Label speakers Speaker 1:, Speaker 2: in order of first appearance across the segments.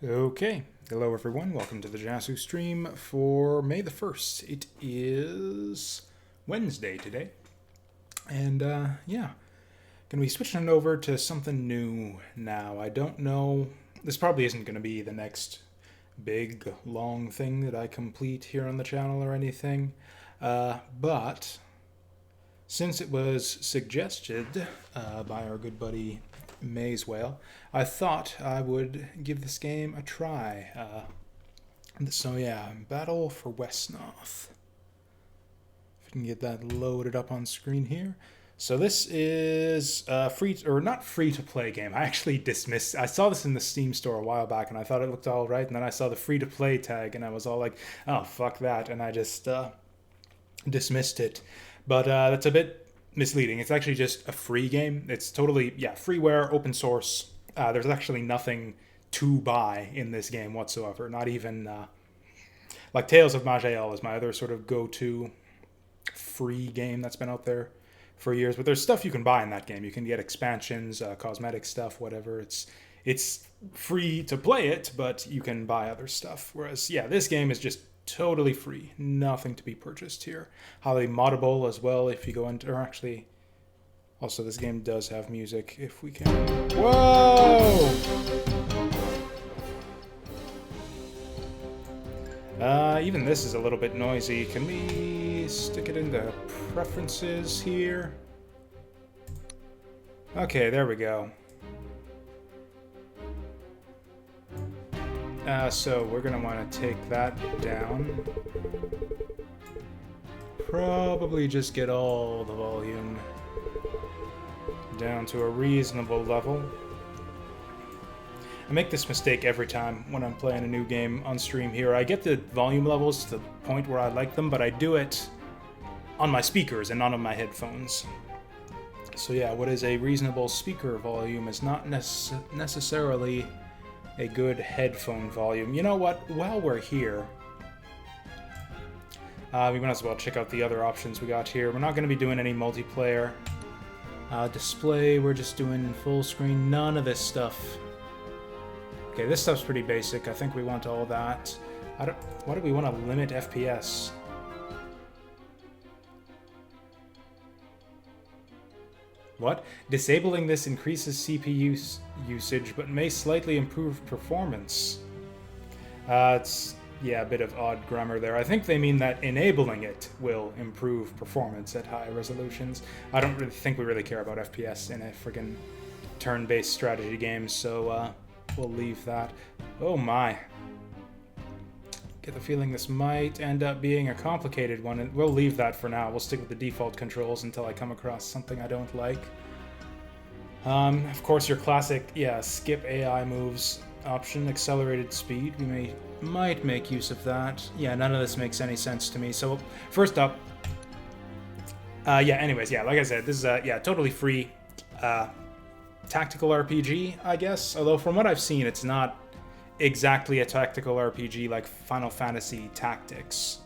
Speaker 1: Okay, hello everyone. Welcome to the Jasu stream for May the 1st. It is Wednesday today. And yeah, gonna be switching over to something new now. I don't know. This probably isn't gonna be the next big, long thing that I complete here on the channel or anything. But since it was suggested by our good buddy Mayswell, I thought I would give this game a try. So yeah, Battle for Wesnoth. If you can get that loaded up on screen here. So this is free, or not free to play game. I actually dismissed. I saw this in the Steam store a while back, and I thought it looked all right. And then I saw the free to play tag, and I was all like, "Oh fuck that!" And I just dismissed it. But that's a bit misleading. It's actually just a free game. It's totally, freeware, open source. There's actually nothing to buy in this game whatsoever. Not even, like Tales of Maj'El is my other sort of go-to free game that's been out there for years. But there's stuff you can buy in that game. You can get expansions, cosmetic stuff, whatever. It's free to play it, but you can buy other stuff. Whereas, yeah, this game is just totally free, nothing to be purchased here. Highly moddable as well if you go into, or actually, also this game does have music if we can. Whoa! Even this is a little bit noisy. Can we stick it into preferences here? Okay, there we go. So we're going to want to take that down. Probably just get all the volume down to a reasonable level. I make this mistake every time when I'm playing a new game on stream here. I get the volume levels to the point where I like them, but I do it on my speakers and not on my headphones. So yeah, what is a reasonable speaker volume is not necessarily a good headphone volume. You know what? While we're here, we might as well check out the other options we got here. We're not going to be doing any multiplayer. Display, we're just doing full screen. None of this stuff. Okay, this stuff's pretty basic. I think we want all that. Why do we want to limit FPS? What? Disabling this increases CPU usage, but may slightly improve performance. It's, yeah, a bit of odd grammar there. I think they mean that enabling it will improve performance at high resolutions. I don't really think we really care about FPS in a friggin' turn-based strategy game, so we'll leave that. Oh my. Get the feeling this might end up being a complicated one, and we'll leave that for now. We'll stick with the default controls until I come across something I don't like. Of course, your classic, skip AI moves option, accelerated speed. We might make use of that. Yeah, none of this makes any sense to me. So first up, like I said, this is a totally free tactical RPG, I guess. Although from what I've seen, it's not exactly a tactical RPG like Final Fantasy Tactics.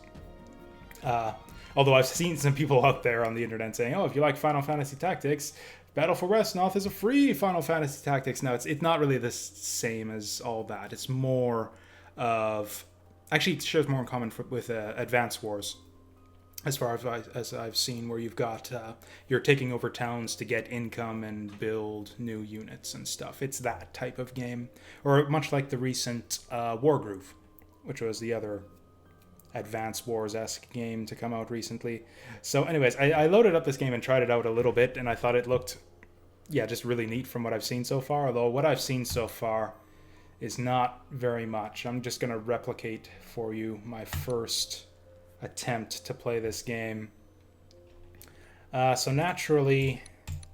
Speaker 1: Although I've seen some people out there on the internet saying, oh, if you like Final Fantasy Tactics, Battle for Wesnoth is a free Final Fantasy Tactics. No, it's not really the same as all that. It's more of... Actually, it shares more in common with Advance Wars, as far as I've seen, where you've got... you're taking over towns to get income and build new units and stuff. It's that type of game. Or much like the recent Wargroove, which was the other Advance Wars-esque game to come out recently. So anyways, I loaded up this game and tried it out a little bit, and I thought it looked, just really neat from what I've seen so far, although what I've seen so far is not very much. I'm just going to replicate for you my first attempt to play this game. So naturally,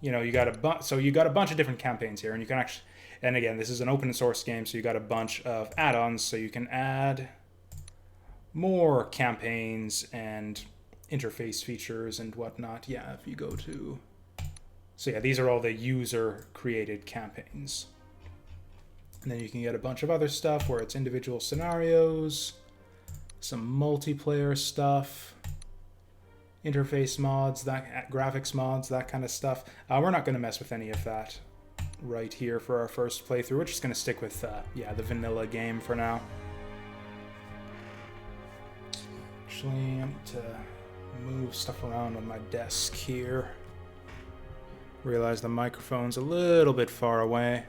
Speaker 1: you got a bunch of different campaigns here, and you can actually, and again, this is an open source game, so you got a bunch of add-ons, so you can add more campaigns and interface features and whatnot. Yeah, if you go to... So yeah, these are all the user-created campaigns. And then you can get a bunch of other stuff where it's individual scenarios, some multiplayer stuff, interface mods, that graphics mods, that kind of stuff. We're not going to mess with any of that. right here for our first playthrough. We're just going to stick with, yeah, the vanilla game for now. Actually, I need to move stuff around on my desk here. Realize the microphone's a little bit far away.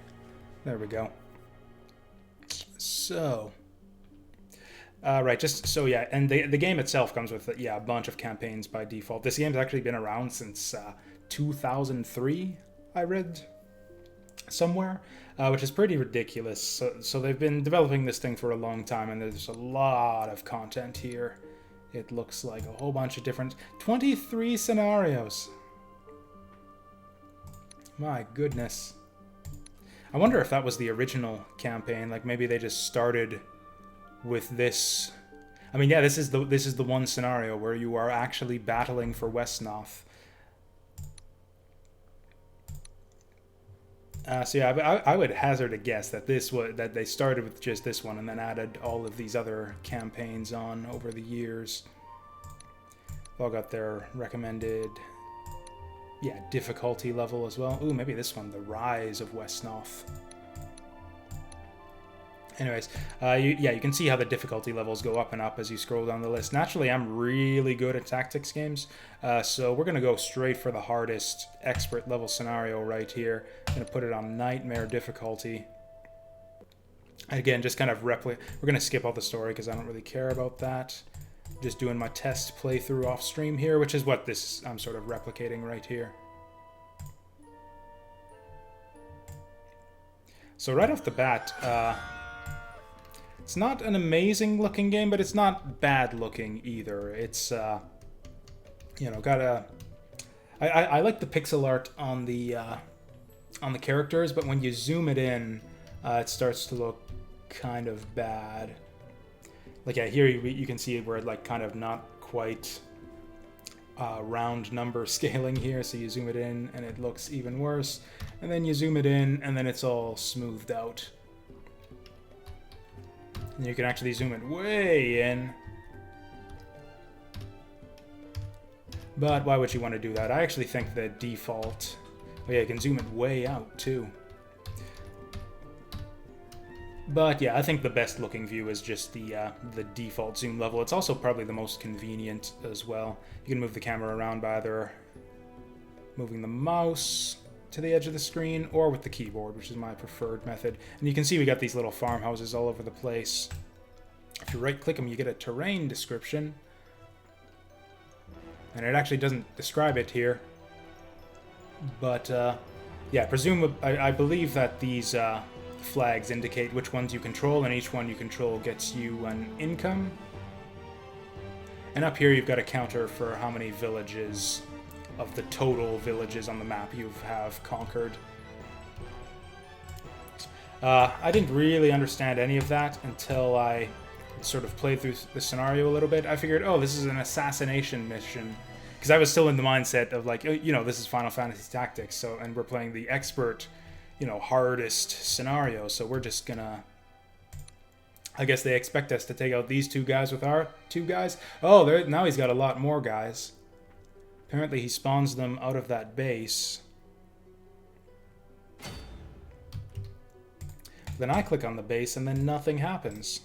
Speaker 1: There we go. So, right, just so yeah, and the game itself comes with yeah, a bunch of campaigns by default. This game's actually been around since 2003, I read somewhere, which is pretty ridiculous. So they've been developing this thing for a long time, and there's a lot of content here. It looks like a whole bunch of different 23 scenarios. My goodness. I wonder if that was the original campaign. Like maybe they just started with this. I mean, yeah, this is the one scenario where you are actually battling for Wesnoth. So yeah, I would hazard a guess that that they started with just this one and then added all of these other campaigns on over the years. They've all got their recommended, yeah, difficulty level as well. Ooh, maybe this one, The Rise of Wesnoth. Anyways, you can see how the difficulty levels go up and up as you scroll down the list. Naturally, I'm really good at tactics games, so we're going to go straight for the hardest expert level scenario right here. I'm going to put it on Nightmare difficulty. Again, just kind of we're going to skip all the story because I don't really care about that. Just doing my test playthrough off stream here, which is what I'm sort of replicating right here. So right off the bat, it's not an amazing looking game, but it's not bad looking either. It's, you know, got a... I like the pixel art on the characters, but when you zoom it in, it starts to look kind of bad. Like, yeah, here you can see where, like, kind of not quite round number scaling here. So you zoom it in, and it looks even worse. And then you zoom it in, and then it's all smoothed out. And you can actually zoom it way in. But why would you want to do that? I actually think the default... Oh yeah, you can zoom it way out, too. But yeah, I think the best looking view is just the default zoom level. It's also probably the most convenient as well. You can move the camera around by either moving the mouse to the edge of the screen or with the keyboard, which is my preferred method. And you can see we got these little farmhouses all over the place. If you right click them, you get a terrain description. And it actually doesn't describe it here. But yeah, I believe that these flags indicate which ones you control, and each one you control gets you an income. And up here you've got a counter for how many villages of the total villages on the map you have conquered. I didn't really understand any of that until I sort of played through the scenario a little bit. I figured, oh, this is an assassination mission. Because I was still in the mindset of like, you know, this is Final Fantasy Tactics, so, and we're playing the expert, you know, hardest scenario, so we're just gonna... I guess they expect us to take out these two guys with our two guys. Oh, now he's got a lot more guys. Apparently he spawns them out of that base. Then I click on the base and then nothing happens.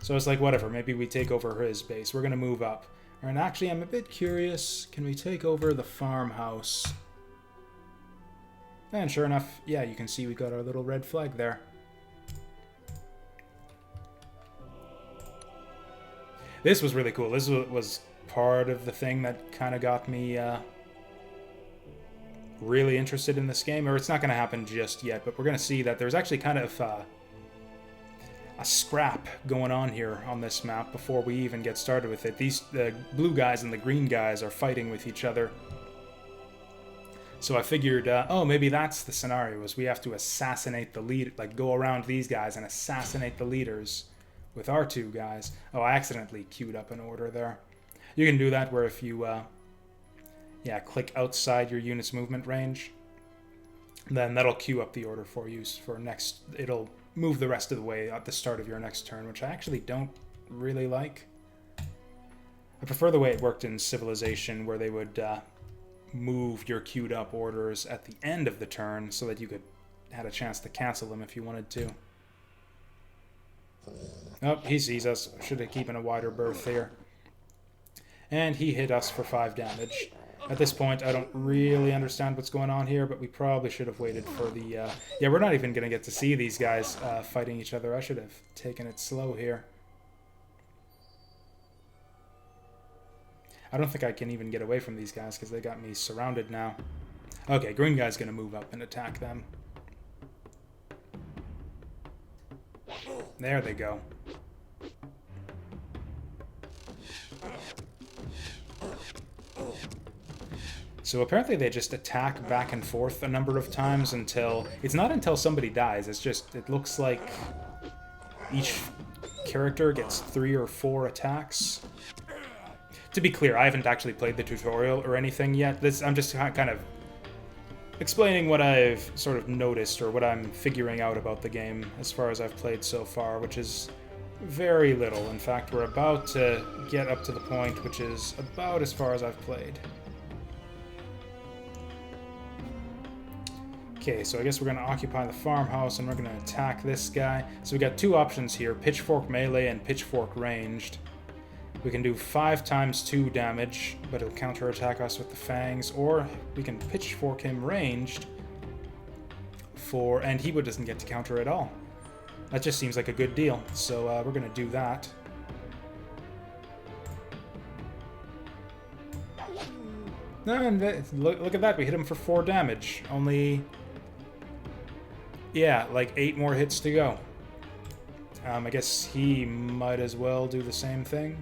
Speaker 1: So it's like, whatever, maybe we take over his base. We're gonna move up. And actually, I'm a bit curious. Can we take over the farmhouse? And sure enough, yeah, you can see we got our little red flag there. This was really cool. This was part of the thing that kind of got me really interested in this game. Or it's not going to happen just yet, but we're going to see that there's actually kind of a scrap going on here on this map before we even get started with it. The blue guys and the green guys are fighting with each other. So I figured, oh, maybe that's the scenario, is we have to assassinate the lead, like go around these guys and assassinate the leaders with our two guys. Oh, I accidentally queued up an order there. You can do that where if you, yeah, click outside your unit's movement range, then that'll queue up the order for you for next. It'll move the rest of the way at the start of your next turn, which I actually don't really like. I prefer the way it worked in Civilization, where they would move your queued up orders at the end of the turn so that you could had a chance to cancel them if you wanted to. Oh, he sees us. Should have keeping a wider berth here. And he hit us for 5 damage. At this point, I don't really understand what's going on here, but we probably should have waited for the... Yeah, we're not even going to get to see these guys fighting each other. I should have taken it slow here. I don't think I can even get away from these guys because they got me surrounded now. Okay, green guy's going to move up and attack them. There they go. So apparently they just attack back and forth a number of times until... It's not until somebody dies, it's just... It looks like each character gets 3 or 4 attacks. To be clear, I haven't actually played the tutorial or anything yet. I'm just kind of explaining what I've sort of noticed or what I'm figuring out about the game as far as I've played so far, which is very little. In fact, we're about to get up to the point which is about as far as I've played. Okay, so I guess we're going to occupy the farmhouse and we're going to attack this guy. So we got 2 options here, pitchfork melee and pitchfork ranged. We can do 5 times 2 damage, but it'll counterattack us with the fangs, or we can pitchfork him ranged and he doesn't get to counter at all. That just seems like a good deal, so we're going to do that. And look at that, we hit him for 4 damage. Only, yeah, like 8 more hits to go. I guess he might as well do the same thing.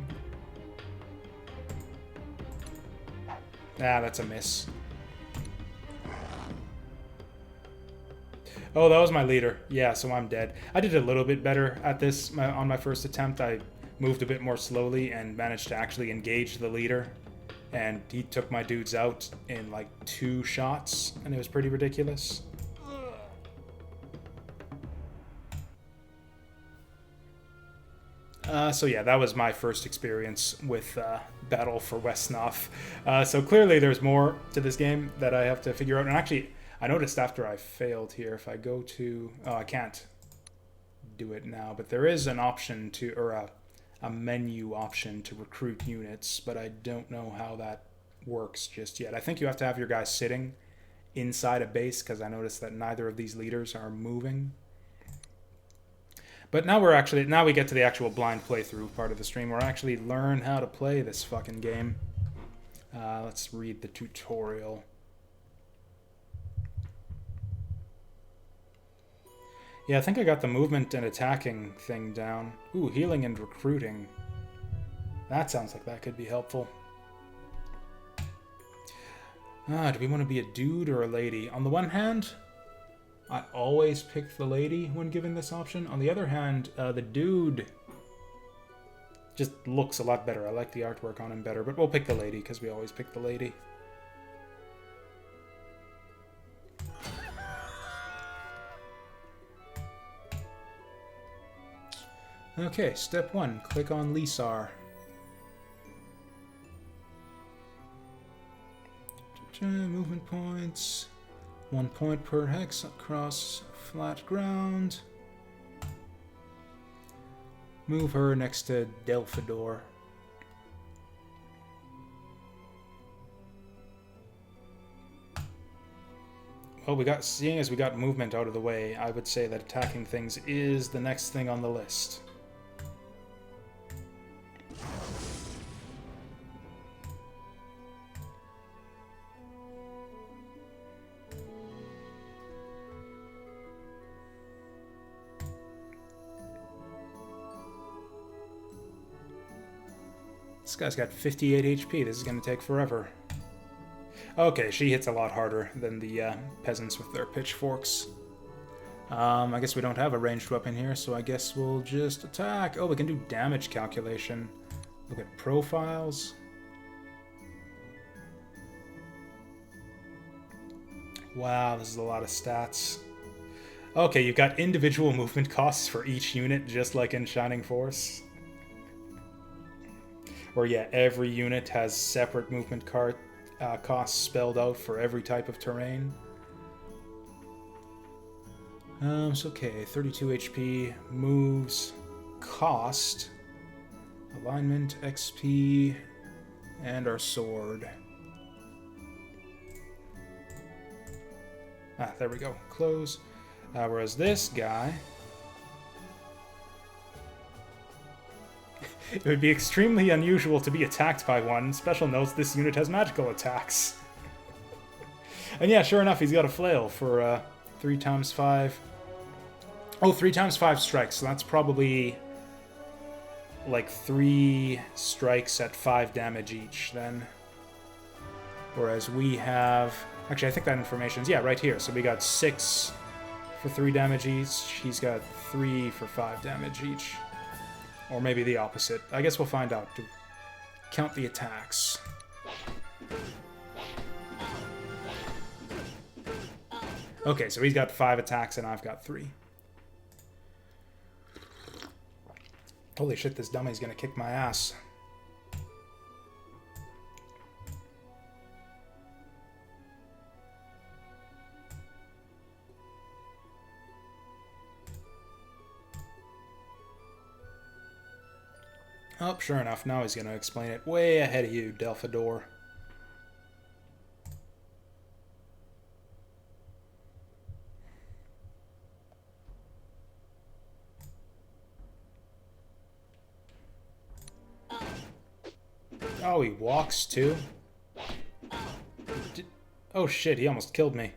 Speaker 1: Ah, that's a miss. Oh, that was my leader. Yeah, so I'm dead. I did a little bit better at this on my first attempt. I moved a bit more slowly and managed to actually engage the leader. And he took my dudes out in like 2 shots, and it was pretty ridiculous. So yeah, that was my first experience with Battle for Wesnoth. So clearly there's more to this game that I have to figure out. And actually, I noticed after I failed here, if I go to... Oh, I can't do it now, but there is an option to... Or a menu option to recruit units, but I don't know how that works just yet. I think you have to have your guys sitting inside a base, because I noticed that neither of these leaders are moving. But now we get to the actual blind playthrough part of the stream where I actually learn how to play this fucking game. Let's read the tutorial. Yeah, I think I got the movement and attacking thing down. Ooh, healing and recruiting. That sounds like that could be helpful. Do we want to be a dude or a lady? On the one hand, I always pick the lady when given this option. On the other hand, the dude just looks a lot better. I like the artwork on him better, but we'll pick the lady because we always pick the lady. Okay, step 1, click on Lisar. Movement points. 1 point per hex across flat ground. Move her next to Delphidor. Well, seeing as we got movement out of the way, I would say that attacking things is the next thing on the list. This guy's got 58 HP. This is going to take forever. Okay, she hits a lot harder than the peasants with their pitchforks. I guess we don't have a ranged weapon here, so I guess we'll just attack. Oh, we can do damage calculation. Look at profiles. Wow, this is a lot of stats. Okay, you've got individual movement costs for each unit, just like in Shining Force. Or yeah, every unit has separate movement costs spelled out for every type of terrain. So okay, 32 HP, moves, cost, alignment, XP, and our sword. Ah, there we go. Close. Whereas this guy... It would be extremely unusual to be attacked by one. Special notes, this unit has magical attacks. And yeah, sure enough, he's got a flail for 3 times 5. Oh, 3 times 5 strikes, so that's probably like 3 strikes at 5 damage each then. Whereas we have... Actually, I think that information's, yeah, right here. So we got 6 for 3 damage each. He's got 3 for 5 damage each. Or maybe the opposite. I guess we'll find out. To count the attacks. Okay, so he's got 5 attacks and I've got 3. Holy shit, this dummy's gonna kick my ass. Oh, sure enough, now he's going to explain it way ahead of you, Delphador. Oh, he walks too? Oh shit, he almost killed me.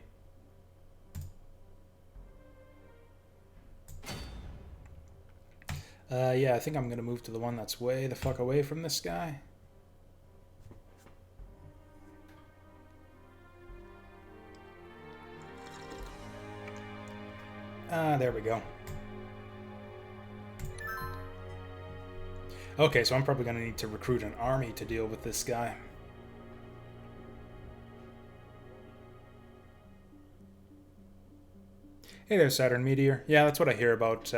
Speaker 1: Yeah, I think I'm gonna move to the one that's way the fuck away from this guy. There we go. Okay, so I'm probably gonna need to recruit an army to deal with this guy. Hey there, Saturn Meteor. Yeah, that's what I hear about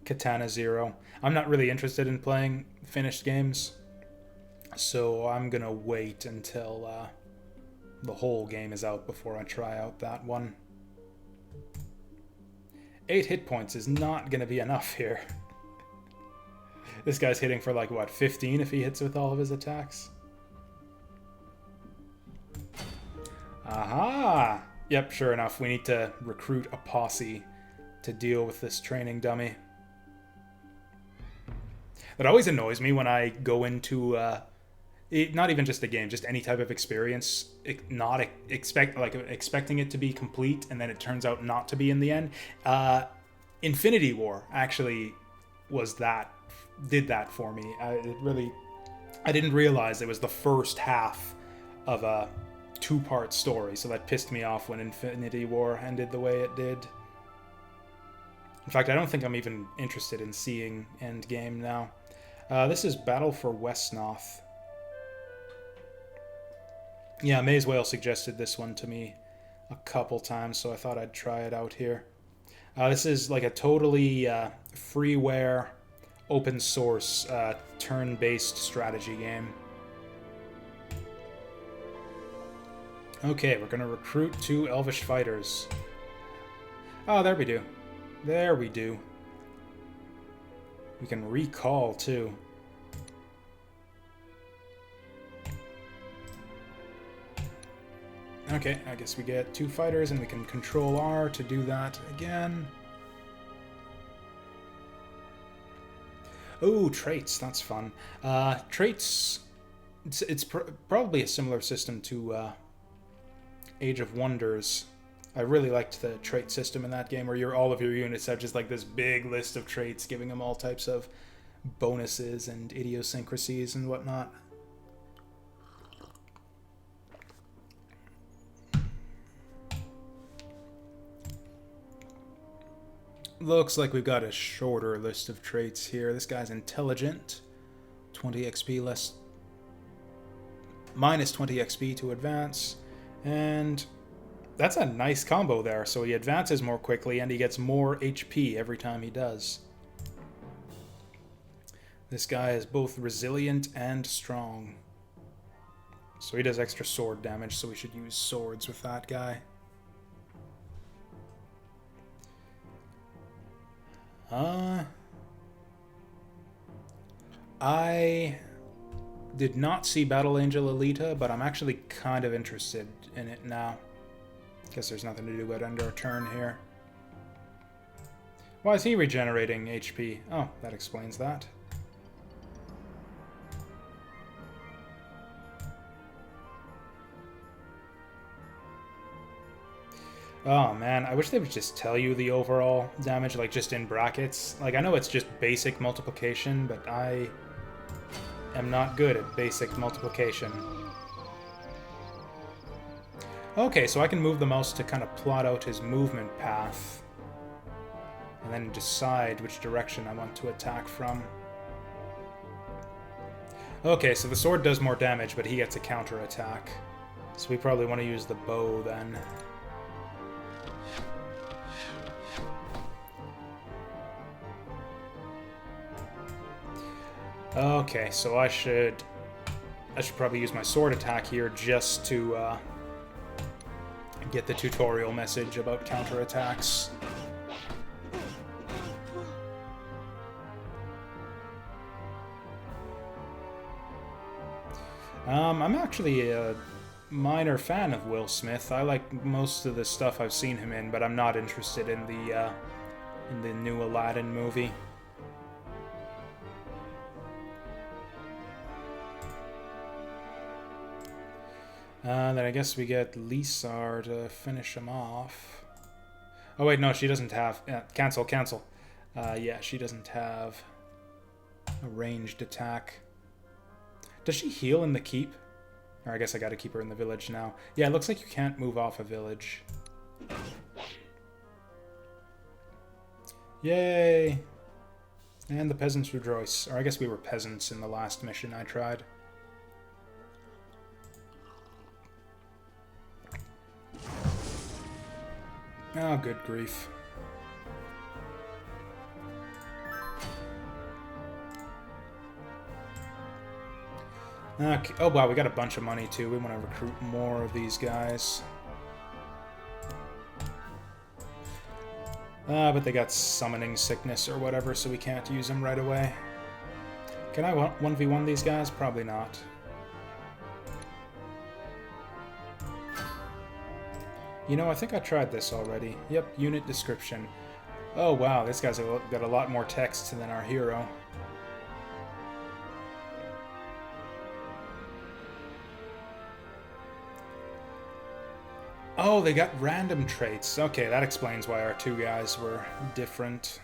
Speaker 1: Katana Zero. I'm not really interested in playing finished games, so I'm gonna wait until the whole game is out before I try out that one. 8 hit points is not gonna be enough here. This guy's hitting for like, what, 15 if he hits with all of his attacks? Aha! Yep, sure enough, we need to recruit a posse to deal with this training dummy. That always annoys me when I go into, not even just a game, just any type of experience, not expecting it to be complete, and then it turns out not to be in the end. Infinity War actually did that for me. I didn't realize it was the first half of a 2-part story, so that pissed me off when Infinity War ended the way it did. In fact, I don't think I'm even interested in seeing Endgame now. This is Battle for Wesnoth. Yeah, Maze Whale suggested this one to me a couple times, so I thought I'd try it out here. This is like a totally freeware, open source, turn-based strategy game. Okay, we're going to recruit 2 Elvish fighters. Oh, there we do. There we do. We can recall, too. Okay, I guess we get 2 fighters, and we can control R to do that again. Oh, traits, that's fun. Traits, it's probably a similar system to Age of Wonders. I really liked the trait system in that game, where all of your units have just like this big list of traits, giving them all types of bonuses and idiosyncrasies and whatnot. Looks like we've got a shorter list of traits here. This guy's intelligent. 20 XP less... minus 20 XP to advance. And that's a nice combo there. So he advances more quickly and he gets more HP every time he does. This guy is both resilient and strong. So he does extra sword damage, so we should use swords with that guy. I did not see Battle Angel Alita, but I'm actually kind of interested in it now. Guess there's nothing to do but end our turn here. Why is he regenerating HP? Oh, that explains that. Oh man, I wish they would just tell you the overall damage, like just in brackets. Like, I know it's just basic multiplication, but I am not good at basic multiplication. Okay, so I can move the mouse to kind of plot out his movement path. And then decide which direction I want to attack from. Okay, so the sword does more damage, but he gets a counter attack. So we probably want to use the bow then. Okay, so I should probably use my sword attack here just to get the tutorial message about counterattacks. I'm actually a minor fan of Will Smith. I like most of the stuff I've seen him in, but I'm not interested in the new Aladdin movie. Then I guess we get Lisar to finish him off. Oh wait, no, she doesn't have... cancel. Yeah, she doesn't have a ranged attack. Does she heal in the keep? Or I guess I gotta keep her in the village now. Yeah, it looks like you can't move off a village. Yay! And the peasants rejoice. Or I guess we were peasants in the last mission I tried. Oh, good grief. Okay. Oh, wow, we got a bunch of money, too. We want to recruit more of these guys. But they got summoning sickness or whatever, so we can't use them right away. Can I 1v1 these guys? Probably not. You know, I think I tried this already. Yep, unit description. Oh, wow, this guy's got a lot more text than our hero. Oh, they got random traits. Okay, that explains why our two guys were different.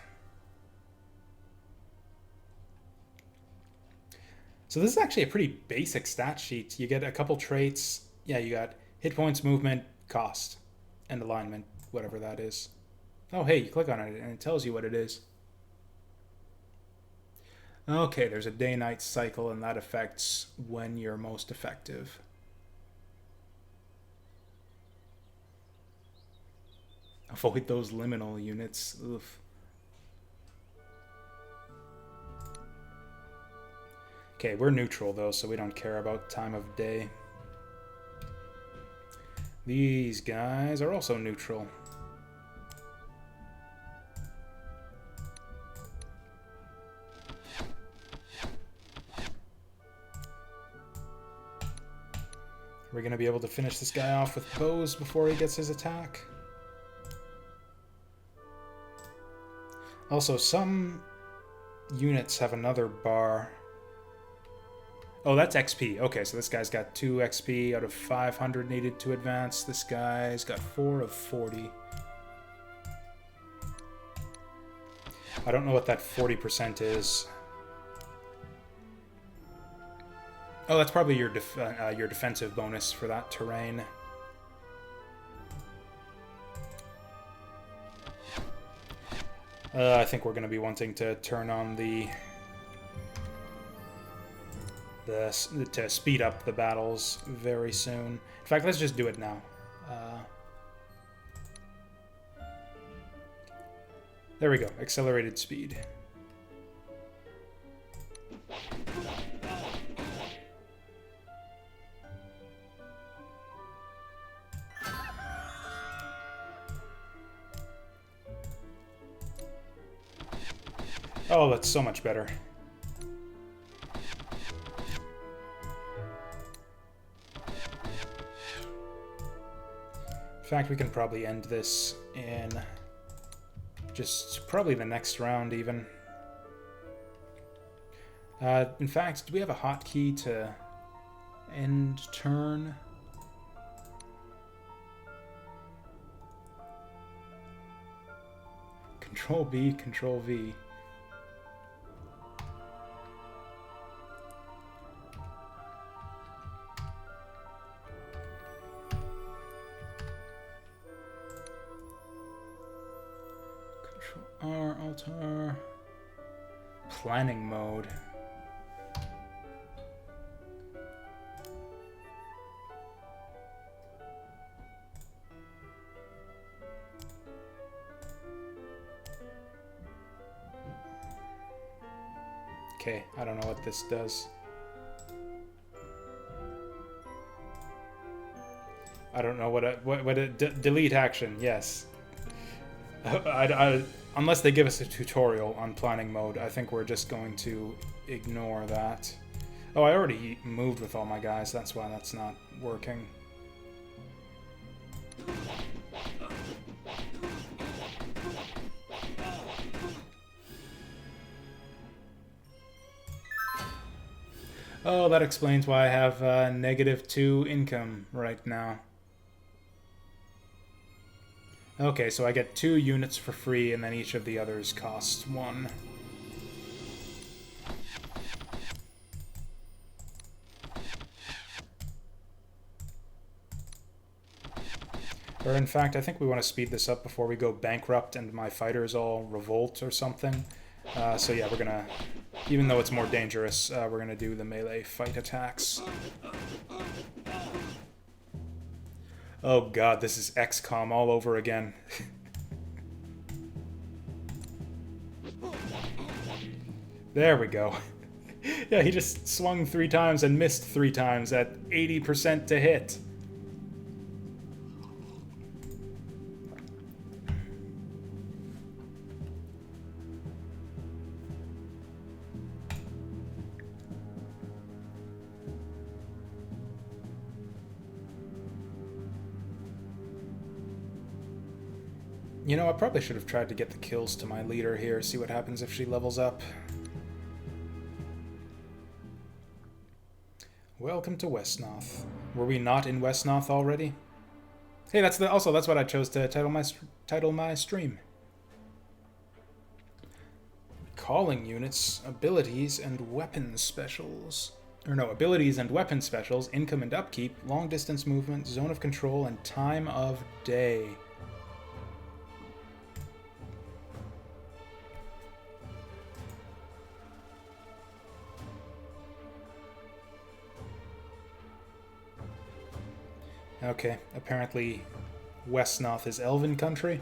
Speaker 1: So this is actually a pretty basic stat sheet. You get a couple traits. Yeah, you got hit points, movement, cost, and alignment, whatever that is. Oh, hey, you click on it and it tells you what it is. Okay, there's a day-night cycle and that affects when you're most effective. Avoid those liminal units. Oof. Okay, we're neutral though, so we don't care about time of day. These guys are also neutral. We're going to be able to finish this guy off with bows before he gets his attack. Also, some units have another bar. Oh, that's XP. Okay, so this guy's got 2 XP out of 500 needed to advance. This guy's got 4 of 40. I don't know what that 40% is. Oh, that's probably your defensive bonus for that terrain. I think we're going to be wanting to turn on to speed up the battles very soon. In fact, let's just do it now. There we go. Accelerated speed. Oh, that's so much better. In fact, we can probably end this in just probably the next round even. In fact, do we have a hotkey to end turn? Control B, Control V. Control R, Alt R. Planning mode. Okay, I don't know what this does. I don't know what delete action, yes. Unless they give us a tutorial on planning mode, I think we're just going to ignore that. Oh, I already moved with all my guys, that's why that's not working. Oh, that explains why I have -2 income right now. Okay, so I get 2 units for free, and then each of the others costs 1. Or in fact, I think we want to speed this up before we go bankrupt and my fighters all revolt or something. So yeah, we're gonna, even though it's more dangerous, we're gonna do the melee fight attacks. Oh god, this is XCOM all over again. There we go. Yeah, he just swung 3 times and missed 3 times at 80% to hit. You know, I probably should have tried to get the kills to my leader here, see what happens if she levels up. Welcome to Wesnoth. Were we not in Wesnoth already? Hey, that's what I chose to title my stream. Calling units, abilities, and weapon specials. Or no, abilities and weapon specials, income and upkeep, long distance movement, zone of control, and time of day. Okay, apparently Wesnoth is Elven country.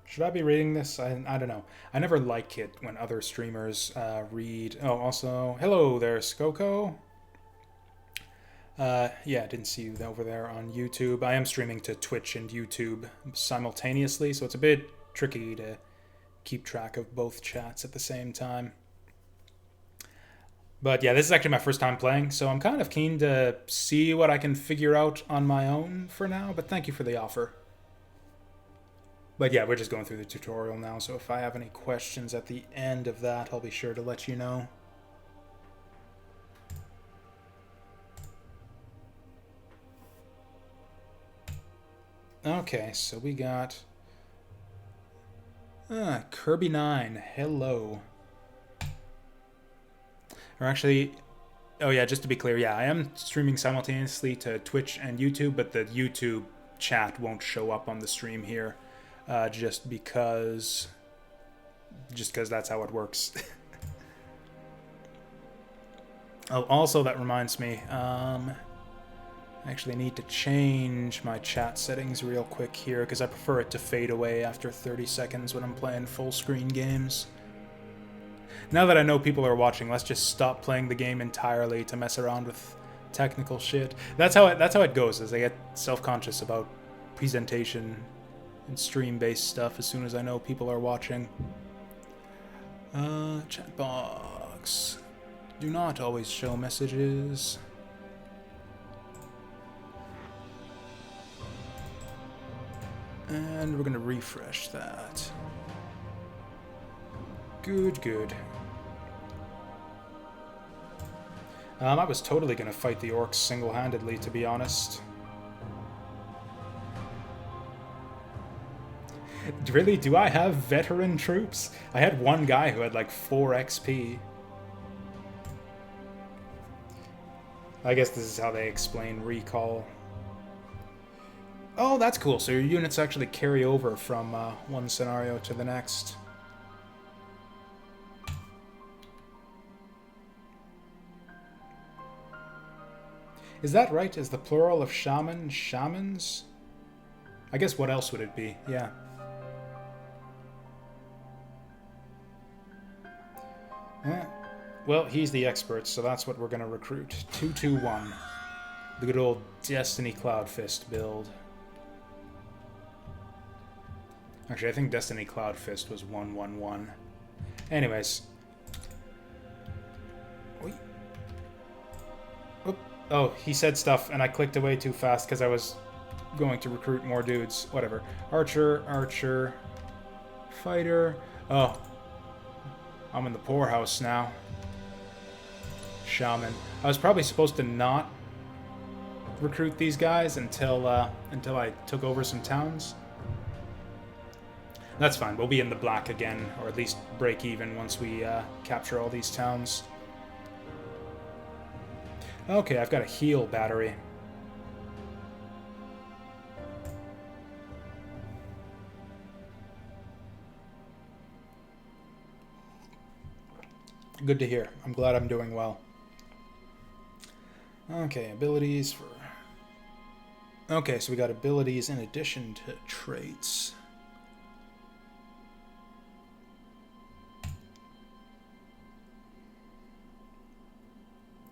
Speaker 1: Should I be reading this? I don't know. I never like it when other streamers read. Oh, also, hello there, Skoko. Yeah, didn't see you over there on YouTube. I am streaming to Twitch and YouTube simultaneously, so it's a bit tricky to keep track of both chats at the same time. But yeah, this is actually my first time playing, so I'm kind of keen to see what I can figure out on my own for now, but thank you for the offer. But yeah, we're just going through the tutorial now, so if I have any questions at the end of that, I'll be sure to let you know. Okay, so we got Kirby 9. Hello. Or actually, oh yeah, just to be clear, yeah, I am streaming simultaneously to Twitch and YouTube, but the YouTube chat won't show up on the stream here, just because that's how it works. Oh, also that reminds me, I actually need to change my chat settings real quick here because I prefer it to fade away after 30 seconds when I'm playing full screen games. Now that I know people are watching, let's just stop playing the game entirely to mess around with technical shit. That's how it goes, as I get self-conscious about presentation and stream-based stuff as soon as I know people are watching. Chat box. Do not always show messages. And we're gonna refresh that. Good, good. I was totally gonna fight the orcs single-handedly, to be honest. Really? Do I have veteran troops? I had one guy who had like 4 XP. I guess this is how they explain recall. Oh, that's cool. So your units actually carry over from one scenario to the next. Is that right? Is the plural of shaman shamans? I guess what else would it be? Yeah. Well, he's the expert, so that's what we're going to recruit. 2-2-1. The good old Destiny Cloudfist build. Actually, I think Destiny Cloudfist was 1-1-1. Anyways. Oh, he said stuff, and I clicked away too fast because I was going to recruit more dudes. Whatever. Archer, archer, fighter. Oh. I'm in the poorhouse now. Shaman. I was probably supposed to not recruit these guys until I took over some towns. That's fine. We'll be in the black again, or at least break even once we capture all these towns. Okay, I've got a heal battery. Good to hear. I'm glad I'm doing well. Okay, abilities for... Okay, so we got abilities in addition to traits.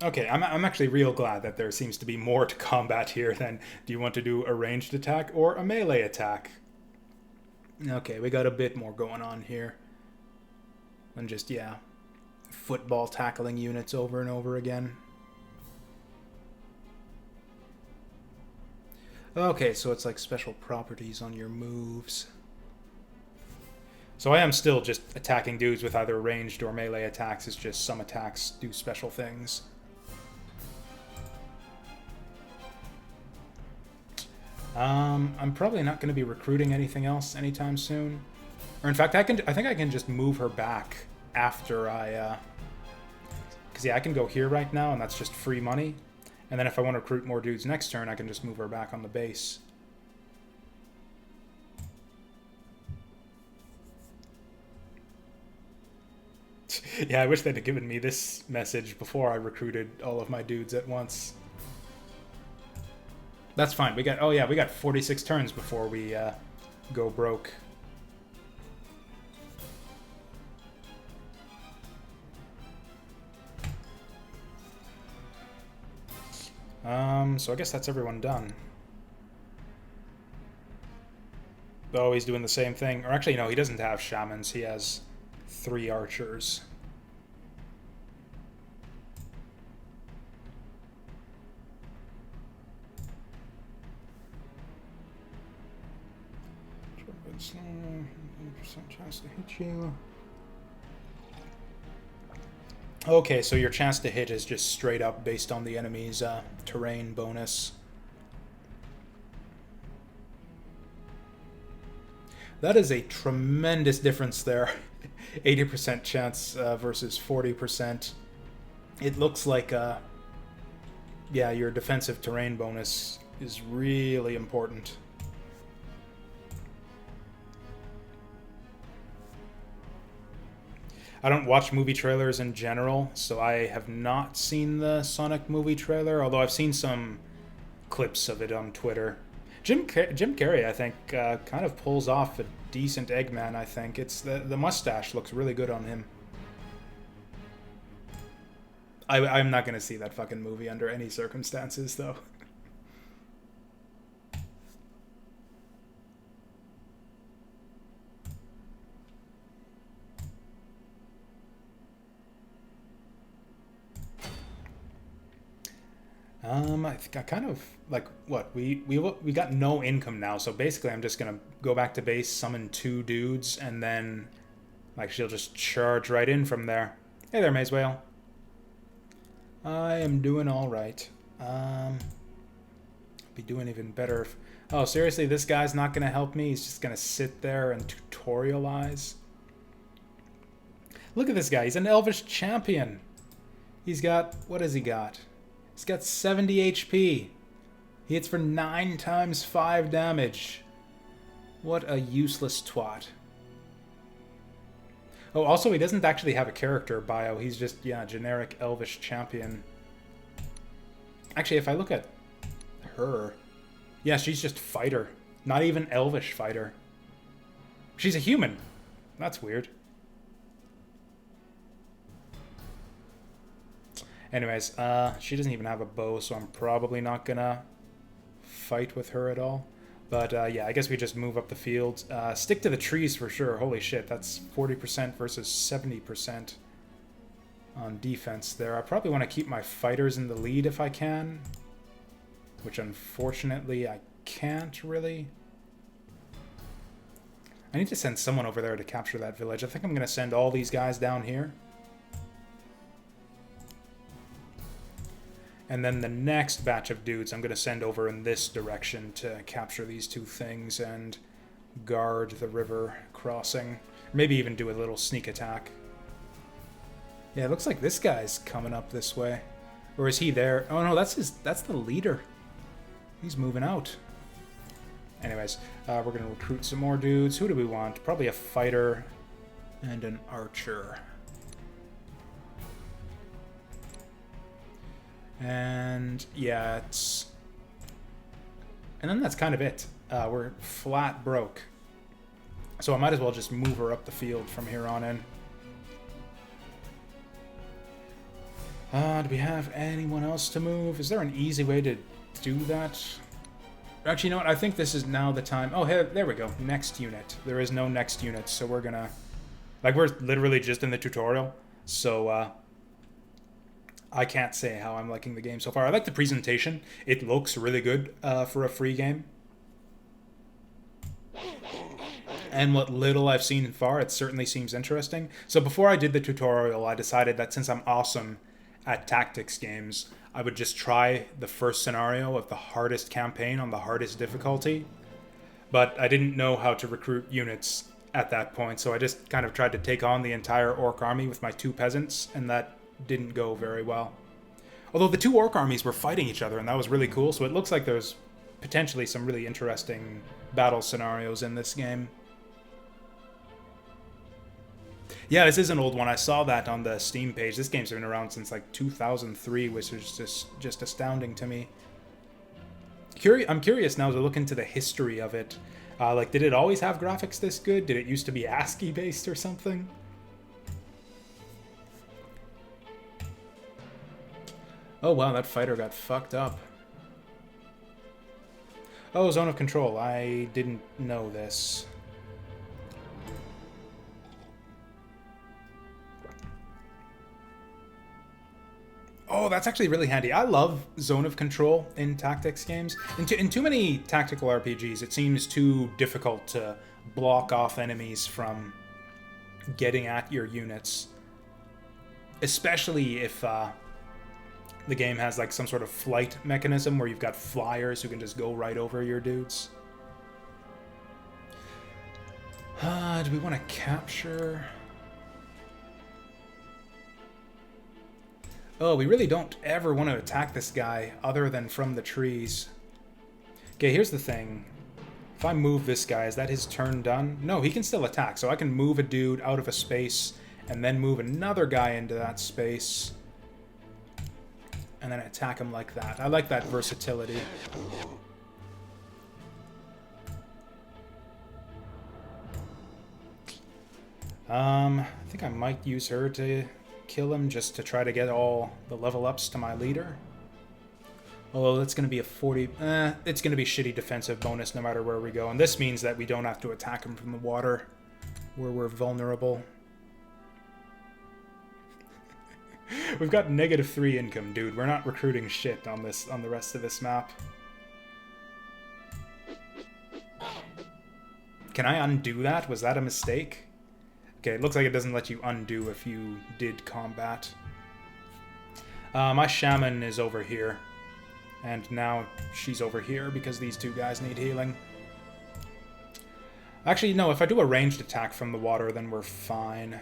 Speaker 1: Okay, I'm actually real glad that there seems to be more to combat here than do you want to do a ranged attack or a melee attack? Okay, we got a bit more going on here than just, yeah, football tackling units over and over again. Okay, so it's like special properties on your moves. So I am still just attacking dudes with either ranged or melee attacks. It's just some attacks do special things. I'm probably not going to be recruiting anything else anytime soon. Or in fact, I think I can just move her back after I... Because, yeah, I can go here right now, and that's just free money. And then if I want to recruit more dudes next turn, I can just move her back on the base. Yeah, I wish they'd have given me this message before I recruited all of my dudes at once. That's fine. We got... Oh, yeah, we got 46 turns before we go broke. So I guess that's everyone done. Oh, he's doing the same thing. Or actually, no, he doesn't have shamans. He has 3 archers. It's 100% chance to hit you. Okay, so your chance to hit is just straight up based on the enemy's terrain bonus. That is a tremendous difference there. 80% chance versus 40%. It looks like, yeah, your defensive terrain bonus is really important. I don't watch movie trailers in general, so I have not seen the Sonic movie trailer, although I've seen some clips of it on Twitter. Jim Carrey, I think, kind of pulls off a decent Eggman, I think. It's the mustache looks really good on him. I'm not going to see that fucking movie under any circumstances, though. I think I kind of like what we got no income now, so basically I'm just gonna go back to base, summon 2 dudes, and then like she'll just charge right in from there. Hey there, Maze Whale. I am doing all right. Be doing even better if... Oh, seriously, this guy's not gonna help me. He's just gonna sit there and tutorialize. Look at this guy. He's an Elvish champion. He's got... What has he got? He's got 70 HP. He hits for 9 times 5 damage. What a useless twat. Oh, also, he doesn't actually have a character bio. He's just, yeah, generic Elvish champion. Actually, if I look at her... Yeah, she's just fighter. Not even Elvish fighter. She's a human. That's weird. Anyways, she doesn't even have a bow, so I'm probably not gonna fight with her at all. But yeah, I guess we just move up the field. Stick to the trees for sure. Holy shit, that's 40% versus 70% on defense there. I probably want to keep my fighters in the lead if I can. Which unfortunately I can't really. I need to send someone over there to capture that village. I think I'm going to send all these guys down here. And then the next batch of dudes I'm going to send over in this direction to capture these 2 things and guard the river crossing. Maybe even do a little sneak attack. Yeah, it looks like this guy's coming up this way. Or is he there? Oh no, that's the leader. He's moving out. Anyways, we're going to recruit some more dudes. Who do we want? Probably a fighter and an archer. And yeah, it's... And then that's kind of it. We're flat broke. So I might as well just move her up the field from here on in. Do we have anyone else to move? Is there an easy way to do that? Actually, you know what? I think this is now the time. Oh, hey, there we go. Next unit. There is no next unit, so we're gonna... Like, we're literally just in the tutorial. So, I can't say how I'm liking the game so far. I like the presentation. It looks really good for a free game. And what little I've seen so far, it certainly seems interesting. So before I did the tutorial, I decided that since I'm awesome at tactics games, I would just try the first scenario of the hardest campaign on the hardest difficulty. But I didn't know how to recruit units at that point, so I just kind of tried to take on the entire orc army with my 2 peasants, and that didn't go very well. Although the 2 orc armies were fighting each other, and that was really cool, so it looks like there's potentially some really interesting battle scenarios in this game. Yeah, this is an old one. I saw that on the Steam page. This game's been around since like 2003, which is just astounding to me. I'm curious now to look into the history of it. Like, did it always have graphics this good? Did it used to be ASCII based or something? Oh wow, that fighter got fucked up. Oh, zone of control. I didn't know this. Oh, that's actually really handy. I love zone of control in tactics games. In too many tactical RPGs, it seems too difficult to block off enemies from getting at your units. Especially if the game has like some sort of flight mechanism where you've got flyers who can just go right over your dudes. Do we want to capture... Oh, we really don't ever want to attack this guy other than from the trees. Okay, here's the thing. If I move this guy, is that his turn done? No, he can still attack, so I can move a dude out of a space and then move another guy into that space. and then attack him like that. I like that versatility. I think I might use her to kill him just to try to get all the level ups to my leader. Although that's going to be a 40... it's going to be shitty defensive bonus no matter where we go. And this means that we don't have to attack him from the water, where we're vulnerable. We've got -3 income, dude. We're not recruiting shit on the rest of this map. Can I undo that? Was that a mistake? Okay, it looks like it doesn't let you undo if you did combat. My shaman is over here. And now she's over here because these two guys need healing. Actually, no, if I do a ranged attack from the water, then we're fine.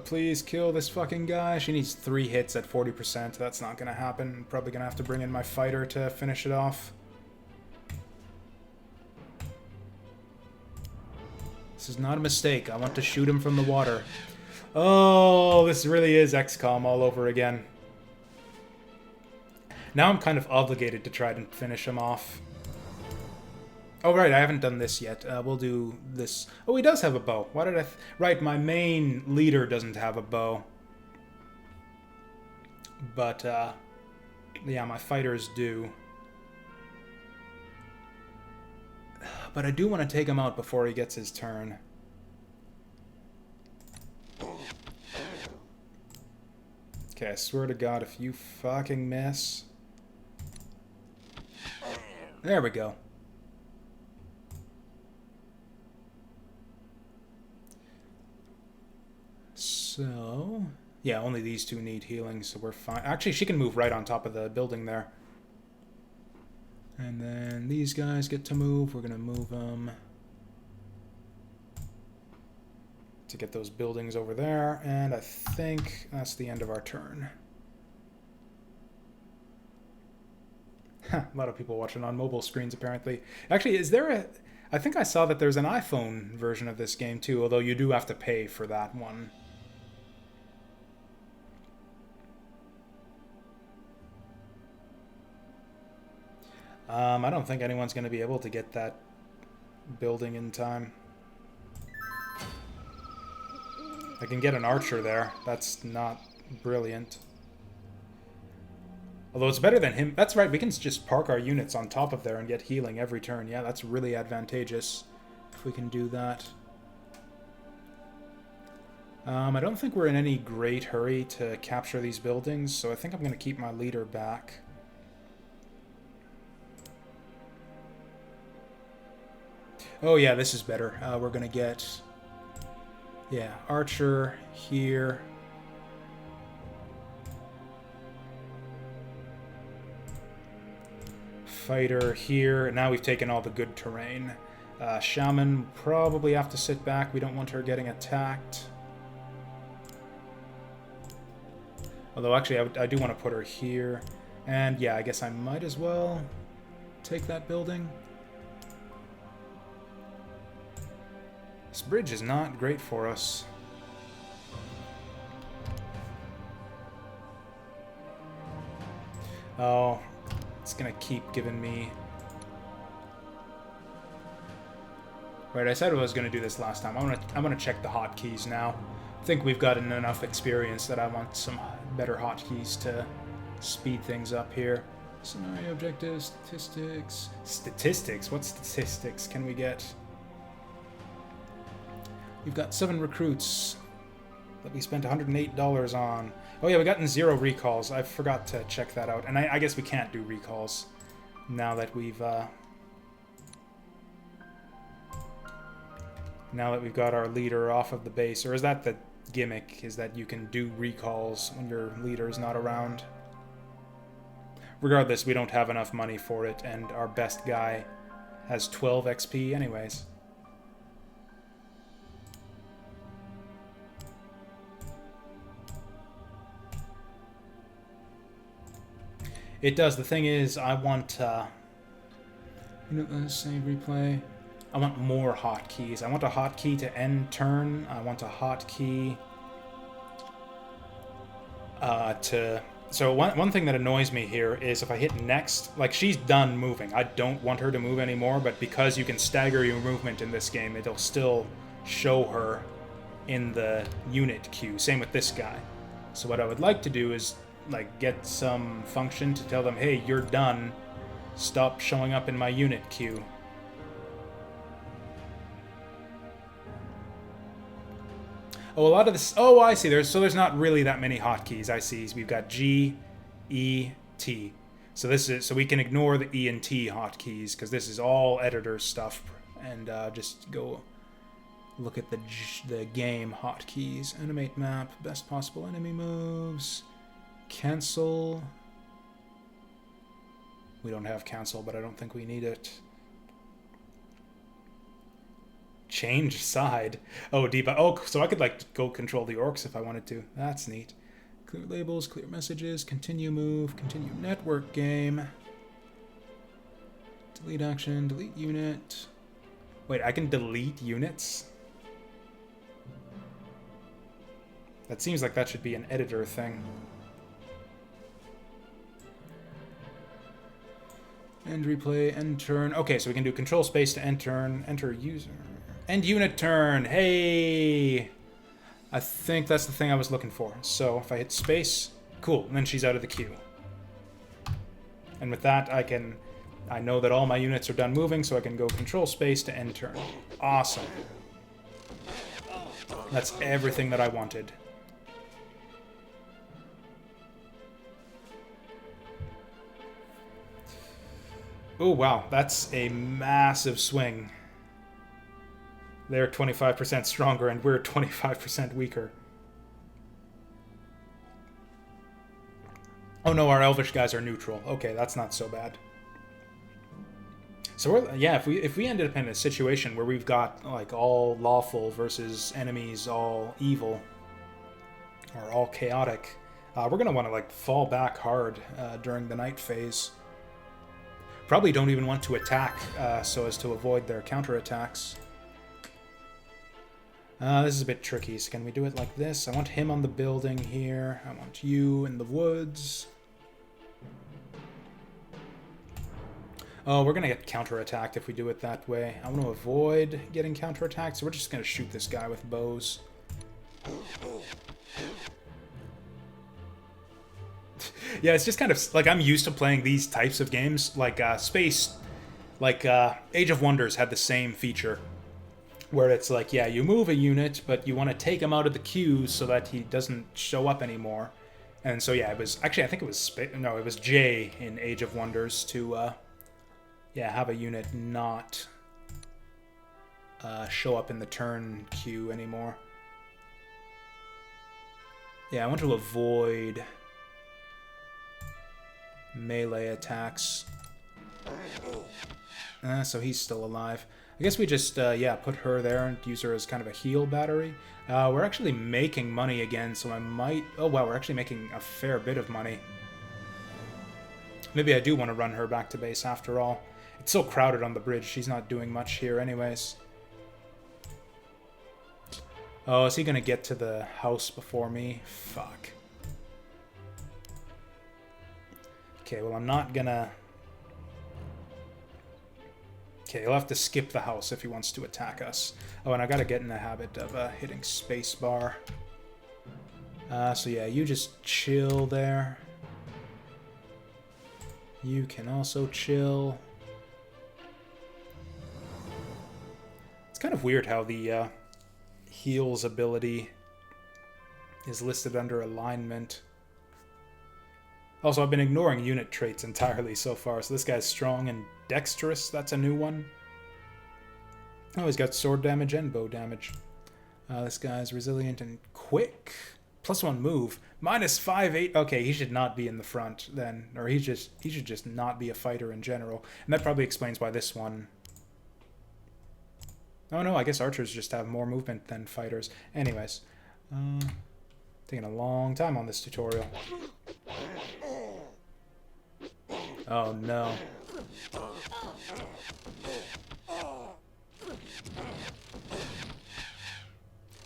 Speaker 1: Please kill this fucking guy. She needs 3 hits at 40%. That's not gonna happen. I'm probably gonna have to bring in my fighter to finish it off. This is not a mistake. I want to shoot him from the water. Oh, this really is XCOM all over again. Now I'm kind of obligated to try to finish him off. Oh, right, I haven't done this yet. We'll do this. Oh, he does have a bow. Why did I... Right, my main leader doesn't have a bow. But, yeah, my fighters do. But I do want to take him out before he gets his turn. Okay, I swear to God, if you fucking miss... There we go. So... Yeah, only these two need healing, so we're fine. Actually, she can move right on top of the building there. And then these guys get to move. We're going to move them to get those buildings over there. And I think that's the end of our turn. A lot of people watching on mobile screens, apparently. Actually, is there a... I think I saw that there's an iPhone version of this game, too, although you do have to pay for that one. I don't think anyone's going to be able to get that building in time. I can get an archer there. That's not brilliant. Although it's better than him. That's right, we can just park our units on top of there and get healing every turn. Yeah, that's really advantageous if we can do that. I don't think we're in any great hurry to capture these buildings, so I think I'm going to keep my leader back. Oh yeah, this is better. We're gonna get, yeah, archer here. Fighter here. Now we've taken all the good terrain. Shaman probably have to sit back. We don't want her getting attacked. Although actually I do want to put her here. And yeah, I guess I might as well take that building. This bridge is not great for us. Oh, it's gonna keep giving me... Right, I said I was gonna do this last time. I'm gonna check the hotkeys now. I think we've gotten enough experience that I want some better hotkeys to speed things up here. Scenario objectives, statistics... Statistics? What statistics can we get? We've got 7 recruits that we spent $108 on. Oh yeah, we gotten 0 recalls. I forgot to check that out. And I guess we can't do recalls now that we've got our leader off of the base. Or is that the gimmick? Is that you can do recalls when your leader is not around? Regardless, we don't have enough money for it, and our best guy has 12 XP anyways. It does. The thing is, I want, save replay. I want more hotkeys. I want a hotkey to end turn. I want a hotkey to... So one thing that annoys me here is if I hit next, like she's done moving. I don't want her to move anymore, but because you can stagger your movement in this game, it'll still show her in the unit queue. Same with this guy. So what I would like to do is like get some function to tell them, hey, you're done. Stop showing up in my unit queue. Oh, a lot of this... Oh, I see. There's not really that many hotkeys. I see. We've got G, E, T. So this is... So we can ignore the E and T hotkeys, because this is all editor stuff. And just go look at the game hotkeys. Animate map, best possible enemy moves, cancel. We don't have cancel, but I don't think we need it. Change side. Oh, debug. Oh, so I could like go control the orcs if I wanted to. That's neat. Clear labels, clear messages, continue move, continue network game. Delete action, delete unit. Wait, I can delete units? That seems like that should be an editor thing. End replay, end turn. Okay, so we can do control space to end turn, enter user. End unit turn. Hey! I think that's the thing I was looking for. So if I hit space, cool, and then she's out of the queue. And with that, I know that all my units are done moving, so I can go control space to end turn. Awesome. That's everything that I wanted. Oh, wow, that's a massive swing. They're 25% stronger and we're 25% weaker. Oh no, our Elvish guys are neutral. Okay, that's not so bad. So we're, yeah, if we ended up in a situation where we've got like all lawful versus enemies all evil or all chaotic, we're gonna want to like fall back hard during the night phase. Probably don't even want to attack so as to avoid their counterattacks. This is a bit tricky, so can we do it like this? I want him on the building here. I want you in the woods. Oh, we're going to get counterattacked if we do it that way. I want to avoid getting counterattacked, so we're just going to shoot this guy with bows. Yeah, it's just kind of like I'm used to playing these types of games. Like Space, like Age of Wonders had the same feature. Where it's like, yeah, you move a unit, but you want to take him out of the queue so that he doesn't show up anymore. And so, yeah, it was... Actually, I think it was... No, it was J in Age of Wonders to, yeah, have a unit not show up in the turn queue anymore. Yeah, I want to avoid melee attacks. So he's still alive. I guess we just, yeah, put her there and use her as kind of a heal battery. We're actually making money again, so I might... Oh, wow, we're actually making a fair bit of money. Maybe I do want to run her back to base after all. It's so crowded on the bridge, she's not doing much here anyways. Oh, is he going to get to the house before me? Fuck. Okay, well, I'm not gonna... Okay, he'll have to skip the house if he wants to attack us. Oh, and I gotta get in the habit of hitting spacebar. So yeah, you just chill there. You can also chill. It's kind of weird how the heals ability is listed under alignment. Also, I've been ignoring unit traits entirely so far, so this guy's strong and dexterous. That's a new one. Oh, he's got sword damage and bow damage. This guy's resilient and quick. +1 move. -5/8. Okay, he should not be in the front then. Or he should just not be a fighter in general. And that probably explains why this one... Oh no, I guess archers just have more movement than fighters. Anyways. Taking a long time on this tutorial. Oh no.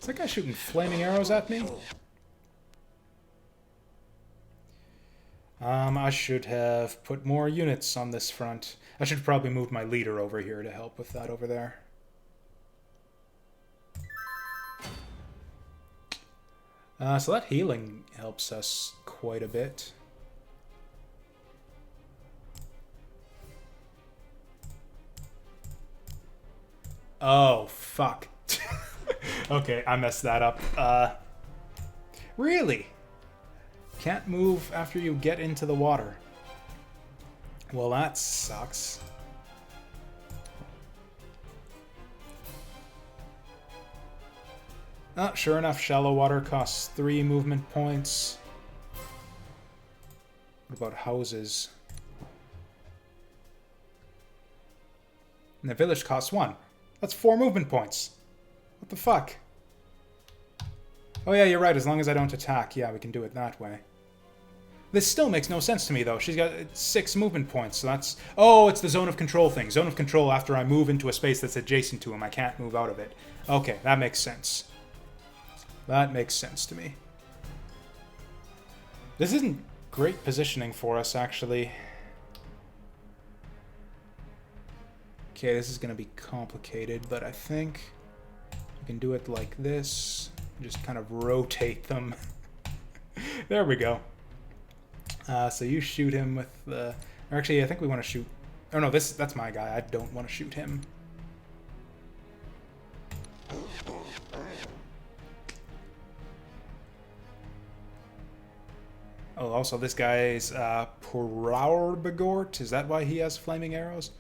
Speaker 1: Is that guy shooting flaming arrows at me? I should have put more units on this front. I should probably move my leader over here to help with that over there. So that healing helps us quite a bit. Oh, fuck. Okay, I messed that up. Really? Can't move after you get into the water. Well, that sucks. Oh, sure enough, shallow water costs 3 movement points. What about houses? And the village costs 1. That's 4 movement points. What the fuck? Oh yeah, you're right, as long as I don't attack. Yeah, we can do it that way. This still makes no sense to me, though. She's got 6 movement points, so that's... Oh, it's the zone of control thing. Zone of control, after I move into a space that's adjacent to him, I can't move out of it. Okay, that makes sense. That makes sense to me. This isn't great positioning for us, actually. Okay, this is going to be complicated, but I think we can do it like this. Just kind of rotate them. There we go. So you shoot him with the... Or actually, I think we want to shoot... Oh no, that's my guy. I don't want to shoot him. Oh, also this guy's Puraurbagort. Is that why he has flaming arrows?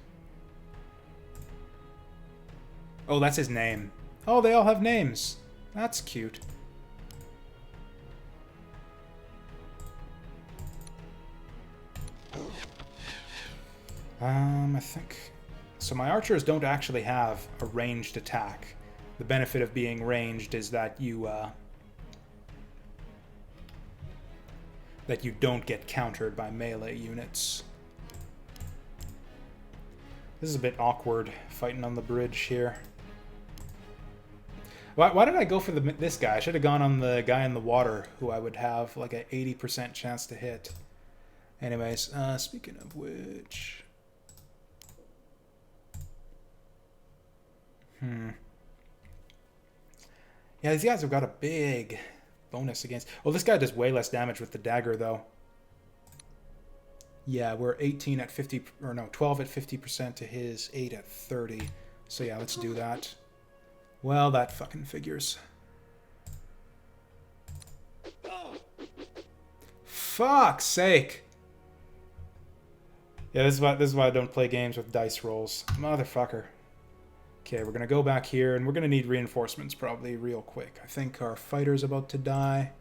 Speaker 1: Oh, that's his name. Oh, they all have names. That's cute. I think... So my archers don't actually have a ranged attack. The benefit of being ranged is that you don't get countered by melee units. This is a bit awkward, fighting on the bridge here. Why did I go for this guy? I should have gone on the guy in the water, who I would have like an 80% chance to hit. Anyways, speaking of which... Yeah, these guys have got a big bonus against... Well, this guy does way less damage with the dagger, though. Yeah, we're 18 at 50... Or no, 12 at 50% to his 8 at 30. So yeah, let's do that. Well, that fucking figures. Fuck's sake! Yeah, this is why I don't play games with dice rolls. Motherfucker. Okay, we're gonna go back here, and we're gonna need reinforcements probably real quick. I think our fighter's about to die.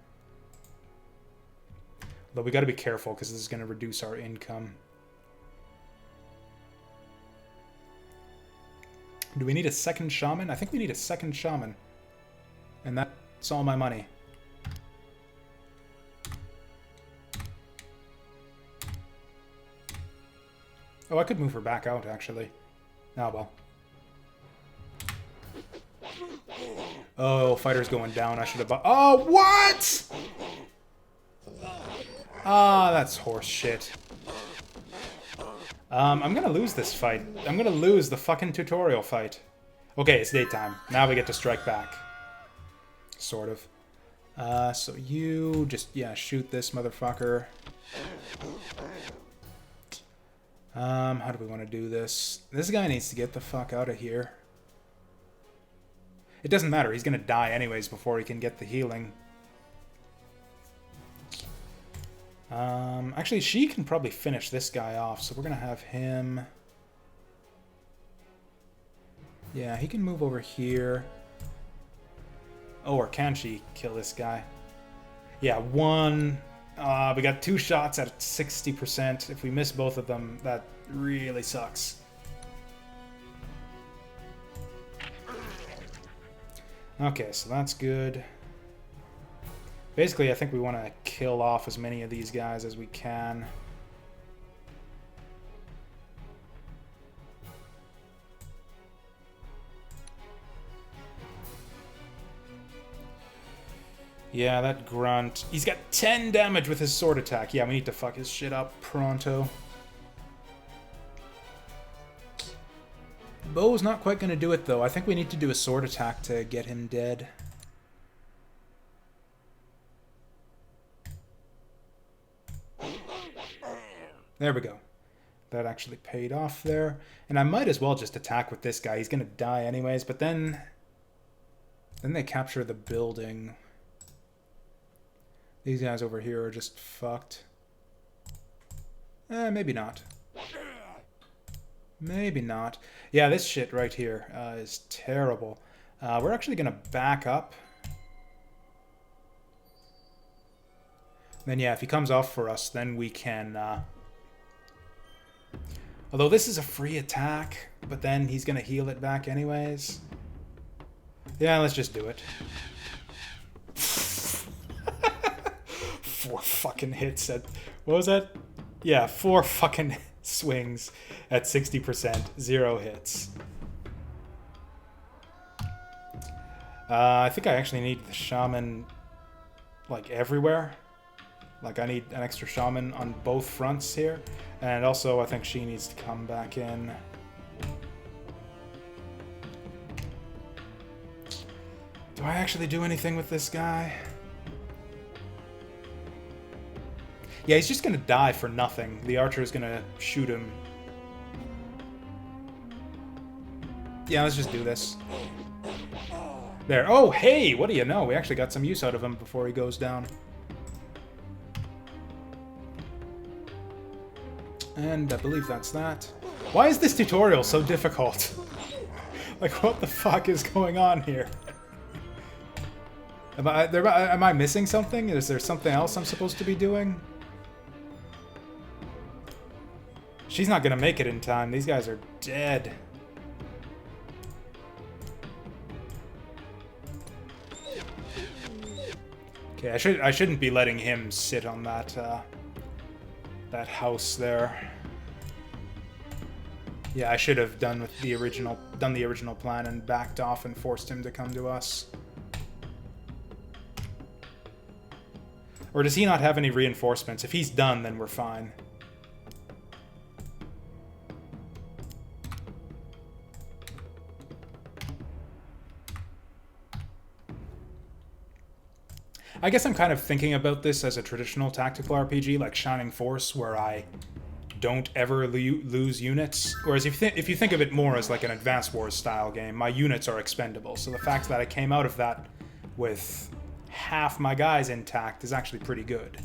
Speaker 1: Though we gotta be careful, because this is gonna reduce our income. Do we need a second shaman? I think we need a second shaman. And that's all my money. Oh, I could move her back out, actually. Oh, well. Oh, fighter's going down. I should have... Oh, what?! Ah, that's horse shit. I'm gonna lose this fight. I'm gonna lose the fucking tutorial fight. Okay, it's daytime. Now we get to strike back. Sort of. So you just, yeah, shoot this motherfucker. How do we want to do this? This guy needs to get the fuck out of here. It doesn't matter. He's gonna die anyways before he can get the healing. Actually, she can probably finish this guy off, so we're gonna have him... Yeah, he can move over here. Oh, or can she kill this guy? Yeah, one... we got 2 shots at 60%. If we miss both of them, that really sucks. Okay, so that's good. Basically, I think we want to kill off as many of these guys as we can. Yeah, that grunt. He's got 10 damage with his sword attack. Yeah, we need to fuck his shit up pronto. Bow's not quite going to do it, though. I think we need to do a sword attack to get him dead. There we go. That actually paid off there. And I might as well just attack with this guy. He's going to die anyways, but then they capture the building. These guys over here are just fucked. Maybe not. Maybe not. Yeah, this shit right here is terrible. We're actually going to back up. Then, yeah, if he comes off for us, then we can... Although this is a free attack, but then he's going to heal it back anyways. Yeah, let's just do it. 4 fucking hits at... What was that? Yeah, 4 fucking swings at 60%. 0 hits. I think I actually need the shaman, like, everywhere. Like, I need an extra shaman on both fronts here. And also, I think she needs to come back in. Do I actually do anything with this guy? Yeah, he's just gonna die for nothing. The archer is gonna shoot him. Yeah, let's just do this. There. Oh, hey! What do you know? We actually got some use out of him before he goes down. And I believe that's that. Why is this tutorial so difficult? Like, what the fuck is going on here? Am I missing something? Is there something else I'm supposed to be doing? She's not gonna make it in time. These guys are dead. Okay, I shouldn't be letting him sit on that that house there. Yeah, I should have done the original plan and backed off and forced him to come to us. Or does he not have any reinforcements? If he's done, then we're fine. I guess I'm kind of thinking about this as a traditional tactical RPG, like Shining Force, where I don't ever lose units. Whereas if you think of it more as like an Advance Wars style game, my units are expendable. So the fact that I came out of that with half my guys intact is actually pretty good.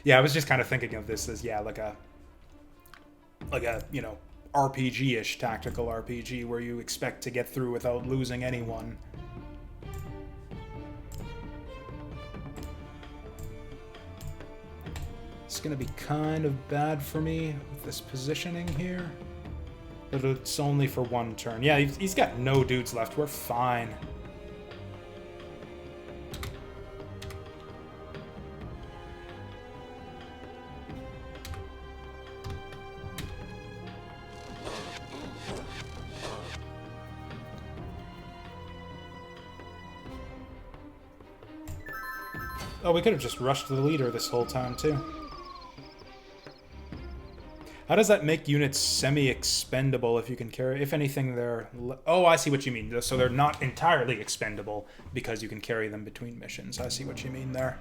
Speaker 1: Yeah, I was just kind of thinking of this as, yeah, like a you know, RPG-ish tactical RPG where you expect to get through without losing anyone. It's gonna be kind of bad for me with this positioning here. But it's only for 1 turn. Yeah, he's got no dudes left. We're fine. Oh, we could have just rushed the leader this whole time, too. How does that make units semi-expendable if you can carry... If anything, they're... Oh, I see what you mean. So they're not entirely expendable because you can carry them between missions. I see what you mean there.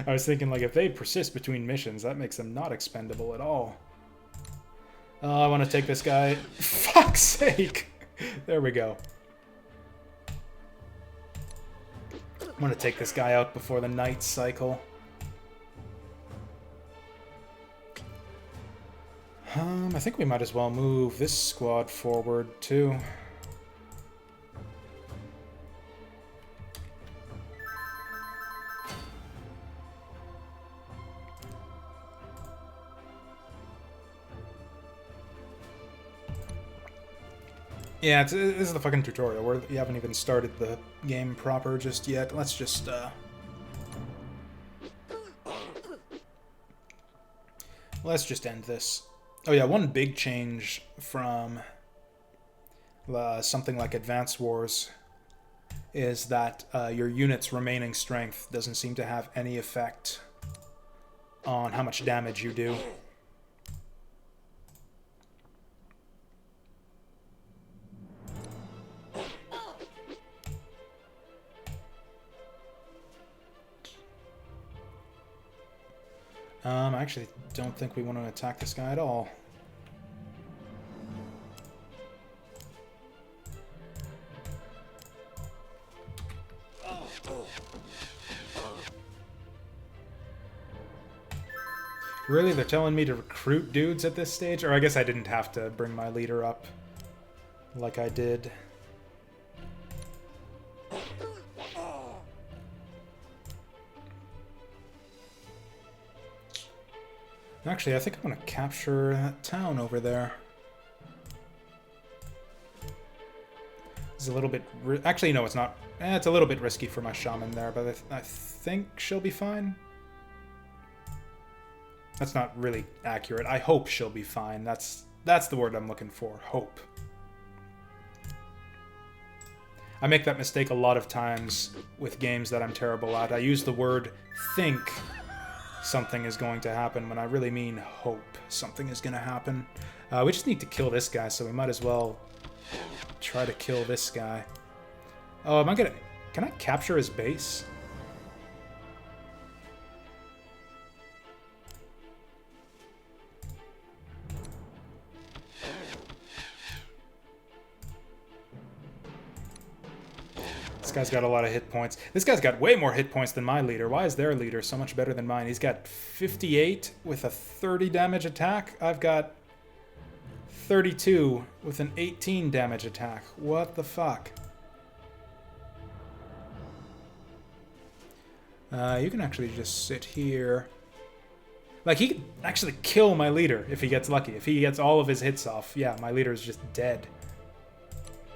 Speaker 1: I was thinking, like, if they persist between missions, that makes them not expendable at all. Oh, I want to take this guy. Fuck's sake! There we go. I want to take this guy out before the night cycle. I think we might as well move this squad forward, too. Yeah, this is the fucking tutorial. We haven't even started the game proper just yet. Let's just, Let's just end this. Oh yeah, one big change from something like Advance Wars is that your unit's remaining strength doesn't seem to have any effect on how much damage you do. I actually don't think we want to attack this guy at all. Really? They're telling me to recruit dudes at this stage? Or I guess I didn't have to bring my leader up like I did. Actually, I think I'm going to capture that town over there. It's a little bit... Actually, no, it's not. It's a little bit risky for my shaman there, but I think she'll be fine. That's not really accurate. I hope she'll be fine. That's the word I'm looking for. Hope. I make that mistake a lot of times with games that I'm terrible at. I use the word think something is going to happen when I really mean hope something is going to happen. We just need to kill this guy, so we might as well try to kill this guy. Oh, am I gonna... Can I capture his base? This guy's got a lot of hit points. This guy's got way more hit points than my leader. Why is their leader so much better than mine? He's got 58 with a 30 damage attack. I've got 32 with an 18 damage attack. What the fuck? You can actually just sit here. Like, he could actually kill my leader if he gets lucky. If he gets all of his hits off, yeah, my leader is just dead.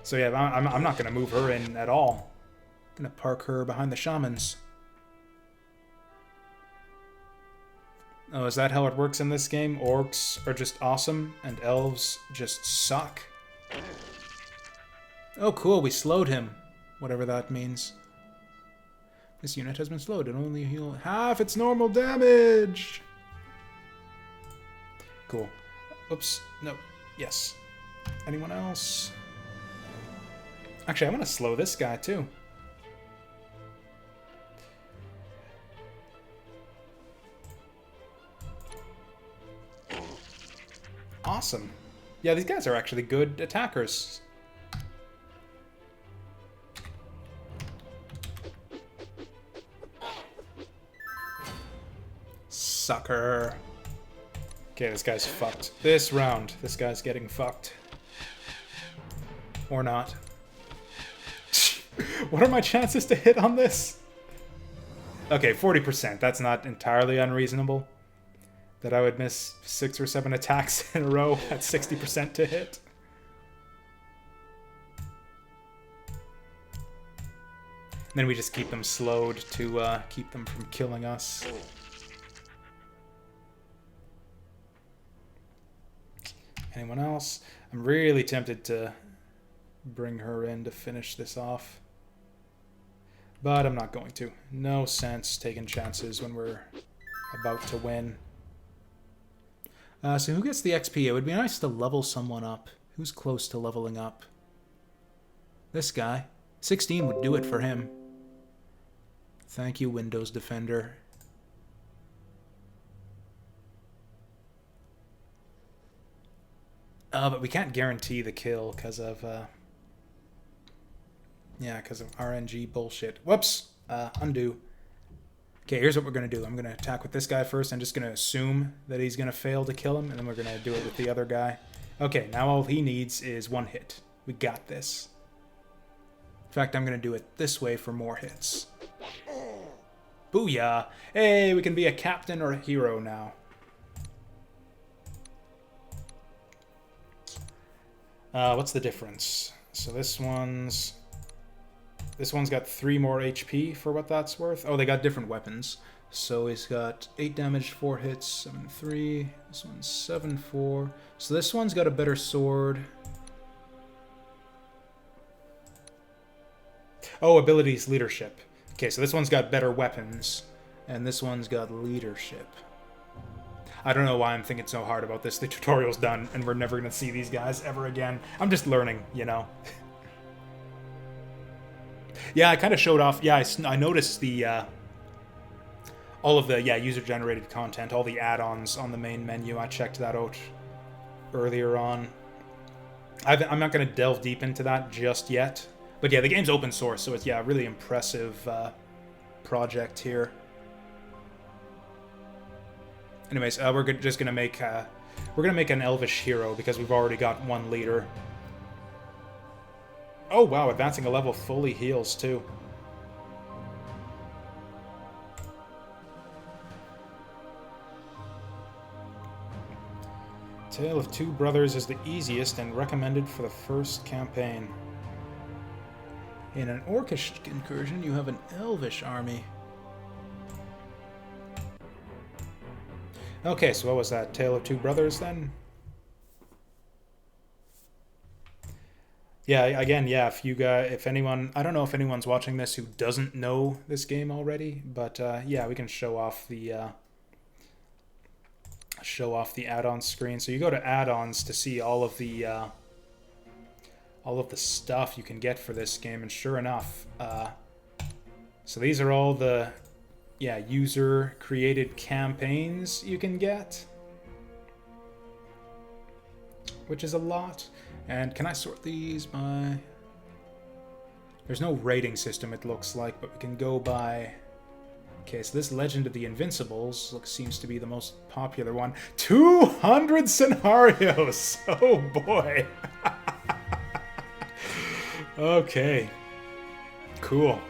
Speaker 1: So yeah, I'm not going to move her in at all. I'm going to park her behind the shamans. Oh, is that how it works in this game? Orcs are just awesome, and elves just suck. Oh, cool, we slowed him. Whatever that means. This unit has been slowed and only heal half its normal damage. Cool. Oops. No. Yes. Anyone else? Actually, I want to slow this guy, too. Awesome. Yeah, these guys are actually good attackers. Sucker. Okay, this guy's fucked. This round, this guy's getting fucked. Or not. What are my chances to hit on this? Okay, 40%. That's not entirely unreasonable. That I would miss 6 or 7 attacks in a row at 60% to hit. And then we just keep them slowed to keep them from killing us. Anyone else? I'm really tempted to bring her in to finish this off. But I'm not going to. No sense taking chances when we're about to win. So who gets the XP? It would be nice to level someone up. Who's close to leveling up? This guy. 16 would do it for him. Thank you, Windows Defender. But we can't guarantee the kill because of, yeah, because of RNG bullshit. Whoops! Undo. Okay, here's what we're going to do. I'm going to attack with this guy first. I'm just going to assume that he's going to fail to kill him, and then we're going to do it with the other guy. Okay, now all he needs is 1 hit. We got this. In fact, I'm going to do it this way for more hits. Booyah! Hey, we can be a captain or a hero now. What's the difference? So this one's got 3 more HP for what that's worth. Oh, they got different weapons. So he's got 8 damage, 4 hits, 7-3. This one's 7-4. So this one's got a better sword. Oh, abilities, leadership. Okay, so this one's got better weapons, and this one's got leadership. I don't know why I'm thinking so hard about this. The tutorial's done, and we're never going to see these guys ever again. I'm just learning, you know. Yeah, I kind of showed off. Yeah, I noticed the all of the user-generated content, all the add-ons on the main menu. I checked that out earlier on. I'm not going to delve deep into that just yet. But yeah, the game's open source, so it's a really impressive project here. Anyways, we're just gonna make an elvish hero because we've already got one leader. Oh wow, advancing a level fully heals too. Tale of Two Brothers is the easiest and recommended for the first campaign. In an orcish incursion, you have an elvish army. Okay, so what was that? Tale of Two Brothers, then? Yeah, again, yeah, if anyone, I don't know if anyone's watching this who doesn't know this game already, but yeah, we can show off the add-on screen. So you go to add-ons to see all of the stuff you can get for this game, and sure enough, so these are all the user created campaigns you can get, which is a lot. And can I sort these by, there's no rating system it looks like, but we can go by, okay, so this Legend of the Invincibles seems to be the most popular one. 200 scenarios. Oh boy. Okay, cool.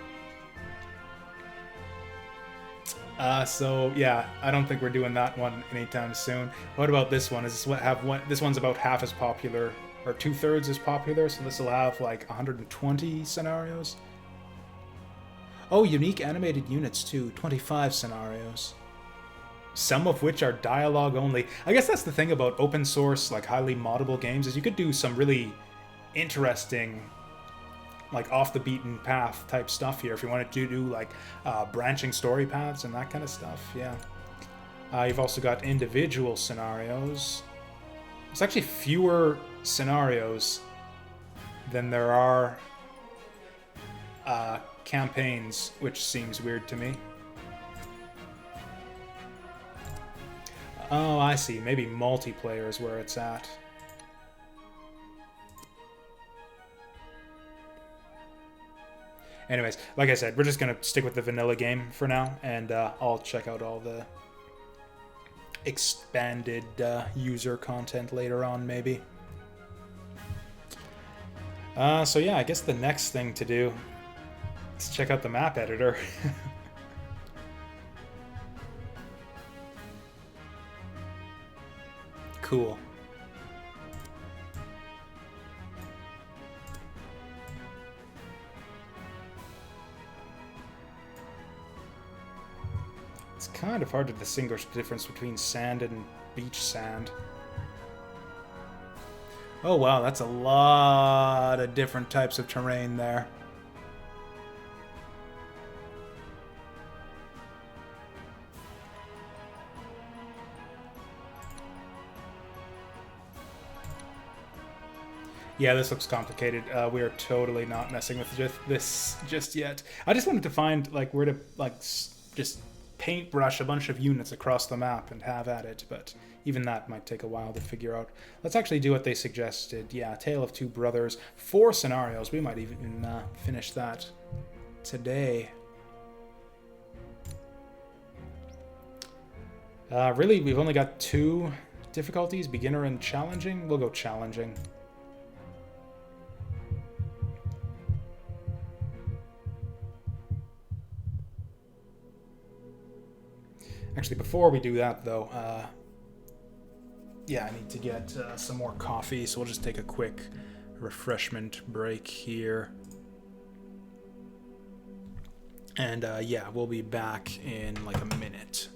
Speaker 1: So yeah, I don't think we're doing that one anytime soon. What about this one? This one's about half as popular, or 2/3 as popular, so this will have like 120 scenarios. Oh, unique animated units too, 25 scenarios. Some of which are dialogue only. I guess that's the thing about open source, like highly moddable games, is you could do some really interesting, like off the beaten path type stuff here if you wanted to do like branching story paths and that kind of stuff. Yeah. You've also got individual scenarios. There's actually fewer scenarios than there are campaigns, which seems weird to me. Oh, I see. Maybe multiplayer is where it's at. Anyways, like I said, we're just going to stick with the vanilla game for now, and I'll check out all the expanded user content later on, maybe. So yeah, I guess the next thing to do is check out the map editor. Cool. It's kind of hard to distinguish the difference between sand and beach sand. Oh wow, that's a lot of different types of terrain there. Yeah, this looks complicated. We are totally not messing with this just yet. I just wanted to find like where to just paintbrush a bunch of units across the map and have at it, but even that might take a while to figure out. Let's actually do what they suggested. Yeah, Tale of Two Brothers, 4 scenarios. We might even finish that today. Really, we've only got 2 difficulties, beginner and challenging. We'll go challenging. Actually, before we do that, though, yeah, I need to get some more coffee, so we'll just take a quick refreshment break here. And yeah, we'll be back in like a minute.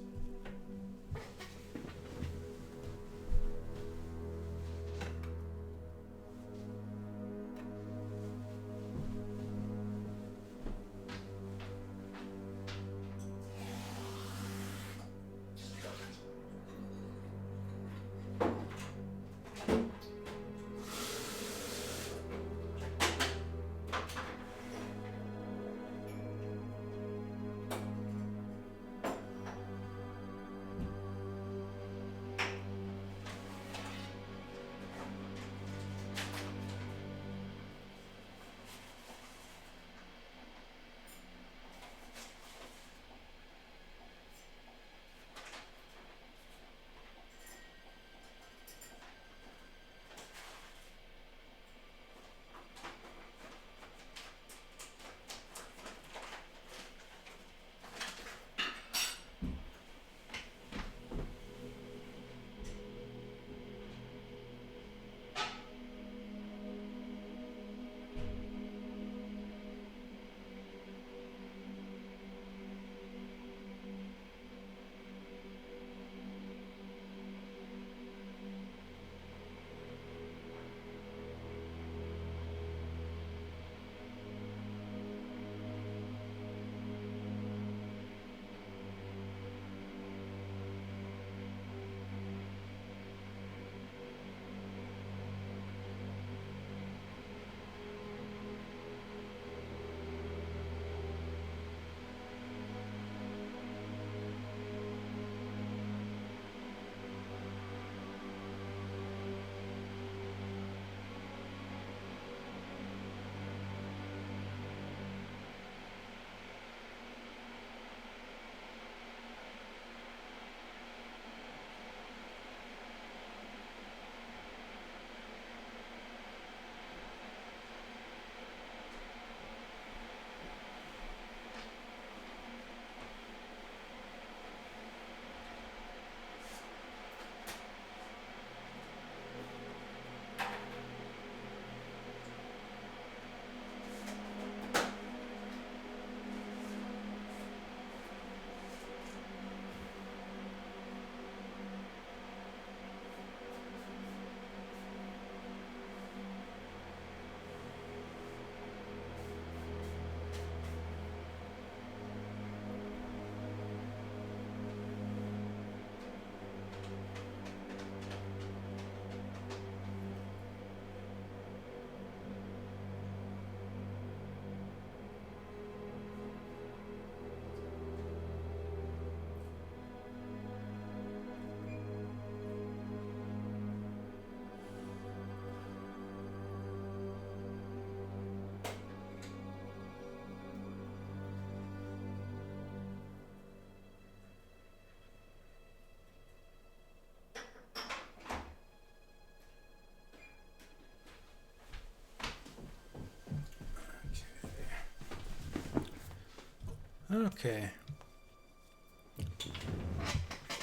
Speaker 1: Okay.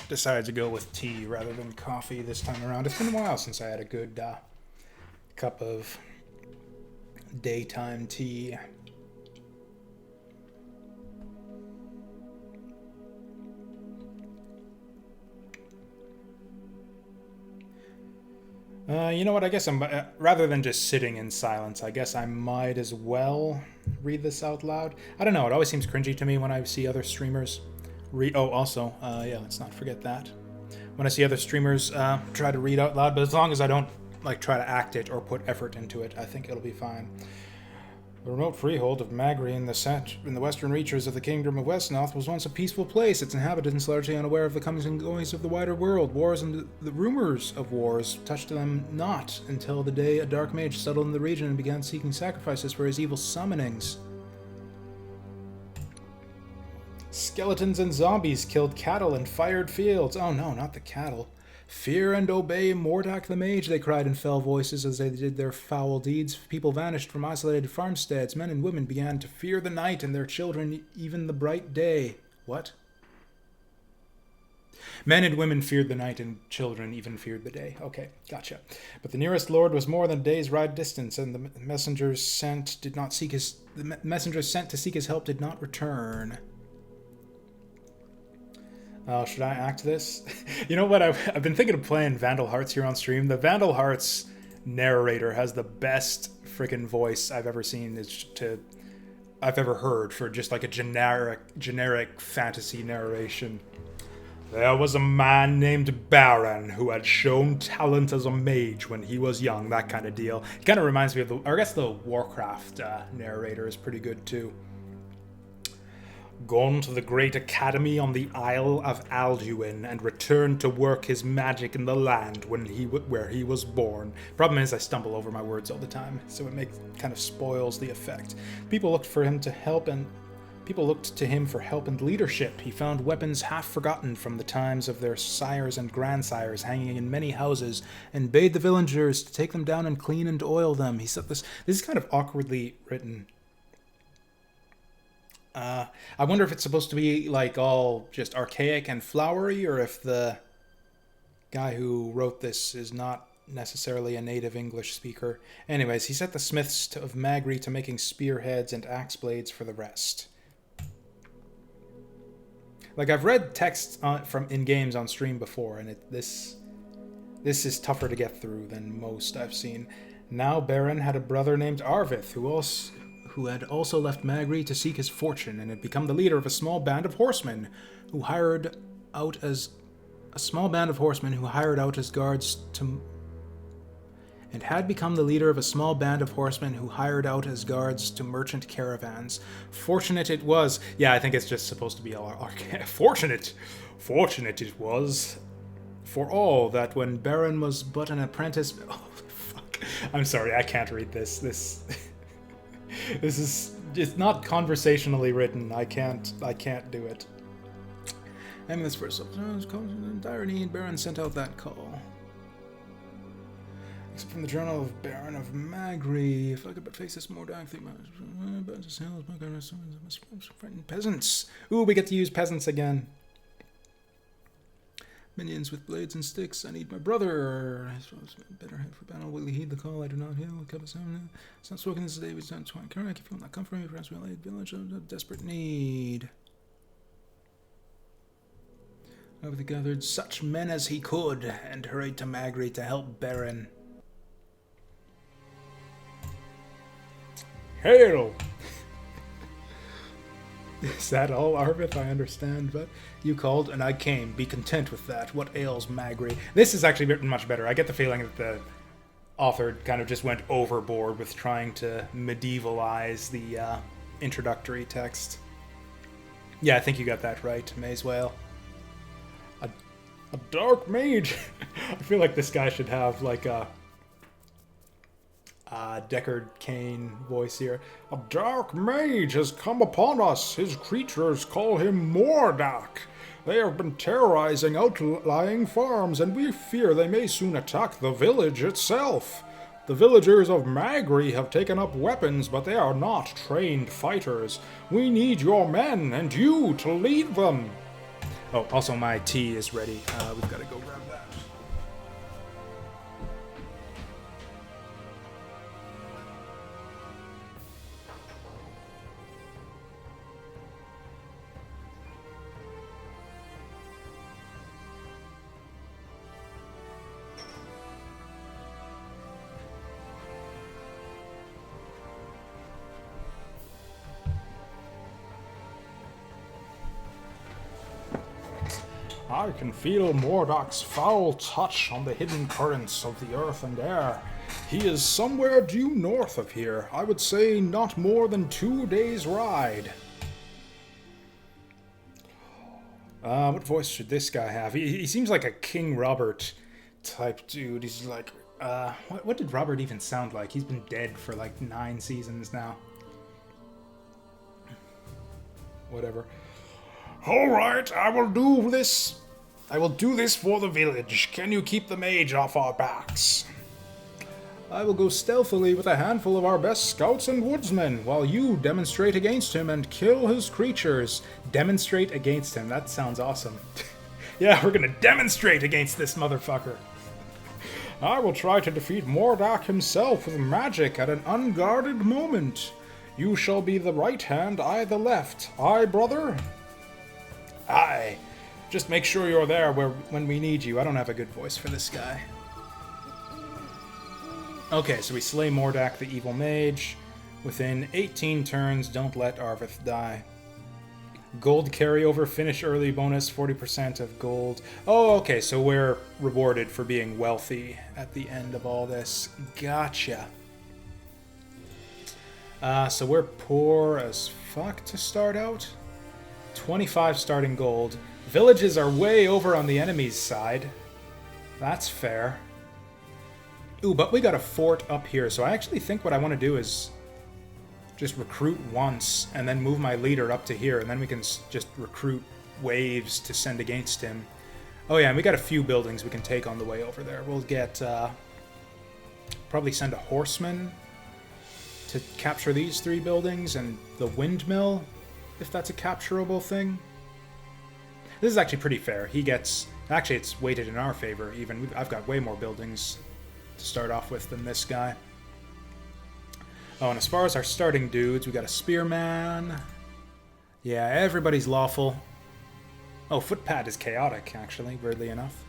Speaker 1: Decided to go with tea rather than coffee this time around. It's been a while since I had a good cup of daytime tea. You know what? I guess I'm rather than just sitting in silence. I guess I might as well read this out loud. I don't know. It always seems cringy to me when I see other streamers read. Oh, also, yeah. Let's not forget that when I see other streamers try to read out loud. But as long as I don't like try to act it or put effort into it, I think it'll be fine. The remote freehold of Magri in the western reaches of the kingdom of Wesnoth was once a peaceful place, its inhabitants largely unaware of the comings and goings of the wider world. Wars and the rumors of wars touched them not until the day a dark mage settled in the region and began seeking sacrifices for his evil summonings. Skeletons and zombies killed cattle and fired fields. Oh no, not the cattle. Fear and obey Mordok the Mage, they cried in fell voices as they did their foul deeds. People vanished from isolated farmsteads. Men and women began to fear the night and their children even the bright day. What? Men and women feared the night, and children even feared the day. Okay, gotcha. But the nearest lord was more than a day's ride distance, and the messengers sent to seek his help did not return. Oh, should I act this? You know what? I've been thinking of playing Vandal Hearts here on stream. The Vandal Hearts narrator has the best freaking voice I've ever heard for just like a generic fantasy narration. There was a man named Baron who had shown talent as a mage when he was young, that kind of deal. It kind of reminds me of I guess the Warcraft narrator is pretty good too. Gone to the great academy on the Isle of Alduin and returned to work his magic in the land where he was born. Problem is I stumble over my words all the time, so it kind of spoils the effect. People looked to him for help and leadership. He found weapons half forgotten from the times of their sires and grandsires hanging in many houses, and bade the villagers to take them down and clean and oil them. He said this is kind of awkwardly written. I wonder if it's supposed to be like all just archaic and flowery, or if the guy who wrote this is not necessarily a native English speaker. Anyways, he set the smiths of Magri to making spearheads and axe blades for the rest. Like, I've read texts in games on stream before, and this is tougher to get through than most I've seen. Now Baron had a brother named Arvith, who had also left Magri to seek his fortune, and had become the leader of a small band of horsemen who hired out as guards to merchant caravans. Fortunate it was. Yeah, I think it's just supposed to be all fortunate it was for all that when Baron was but an apprentice. Oh, fuck. I'm sorry, I can't read this. This is it's not conversationally written. I can't do it. And this first irony, and Baron sent out that call. Except from the journal of Baron of Magri. If I could but face this more dark thing, peasants. Ooh, we get to use peasants again. Minions with blades and sticks. I need my brother. Better head for battle. Will he heed the call? I do not hear. It's not spoken this day. It's not twine. Correct. If you will not come from me, perhaps we'll aid village of desperate need. Over gathered such men as he could and hurried to Magri to help Baron. Hail! Is that all, Arvith? I understand, but you called and I came. Be content with that. What ails Magri? This is actually written much better. I get the feeling that the author kind of just went overboard with trying to medievalize the introductory text. Yeah, I think you got that right, Mayswale. A dark mage. I feel like this guy should have like a Deckard Cain voice here. A dark mage has come upon us. His creatures call him Mordak. They have been terrorizing outlying farms, and we fear they may soon attack the village itself. The villagers of Magri have taken up weapons, but they are not trained fighters. We need your men and you to lead them. Oh, also my tea is ready. We've got to go grab that. I can feel Mordok's foul touch on the hidden currents of the earth and air. He is somewhere due north of here. I would say not more than 2 days' ride. What voice should this guy have? He seems like a King Robert type dude. He's like, what did Robert even sound like? He's been dead for like 9 seasons now. Whatever. Alright, I will do this for the village. Can you keep the mage off our backs? I will go stealthily with a handful of our best scouts and woodsmen, while you demonstrate against him and kill his creatures. Demonstrate against him, that sounds awesome. Yeah, we're gonna demonstrate against this motherfucker. I will try to defeat Mordak himself with magic at an unguarded moment. You shall be the right hand, I the left. Aye, brother? Aye. Just make sure you're there when we need you. I don't have a good voice for this guy. Okay, so we slay Mordak, the evil mage. Within 18 turns, don't let Arvith die. Gold carryover, finish early bonus, 40% of gold. Oh, okay, so we're rewarded for being wealthy at the end of all this. Gotcha. So we're poor as fuck to start out. 25 starting gold. Villages are way over on the enemy's side. That's fair. Ooh, but we got a fort up here, so I actually think what I want to do is just recruit once and then move my leader up to here, and then we can just recruit waves to send against him. Oh yeah, and we got a few buildings we can take on the way over there. We'll get, probably send a horseman to capture these 3 buildings, and the windmill, if that's a capturable thing. This is actually pretty fair. He gets... Actually, it's weighted in our favor, even. I've got way more buildings to start off with than this guy. Oh, and as far as our starting dudes, we got a spearman. Yeah, everybody's lawful. Oh, footpad is chaotic, actually, weirdly enough.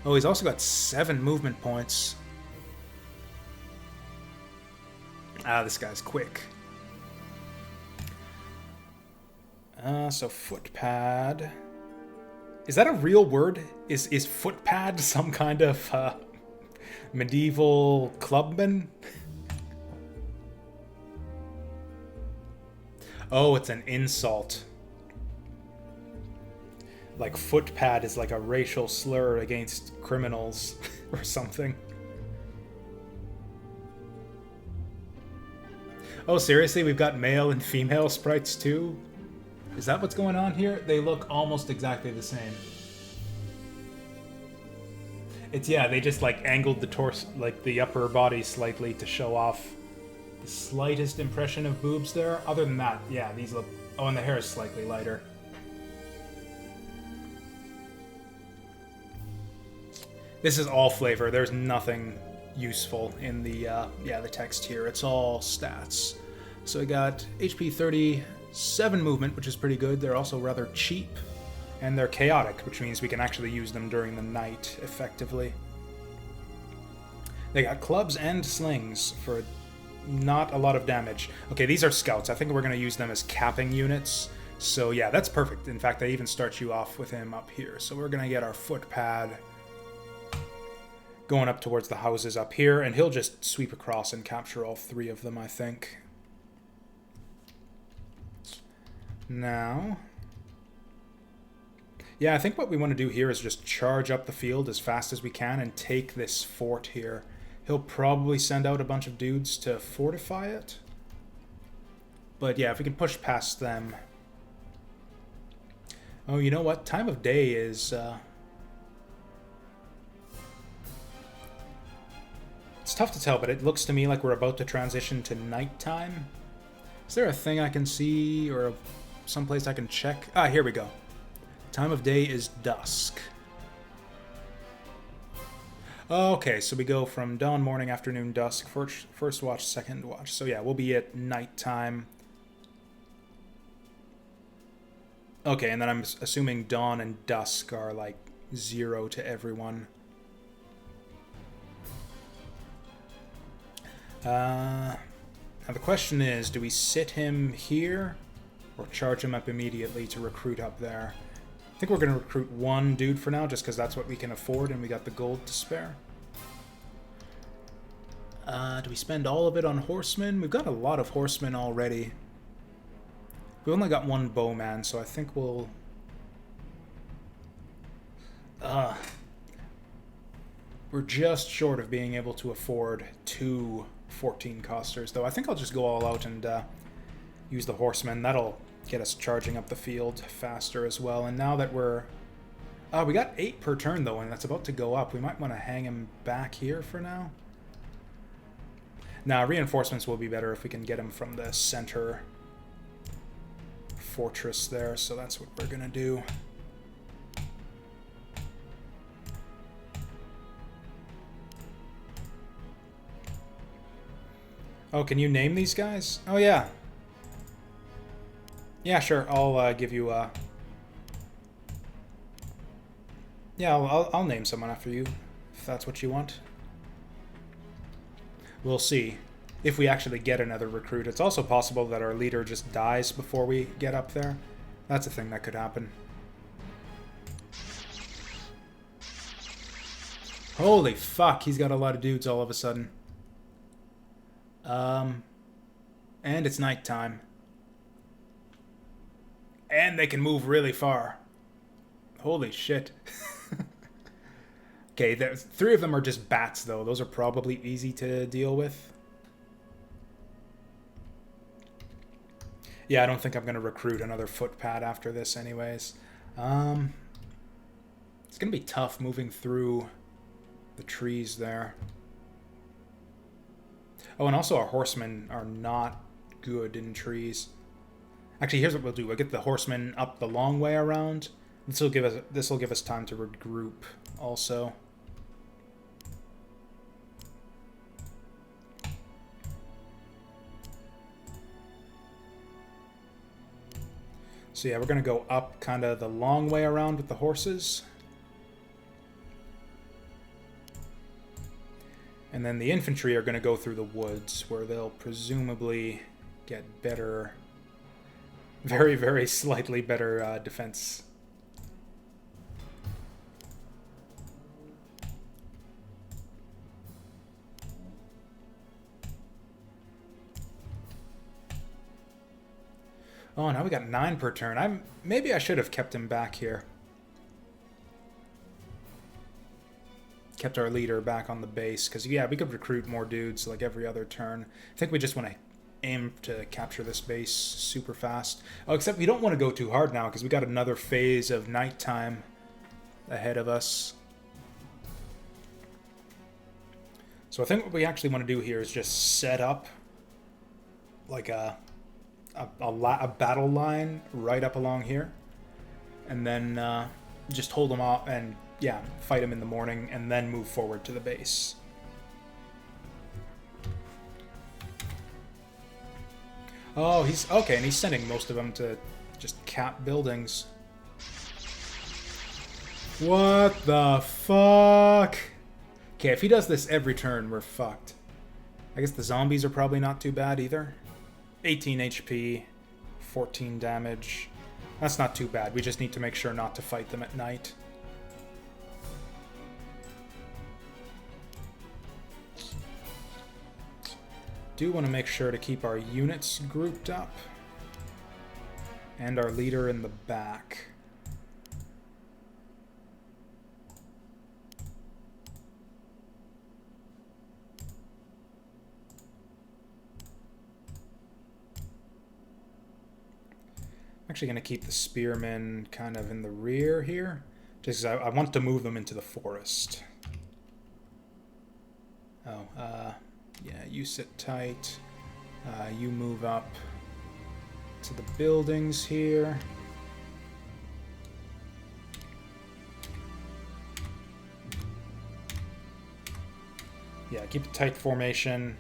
Speaker 1: Oh, he's also got 7 movement points. Ah, this guy's quick. So footpad. Is that a real word? Is footpad some kind of medieval clubman? Oh, it's an insult. Like footpad is like a racial slur against criminals or something. Oh, seriously? We've got male and female sprites too? Is that what's going on here? They look almost exactly the same. It's, yeah, they just like angled the torso, like the upper body slightly to show off the slightest impression of boobs there. Other than that, yeah, these look... Oh, and the hair is slightly lighter. This is all flavor. There's nothing useful in the, the text here. It's all stats. So I got HP 37 movement, which is pretty good. They're also rather cheap. And they're chaotic, which means we can actually use them during the night effectively. They got clubs and slings for not a lot of damage. Okay, these are scouts. I think we're going to use them as capping units. So yeah, that's perfect. In fact, they even start you off with him up here. So we're going to get our footpad going up towards the houses up here, and he'll just sweep across and capture all 3 of them, I think. Now... Yeah, I think what we want to do here is just charge up the field as fast as we can and take this fort here. He'll probably send out a bunch of dudes to fortify it. But yeah, if we can push past them... Oh, you know what? Time of day is... It's tough to tell, but it looks to me like we're about to transition to nighttime. Is there a thing I can see or someplace I can check? Ah, here we go. Time of day is dusk. Okay, so we go from dawn, morning, afternoon, dusk, first watch, second watch. So yeah, we'll be at nighttime. Okay, and then I'm assuming dawn and dusk are like 0 to everyone. Now the question is, do we sit him here or charge him up immediately to recruit up there? I think we're going to recruit 1 dude for now, just because that's what we can afford and we got the gold to spare. Do we spend all of it on horsemen? We've got a lot of horsemen already. We've only got 1 bowman, so I think we'll... We're just short of being able to afford 2 14 costers, though. I think I'll just go all out and use the horsemen. That'll get us charging up the field faster as well. And now that we're... we got 8 per turn, though, and that's about to go up. We might want to hang him back here for now. Now, reinforcements will be better if we can get him from the center fortress there, so that's what we're going to do. Oh, can you name these guys? Oh, yeah. Yeah, sure. I'll give you... Yeah, I'll name someone after you, if that's what you want. We'll see if we actually get another recruit. It's also possible that our leader just dies before we get up there. That's a thing that could happen. Holy fuck, he's got a lot of dudes all of a sudden. And it's nighttime. And they can move really far. Holy shit. Okay, 3 of them are just bats, though. Those are probably easy to deal with. Yeah, I don't think I'm going to recruit another footpad after this anyways. It's going to be tough moving through the trees there. Oh, and also our horsemen are not good in trees. Actually, here's what we'll do. We'll get the horsemen up the long way around. This will give us time to regroup also. So yeah, we're going to go up kind of the long way around with the horses. And then the infantry are going to go through the woods, where they'll presumably get better, very, very slightly better defense. Oh, now we got 9 per turn. Maybe I should have kept him back here. Kept our leader back on the base, because, yeah, we could recruit more dudes like every other turn. I think we just want to aim to capture this base super fast. Oh, except we don't want to go too hard now, because we got another phase of nighttime ahead of us. So I think what we actually want to do here is just set up like a battle line right up along here, and then just hold them off and, yeah, fight them in the morning, and then move forward to the base. Oh, he's okay, and he's sending most of them to just cap buildings. What the fuck? Okay, if he does this every turn, we're fucked. I guess the zombies are probably not too bad either. 18 HP, 14 damage. That's not too bad. We just need to make sure not to fight them at night. Do want to make sure to keep our units grouped up. And our leader in the back. I'm actually going to keep the spearmen kind of in the rear here, just because I want to move them into the forest. Oh, yeah, you sit tight. You move up to the buildings here. Yeah, keep a tight formation,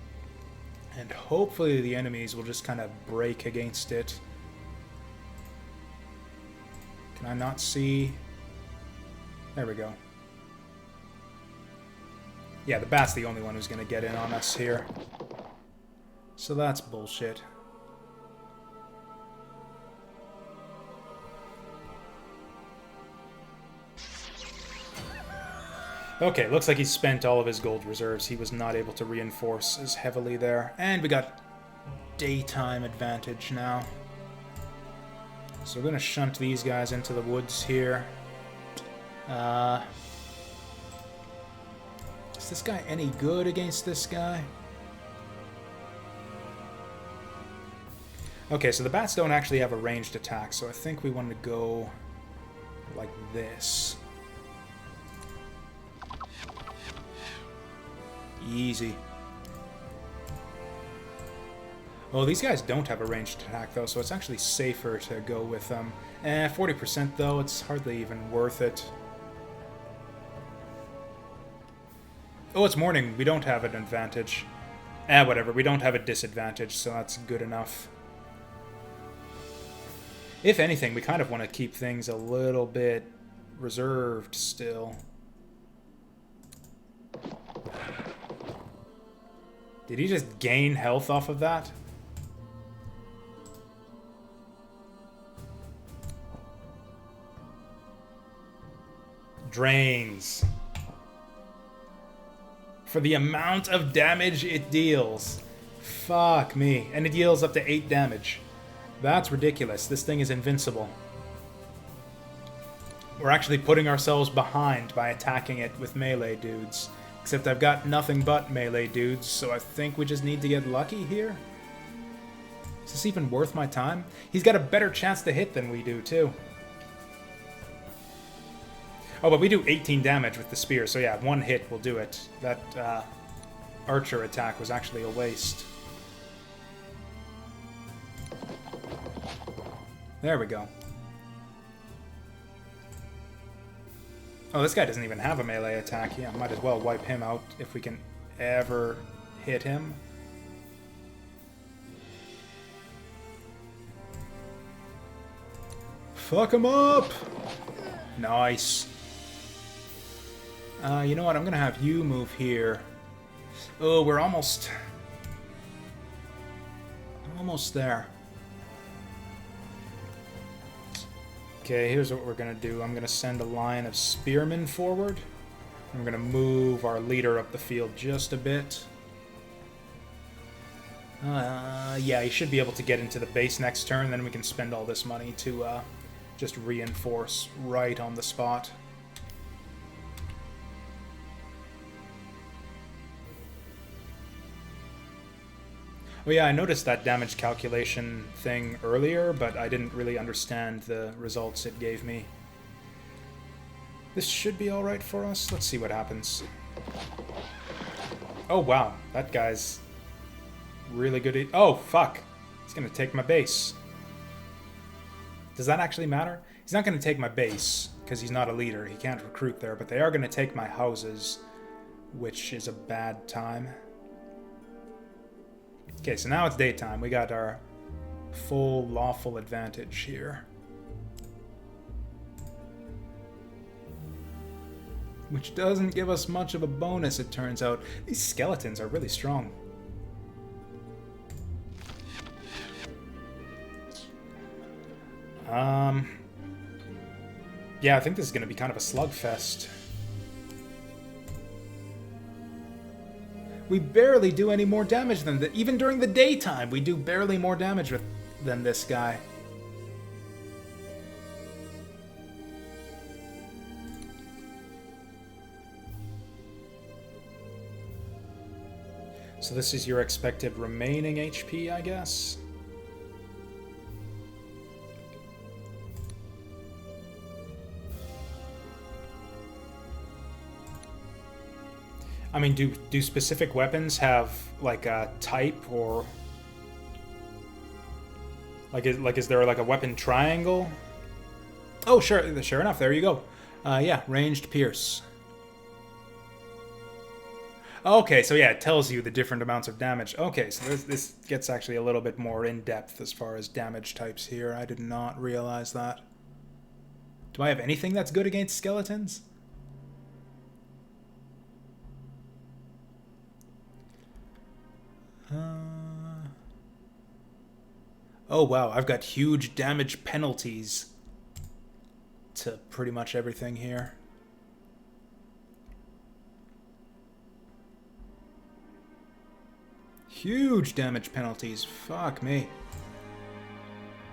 Speaker 1: and hopefully the enemies will just kind of break against it. Can I not see? There we go. Yeah, the bat's the only one who's going to get in on us here. So that's bullshit. Okay, looks like he spent all of his gold reserves. He was not able to reinforce as heavily there. And we got daytime advantage now. So we're going to shunt these guys into the woods here. Is this guy any good against this guy? Okay, so the bats don't actually have a ranged attack, so I think we want to go like this. Easy. Oh, these guys don't have a ranged attack, though, so it's actually safer to go with them. 40% though, it's hardly even worth it. Oh, it's morning. We don't have an advantage. Whatever. We don't have a disadvantage, so that's good enough. If anything, we kind of want to keep things a little bit reserved still. Did he just gain health off of that? Drains. For the amount of damage it deals. Fuck me. And it deals up to 8 damage. That's ridiculous. This thing is invincible. We're actually putting ourselves behind by attacking it with melee dudes. Except I've got nothing but melee dudes, so I think we just need to get lucky here. Is this even worth my time? He's got a better chance to hit than we do, too. Oh, but we do 18 damage with the spear, so yeah, 1 hit will do it. That archer attack was actually a waste. There we go. Oh, this guy doesn't even have a melee attack. Yeah, might as well wipe him out if we can ever hit him. Fuck him up! Nice. You know what? I'm gonna have you move here. Oh, we're almost there. Okay, here's what we're gonna do. I'm gonna send a line of spearmen forward. I'm gonna move our leader up the field just a bit. Yeah, he should be able to get into the base next turn, then we can spend all this money to just reinforce right on the spot. Oh yeah, I noticed that damage calculation thing earlier, but I didn't really understand the results it gave me. This should be alright for us. Let's see what happens. Oh wow, that guy's really good at... Oh, fuck! He's gonna take my base. Does that actually matter? He's not gonna take my base, because he's not a leader. He can't recruit there, but they are gonna take my houses, which is a bad time. Okay, so now it's daytime. We got our full lawful advantage here. Which doesn't give us much of a bonus, it turns out. These skeletons are really strong. Yeah, I think this is going to be kind of a slugfest. We barely do any more damage than that. Even during the daytime, we do barely more damage than this guy. So this is your expected remaining HP, I guess? I mean, do specific weapons have like a type, or is there like a weapon triangle? Oh, sure enough. There you go. Yeah, ranged pierce. Okay, so yeah, it tells you the different amounts of damage. Okay, so this gets actually a little bit more in depth as far as damage types here. I did not realize that. Do I have anything that's good against skeletons? Oh wow, I've got huge damage penalties to pretty much everything here. Huge damage penalties, fuck me.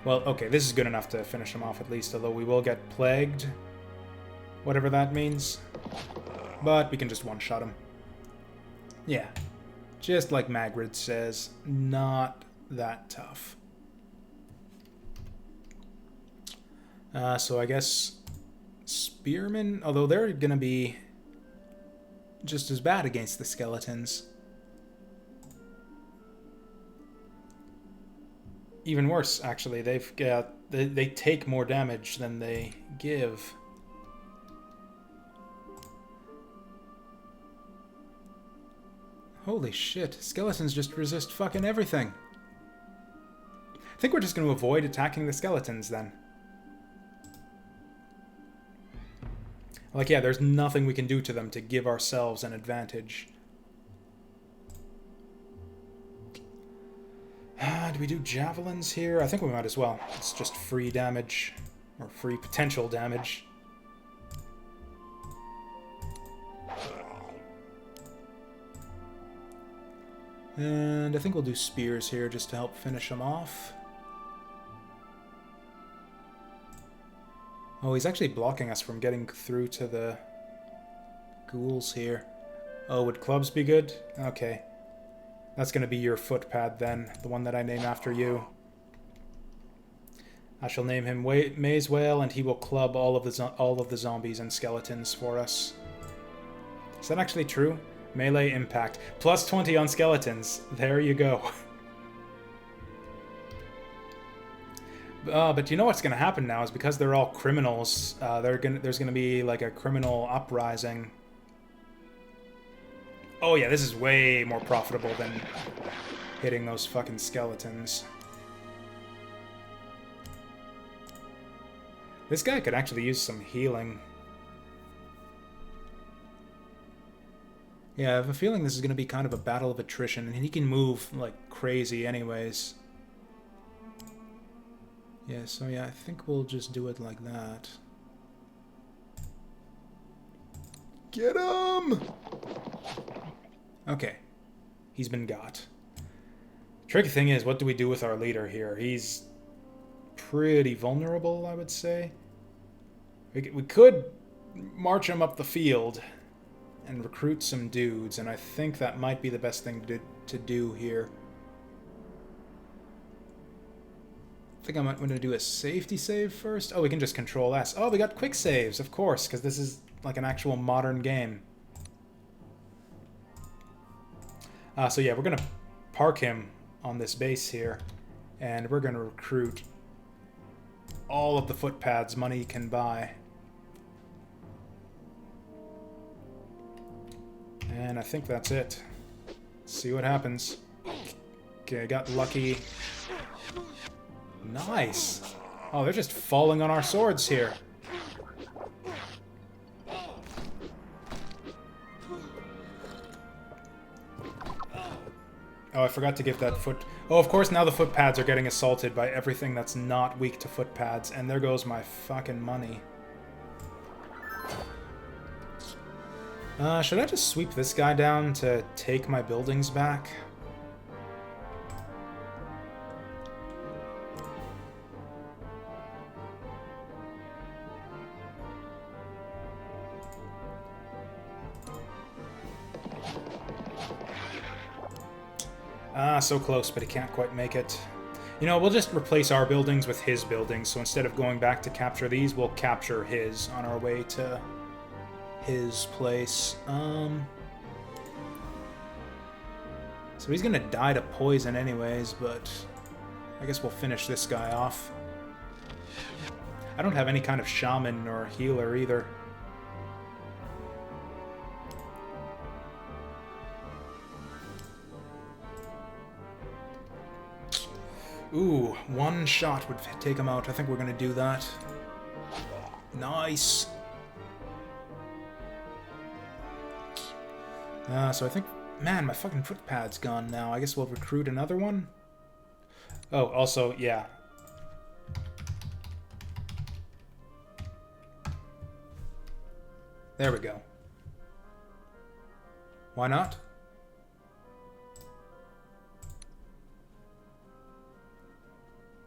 Speaker 1: Well, okay, this is good enough to finish him off at least, although we will get plagued. Whatever that means. But we can just one-shot him. Yeah. Just like Magrid says, not that tough. So I guess spearmen, although they're going to be just as bad against the skeletons. Even worse, actually. They take more damage than they give. Holy shit, skeletons just resist fucking everything. I think we're just going to avoid attacking the skeletons then. Like, yeah, there's nothing we can do to them to give ourselves an advantage. Do we do javelins here? I think we might as well. It's just free damage. Or free potential damage. And I think we'll do spears here just to help finish them off. Oh, he's actually blocking us from getting through to the ghouls here. Oh, would clubs be good? Okay. That's going to be your footpad then, the one that I name after you. I shall name him Maze Whale, and he will club all of the zombies and skeletons for us. Is that actually true? Melee impact. Plus 20 on skeletons. There you go. But you know what's going to happen now is because they're all criminals, there's going to be like a criminal uprising. Oh yeah, this is way more profitable than hitting those fucking skeletons. This guy could actually use some healing. Yeah, I have a feeling this is going to be kind of a battle of attrition, and he can move like crazy anyways. Yeah, so yeah, I think we'll just do it like that. Get him! Okay. He's been got. Tricky thing is, what do we do with our leader here? He's pretty vulnerable, I would say. We could march him up the field and recruit some dudes, and I think that might be the best thing to do here. I think I might want to do a safety save first. Oh, we can just control S. Oh, we got quick saves, of course, because this is like an actual modern game. So yeah, we're going to park him on this base here, and we're going to recruit all of the footpads money can buy. And I think that's it. Let's see what happens. Okay, I got lucky. Nice! Oh, they're just falling on our swords here. Oh, I forgot to give that foot... Oh, of course, now the footpads are getting assaulted by everything that's not weak to footpads, and there goes my fucking money. Should I just sweep this guy down to take my buildings back? Ah, so close, but he can't quite make it. You know, we'll just replace our buildings with his buildings, so instead of going back to capture these, we'll capture his on our way to his place. So he's gonna die to poison anyways, but I guess we'll finish this guy off. I don't have any kind of shaman or healer either. Ooh, one shot would take him out. I think we're gonna do that. Nice! So I think... Man, my fucking footpad's gone now. I guess we'll recruit another one? Oh, also, yeah. There we go. Why not?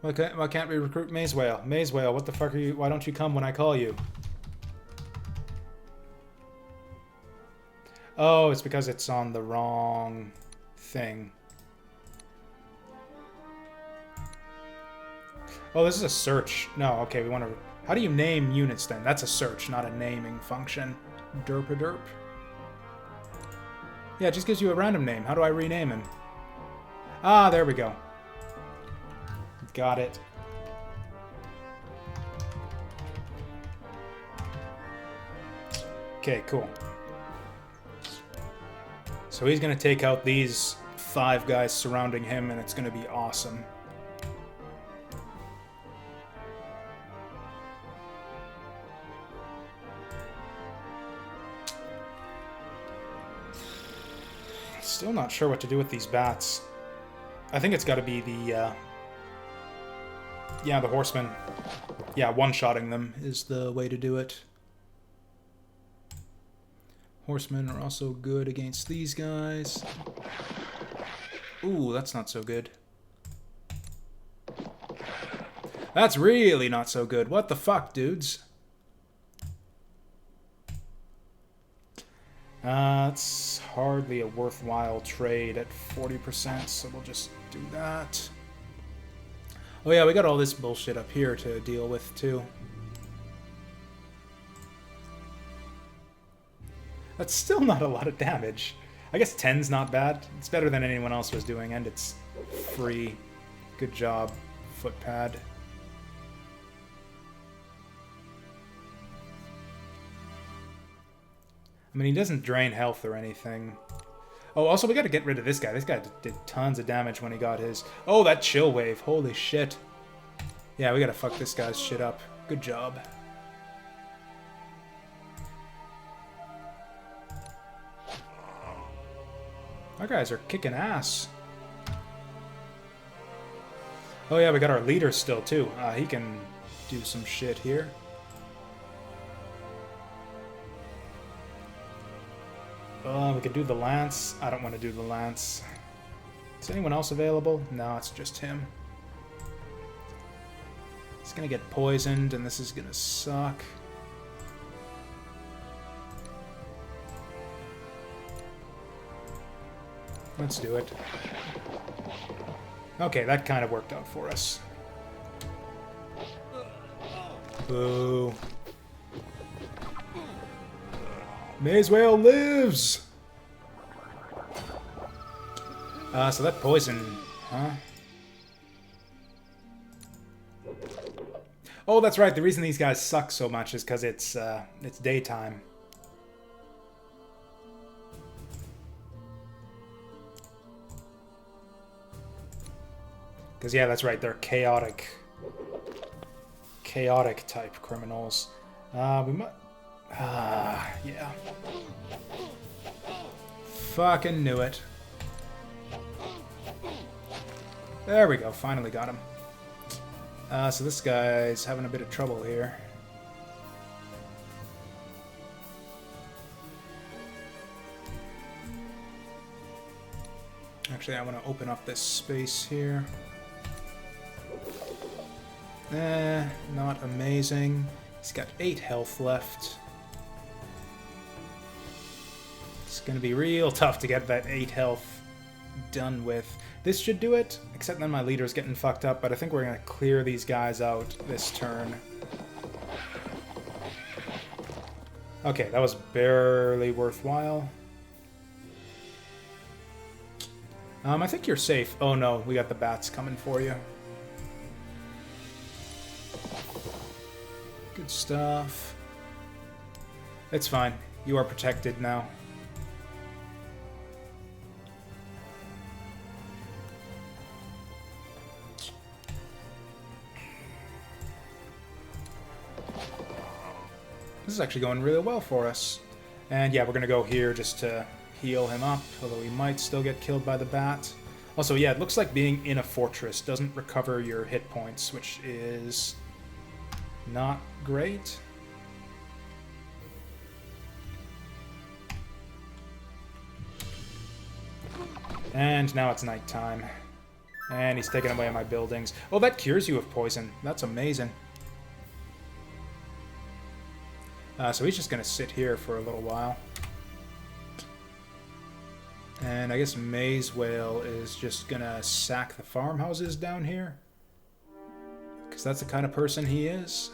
Speaker 1: Why can't we recruit Maze Whale? Maze Whale, what the fuck are you... Why don't you come when I call you? Oh, it's because it's on the wrong thing. Oh, this is a search. No, okay, we want to... How do you name units then? That's a search, not a naming function. Derp-a-derp. Yeah, it just gives you a random name. How do I rename him? Ah, there we go. Got it. Okay, cool. So he's going to take out these 5 guys surrounding him, and it's going to be awesome. Still not sure what to do with these bats. I think it's got to be the, yeah, the horsemen. Yeah, one-shotting them is the way to do it. Horsemen are also good against these guys. Ooh, that's not so good. That's really not so good. What the fuck, dudes? It's hardly a worthwhile trade at 40%, so we'll just do that. Oh yeah, we got all this bullshit up here to deal with, too. That's still not a lot of damage. I guess 10's not bad. It's better than anyone else was doing, and it's free. Good job, footpad. I mean, he doesn't drain health or anything. Oh, also, we gotta get rid of this guy. This guy did tons of damage when he got his... Oh, that chill wave. Holy shit. Yeah, we gotta fuck this guy's shit up. Good job. Our guys are kicking ass. Oh yeah, we got our leader still, too. He can do some shit here. We could do the lance. I don't want to do the lance. Is anyone else available? No, it's just him. He's gonna get poisoned, and this is gonna suck. Let's do it. Okay, that kind of worked out for us. Boo. Maze Whale lives! So that poison, huh? Oh, that's right. The reason these guys suck so much is because it's daytime. Because, yeah, that's right. They're chaotic type criminals. We might... yeah. Fucking knew it. There we go, finally got him. So this guy's having a bit of trouble here. Actually, I want to open up this space here. Not amazing. He's got 8 health left. It's gonna be real tough to get that 8 health done with. This should do it, except then my leader's getting fucked up, but I think we're gonna clear these guys out this turn. Okay, that was barely worthwhile. I think you're safe. Oh no, we got the bats coming for you. Good stuff. It's fine. You are protected now. This is actually going really well for us. And yeah, we're going to go here just to heal him up, although he might still get killed by the bat. Also, yeah, it looks like being in a fortress doesn't recover your hit points, which is not great. And now it's nighttime. And he's taking away my buildings. Oh, that cures you of poison. That's amazing. So he's just going to sit here for a little while. And I guess Maze Whale is just going to sack the farmhouses down here. Because that's the kind of person he is.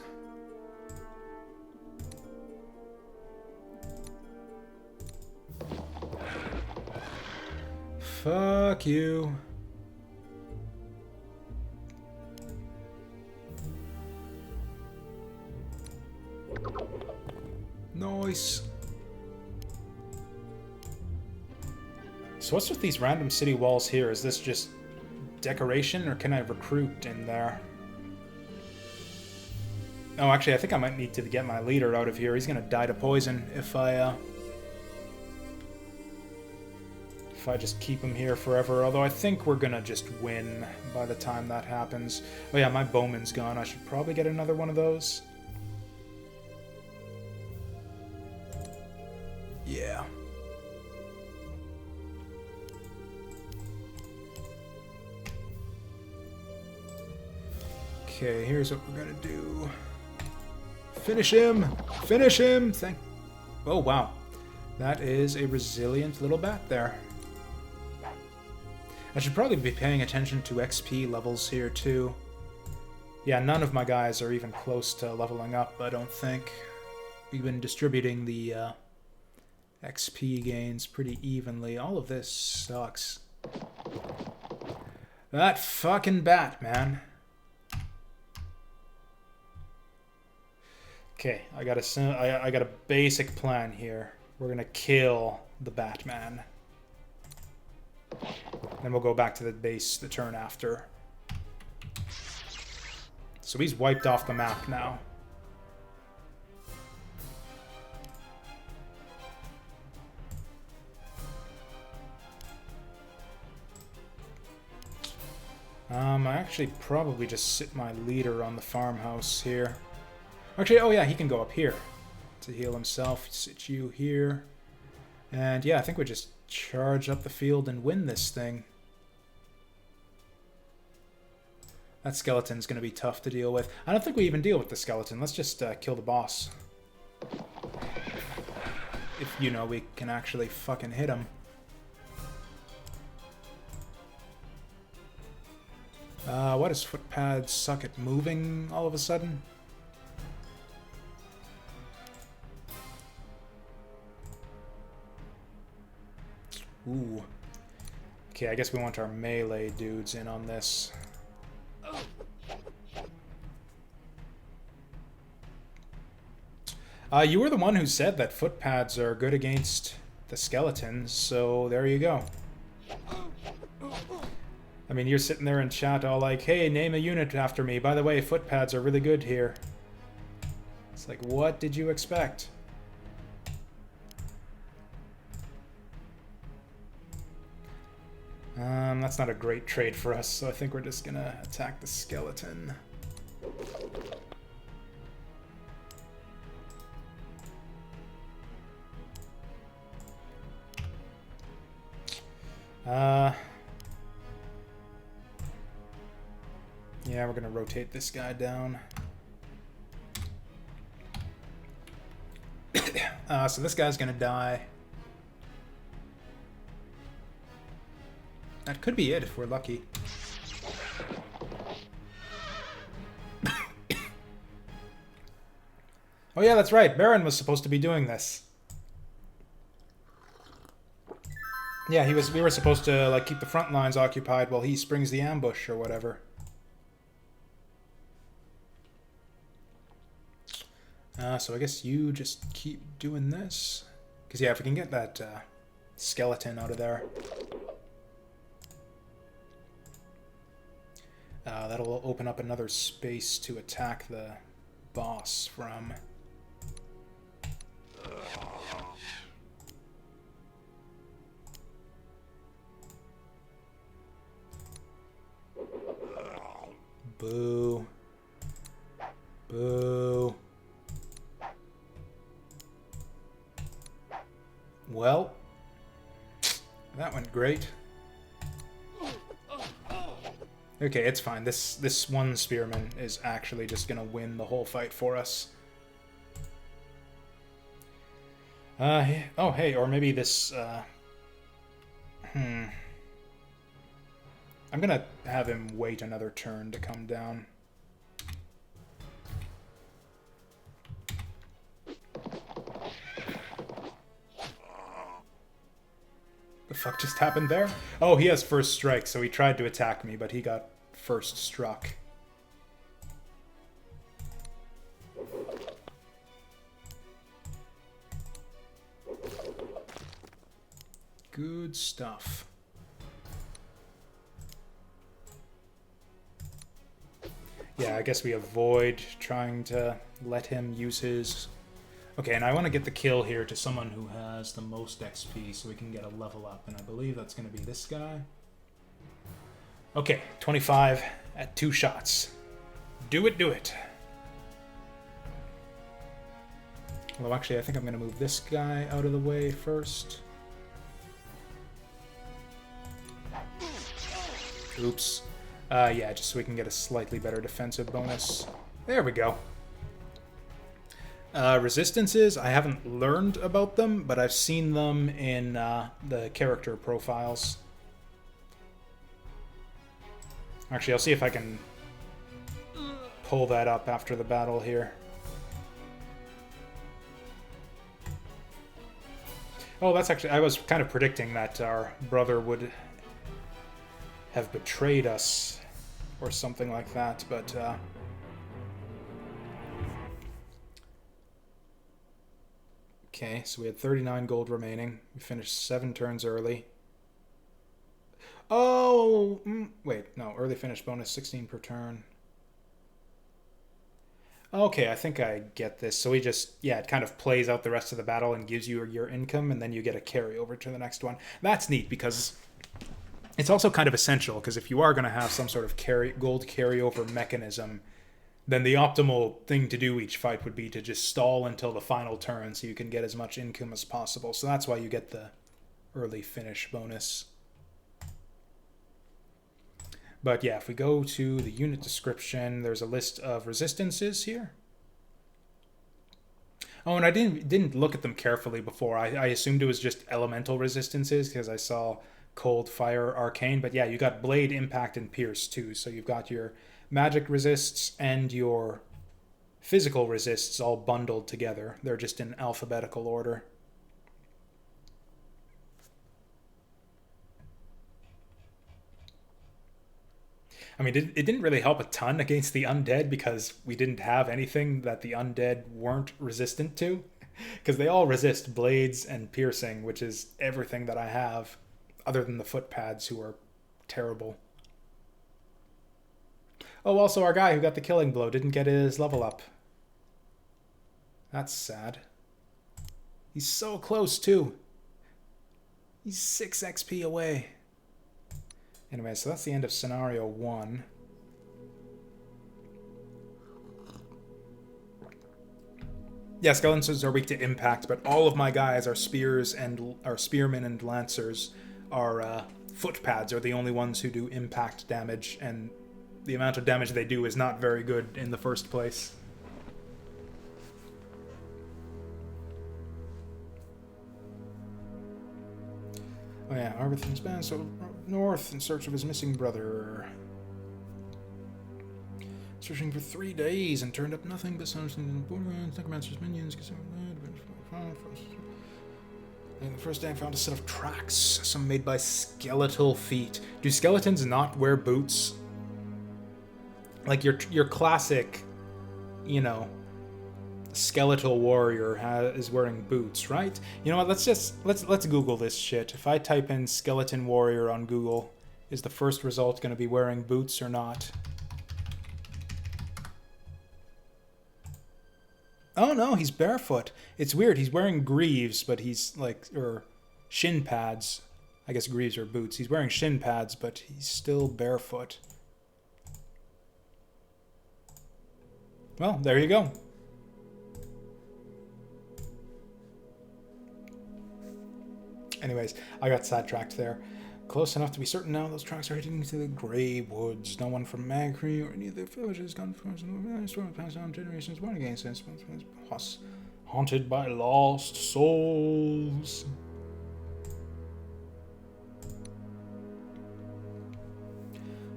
Speaker 1: Fuck you. Nice. So what's with these random city walls here? Is this just decoration, or can I recruit in there? Oh, actually, I think I might need to get my leader out of here. He's gonna die to poison if I just keep him here forever. Although I think we're gonna just win by the time that happens. Oh yeah, my bowman's gone. I should probably get another one of those. Yeah. Okay, here's what we're gonna do. Finish him! Finish him! Oh, wow. That is a resilient little bat there. I should probably be paying attention to XP levels here, too. Yeah, none of my guys are even close to leveling up, I don't think. We've been distributing the XP gains pretty evenly. All of this sucks. That fucking bat, man. Okay, I got a basic plan here. We're gonna kill the Batman. Then we'll go back to the base the turn after. So he's wiped off the map now. I actually probably just sit my leader on the farmhouse here. Actually, oh yeah, he can go up here to heal himself. Sit you here. And yeah, I think we just charge up the field and win this thing. That skeleton's going to be tough to deal with. I don't think we even deal with the skeleton. Let's just kill the boss. If, you know, we can actually fucking hit him. What does footpad suck at moving all of a sudden? Ooh. Okay, I guess we want our melee dudes in on this. You were the one who said that footpads are good against the skeletons, so there you go. I mean, you're sitting there in chat all like, hey, name a unit after me. By the way, footpads are really good here. It's like, what did you expect? That's not a great trade for us, so I think we're just gonna attack the skeleton. Yeah, we're gonna rotate this guy down. So this guy's gonna die. That could be it if we're lucky. Oh yeah, that's right. Baron was supposed to be doing this. Yeah, we were supposed to like keep the front lines occupied while he springs the ambush or whatever. So I guess you just keep doing this. Because yeah, if we can get that skeleton out of there. That'll open up another space to attack the boss from. Boo. Boo. Well, that went great. Okay, it's fine. This one spearman is actually just gonna win the whole fight for us. Oh, hey, or maybe this, I'm gonna have him wait another turn to come down. The fuck just happened there? Oh, he has first strike, so he tried to attack me, but he got first struck. Good stuff. Yeah, I guess we avoid trying to let him use his... Okay, and I want to get the kill here to someone who has the most XP so we can get a level up, and I believe that's going to be this guy. Okay, 25 at 2 shots. Do it, do it. Although actually, I think I'm going to move this guy out of the way first. Oops. Yeah, just so we can get a slightly better defensive bonus. There we go. Resistances, I haven't learned about them, but I've seen them in the character profiles. Actually, I'll see if I can pull that up after the battle here. Oh, that's actually... I was kind of predicting that our brother would have betrayed us or something like that, but... Okay, so we had 39 gold remaining. We finished 7 turns early. Oh! Wait, no. Early finish bonus, 16 per turn. Okay, I think I get this. So we just... Yeah, it kind of plays out the rest of the battle and gives you your income, and then you get a carryover to the next one. That's neat, because it's also kind of essential, because if you are going to have some sort of gold carryover mechanism... then the optimal thing to do each fight would be to just stall until the final turn so you can get as much income as possible. So that's why you get the early finish bonus. But yeah, if we go to the unit description, there's a list of resistances here. Oh, and I didn't look at them carefully before. I assumed it was just elemental resistances because I saw cold, fire, arcane. But yeah, you got blade, impact, and pierce too. So you've got your magic resists and your physical resists all bundled together. They're just in alphabetical order. I mean, it didn't really help a ton against the undead because we didn't have anything that the undead weren't resistant to. Because they all resist blades and piercing, which is everything that I have, other than the footpads, who are terrible. Oh, also our guy who got the killing blow didn't get his level up. That's sad. He's so close, too. He's 6 XP away. Anyway, so that's the end of Scenario 1. Yeah, skeletons are weak to impact, but all of my guys are spearmen and lancers are footpads are the only ones who do impact damage, and the amount of damage they do is not very good in the first place. Oh yeah, Arvithan's band so north in search of his missing brother. Searching for 3 days and turned up nothing but some necromancer's minions. And the first day I found a set of tracks, some made by skeletal feet. Do skeletons not wear boots? Like your classic, you know, skeletal warrior is wearing boots, right? You know what? Let's Google this shit. If I type in skeleton warrior on Google, is the first result going to be wearing boots or not? Oh no, he's barefoot. It's weird. He's wearing greaves, but he's like, or shin pads. I guess greaves are boots. He's wearing shin pads, but he's still barefoot. Well, there you go. Anyways, I got sidetracked there. Close enough to be certain now those tracks are heading to the Grey Woods. No one from Magri or any of the villages gone from the story passed down generations one against us. Haunted by lost souls.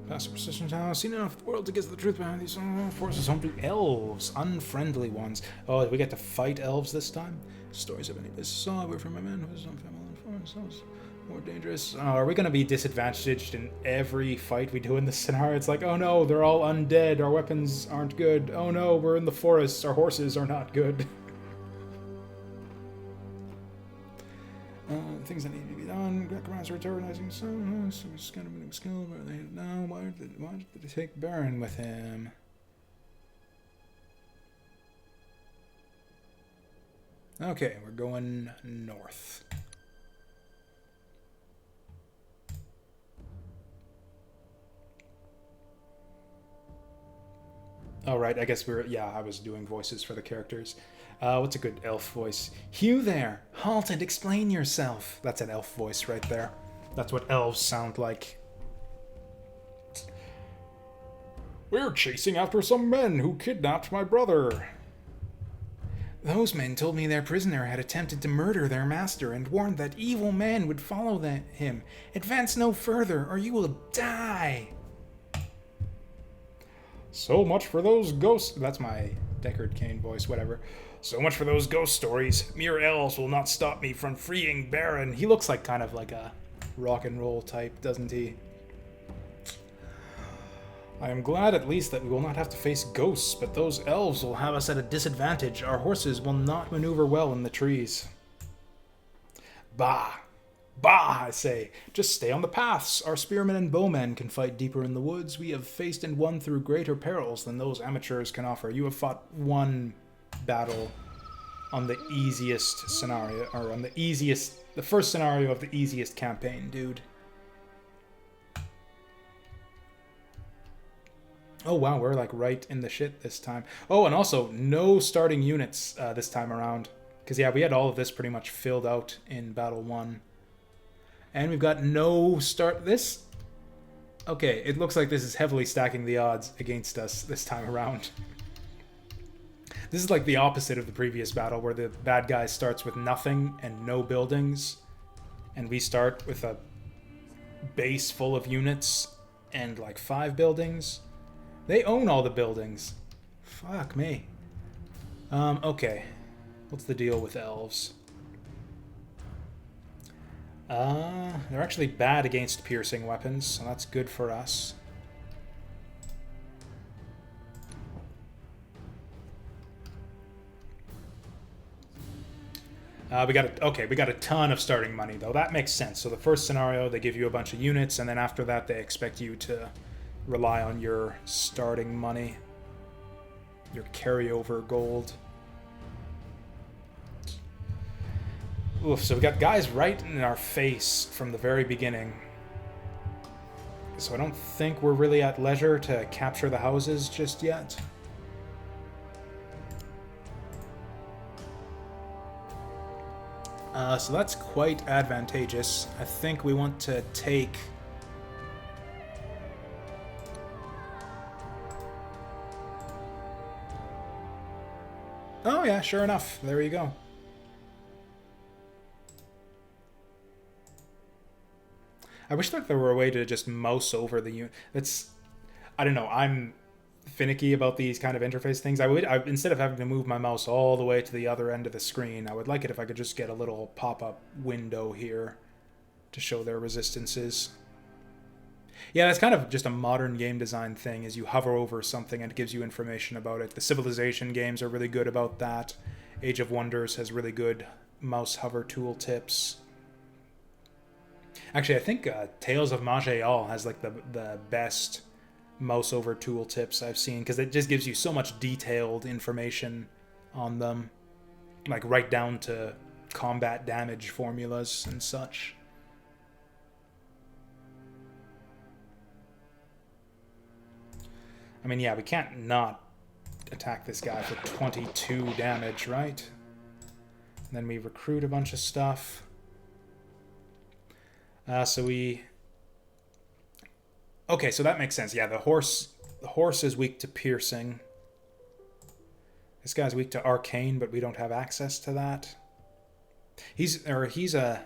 Speaker 1: Past persistent town, seen enough of the world to get to the truth behind these forces home to elves, unfriendly ones. Oh, did we get to fight elves this time? Stories of any business saw away from my man who is on family and foreign more dangerous. Oh, are we going to be disadvantaged in every fight we do in this scenario? It's like, oh no, they're all undead, our weapons aren't good. Oh no, we're in the forests, our horses are not good. Things that need to be done. Commands are terrorizing some. So it's kind of a new skill. But they now why did they take Baron with him? Okay, we're going north. Oh, right, I guess I was doing voices for the characters. What's a good elf voice? Hugh there! Halt and explain yourself! That's an elf voice right there. That's what elves sound like. We're chasing after some men who kidnapped my brother. Those men told me their prisoner had attempted to murder their master and warned that evil men would follow him. Advance no further, or you will die! So much for those ghosts... That's my Deckard Cain voice, whatever. So much for those ghost stories. Mere elves will not stop me from freeing Baron. He looks like kind of like a rock and roll type, doesn't he? I am glad at least that we will not have to face ghosts, but those elves will have us at a disadvantage. Our horses will not maneuver well in the trees. Bah! Bah, I say. Just stay on the paths. Our spearmen and bowmen can fight deeper in the woods. We have faced and won through greater perils than those amateurs can offer. You have fought one battle on the easiest scenario, or on the first scenario of the easiest campaign, dude. Oh wow, we're like right in the shit this time. Oh, and also no starting units this time around. Because yeah, we had all of this pretty much filled out in Battle 1. And we've got no start... This... Okay, it looks like this is heavily stacking the odds against us this time around. This is like the opposite of the previous battle, where the bad guy starts with nothing and no buildings. And we start with a base full of units and like 5 buildings. They own all the buildings. Fuck me. Okay. What's the deal with elves? They're actually bad against piercing weapons, so that's good for us. We got a ton of starting money, though. That makes sense. So the first scenario, they give you a bunch of units, and then after that, they expect you to rely on your starting money, your carryover gold. Oof, so we got guys right in our face from the very beginning. So I don't think we're really at leisure to capture the houses just yet. So that's quite advantageous. I think we want to take... Oh yeah, sure enough. There you go. I wish that there were a way to just mouse over the unit. That's... I don't know, I'm finicky about these kind of interface things. Instead of having to move my mouse all the way to the other end of the screen, I would like it if I could just get a little pop-up window here to show their resistances. Yeah, that's kind of just a modern game design thing, is you hover over something and it gives you information about it. The Civilization games are really good about that. Age of Wonders has really good mouse hover tool tips. Actually, I think Tales of Maj'Eyal has like the best mouse over tool tips I've seen, because it just gives you so much detailed information on them, like right down to combat damage formulas and such. I mean, yeah, we can't not attack this guy for 22 damage, right? And then we recruit a bunch of stuff. Okay, so that makes sense. Yeah, the horse is weak to piercing. This guy's weak to arcane, but we don't have access to that. The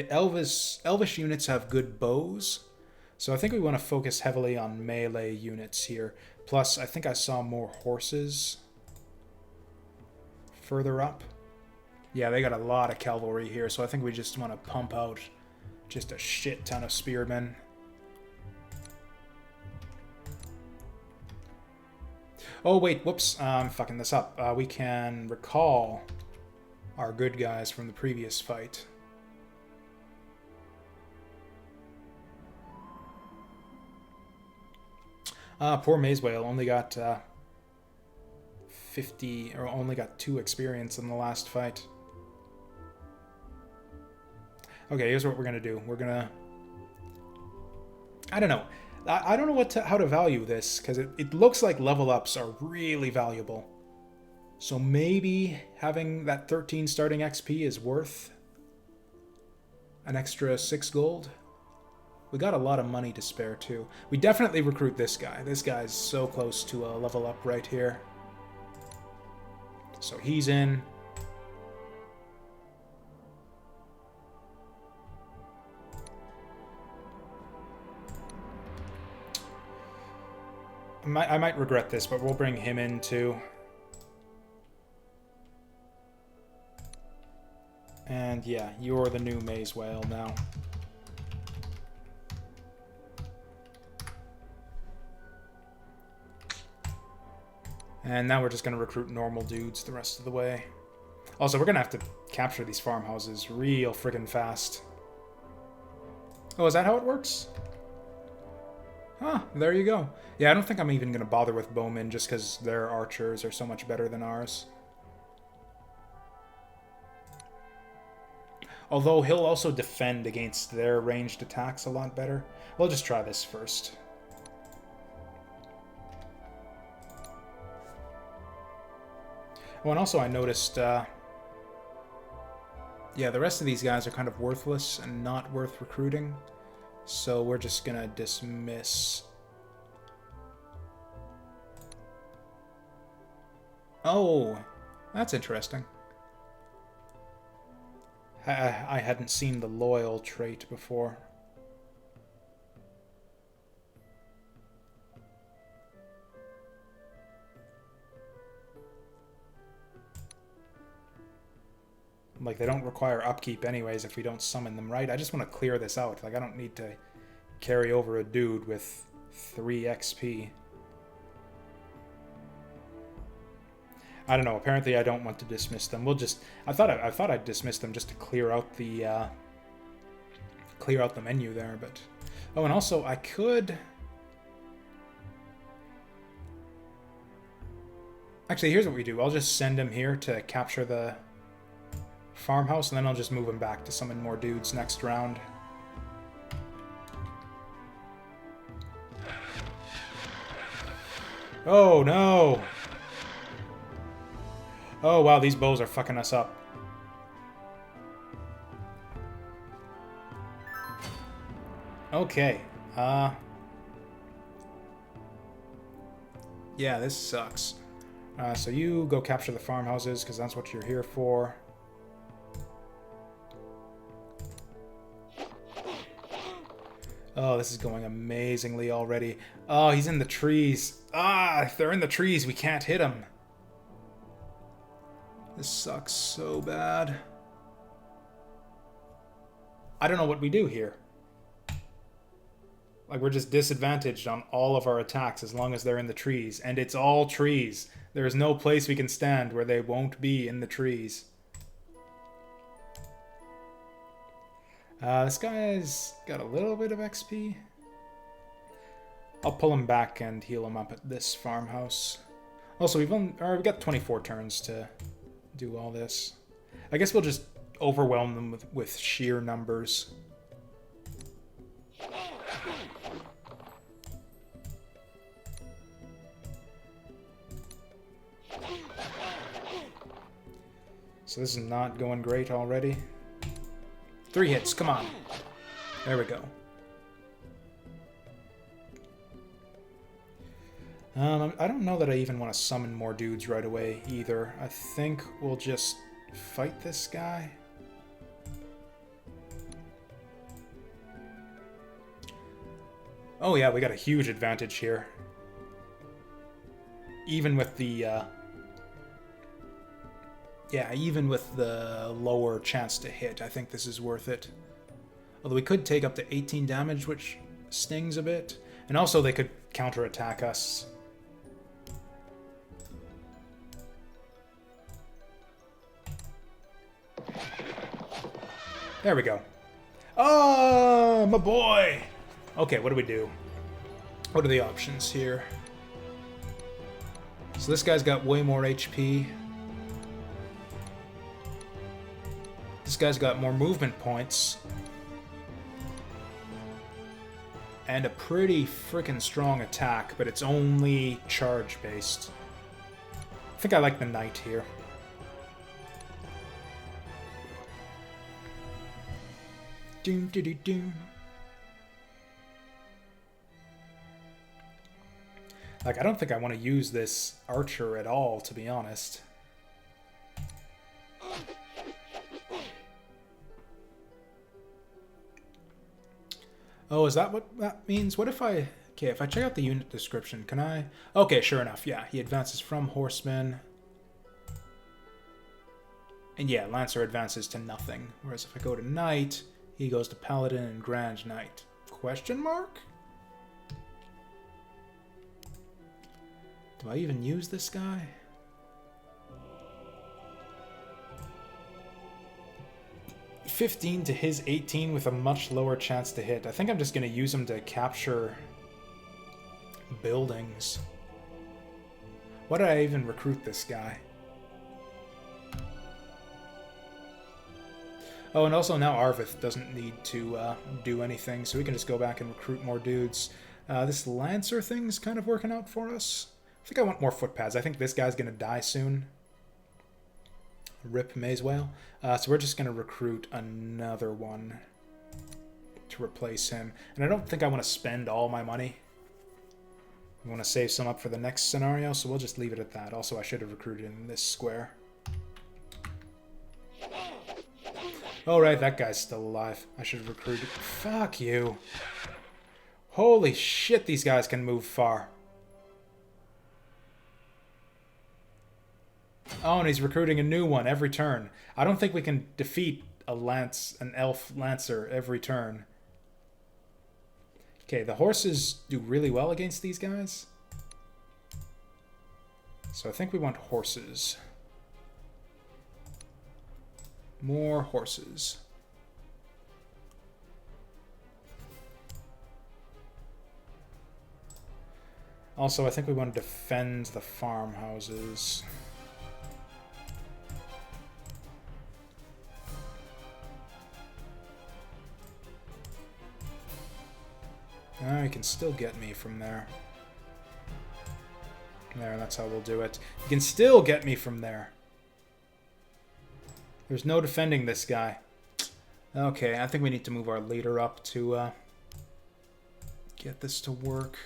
Speaker 1: elvish units have good bows, so I think we want to focus heavily on melee units here. Plus, I think I saw more horses further up. Yeah, they got a lot of cavalry here, so I think we just want to pump out just a shit ton of spearmen. Oh, wait, whoops, I'm fucking this up. We can recall our good guys from the previous fight. Poor Maze Whale only got 50, or only got 2 experience in the last fight. Okay, here's what we're gonna do. We're gonna... I don't know. I don't know how to value this, because it looks like level ups are really valuable. So maybe having that 13 starting XP is worth an extra 6 gold. We got a lot of money to spare too. We definitely recruit this guy. This guy's so close to a level up right here. So he's in. I might regret this, but we'll bring him in too. And yeah, you're the new Maze Whale now. And now we're just going to recruit normal dudes the rest of the way. Also, we're going to have to capture these farmhouses real friggin' fast. Oh, is that how it works? Huh, there you go. Yeah, I don't think I'm even going to bother with bowmen just because their archers are so much better than ours. Although he'll also defend against their ranged attacks a lot better. We'll just try this first. Oh, and also I noticed, yeah, the rest of these guys are kind of worthless and not worth recruiting. So we're just gonna dismiss. Oh, that's interesting. I hadn't seen the loyal trait before. Like, they don't require upkeep anyways if we don't summon them, right? I just want to clear this out. Like, I don't need to carry over a dude with 3 XP. I don't know. Apparently, I don't want to dismiss them. We'll just... I thought I'd dismiss them just to clear out the menu there, but... Oh, and also, I could... Actually, here's what we do. I'll just send him here to capture the farmhouse, and then I'll just move him back to summon more dudes next round. Oh, no! Oh, wow, these bows are fucking us up. Okay, yeah, this sucks. So you go capture the farmhouses, because that's what you're here for. Oh, this is going amazingly already. Oh, he's in the trees. Ah, if they're in the trees, we can't hit him. This sucks so bad. I don't know what we do here. Like, we're just disadvantaged on all of our attacks as long as they're in the trees. And it's all trees. There is no place we can stand where they won't be in the trees. This guy's got a little bit of XP. I'll pull him back and heal him up at this farmhouse. Also, we've got 24 turns to do all this. I guess we'll just overwhelm them with sheer numbers. So this is not going great already. 3 hits, come on. There we go. I don't know that I even want to summon more dudes right away either. I think we'll just fight this guy. Oh yeah, we got a huge advantage here. Even with the even with the lower chance to hit, I think this is worth it. Although we could take up to 18 damage, which stings a bit. And also they could counterattack us. There we go. Oh, my boy! Okay, what do we do? What are the options here? So this guy's got way more HP. This guy's got more movement points. And a pretty freaking strong attack, but it's only charge-based. I think I like the knight here. Doom, doo, doo, doom. Like, I don't think I want to use this archer at all, to be honest. Oh, is that what that means? What if I... Okay, if I check out the unit description, can I... Okay, sure enough, yeah. He advances from horseman. And yeah, Lancer advances to nothing. Whereas if I go to knight, he goes to paladin and grand knight. Question mark? Do I even use this guy? $15 to his 18 with a much lower chance to hit. I think I'm just going to use him to capture buildings. Why did I even recruit this guy? Oh, and also now Arvith doesn't need to do anything, so we can just go back and recruit more dudes. This Lancer thing's kind of working out for us. I think I want more footpads. I think this guy's going to die soon. Rip Mazewell. So we're just going to recruit another one to replace him. And I don't think I want to spend all my money. I want to save some up for the next scenario, so we'll just leave it at that. Also, I should have recruited in this square. Oh, right, that guy's still alive. I should have recruited. Fuck you. Holy shit, these guys can move far. Oh, and he's recruiting a new one every turn. I don't think we can defeat an elf lancer every turn. Okay, the horses do really well against these guys. So I think we want horses. More horses. Also, I think we want to defend the farmhouses. Oh, he can still get me from there. There, that's how we'll do it. He can still get me from there. There's no defending this guy. Okay, I think we need to move our leader up to get this to work.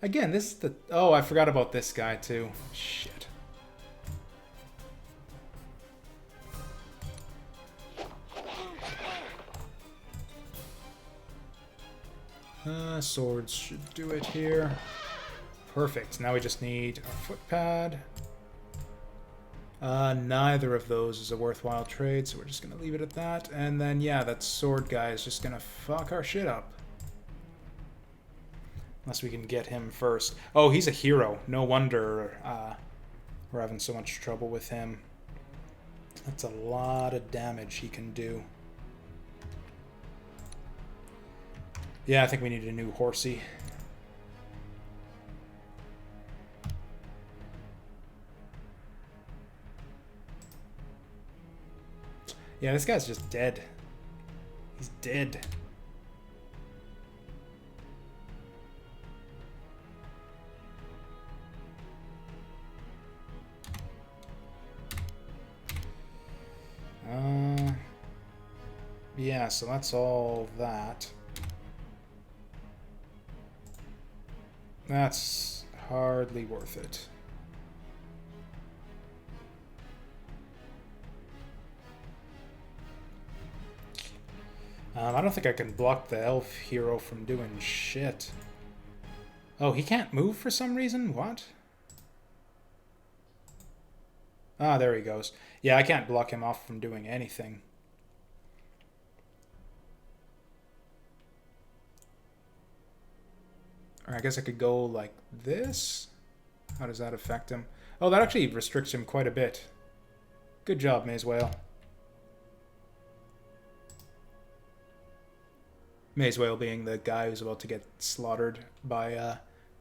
Speaker 1: Again, this is the... Oh, I forgot about this guy too. Shit. Swords should do it here. Perfect. Now we just need a footpad. Neither of those is a worthwhile trade, so we're just going to leave it at that. And then, yeah, that sword guy is just going to fuck our shit up. Unless we can get him first. Oh, he's a hero. No wonder we're having so much trouble with him. That's a lot of damage he can do. Yeah, I think we need a new horsey. Yeah, this guy's just dead. He's dead. Yeah, so that's all that. That's hardly worth it. I don't think I can block the elf hero from doing shit. Oh, he can't move for some reason? What? Ah, there he goes. Yeah, I can't block him off from doing anything. Or I guess I could go like this? How does that affect him? Oh, that actually restricts him quite a bit. Good job, Mazewell. Mazewail being the guy who's about to get slaughtered by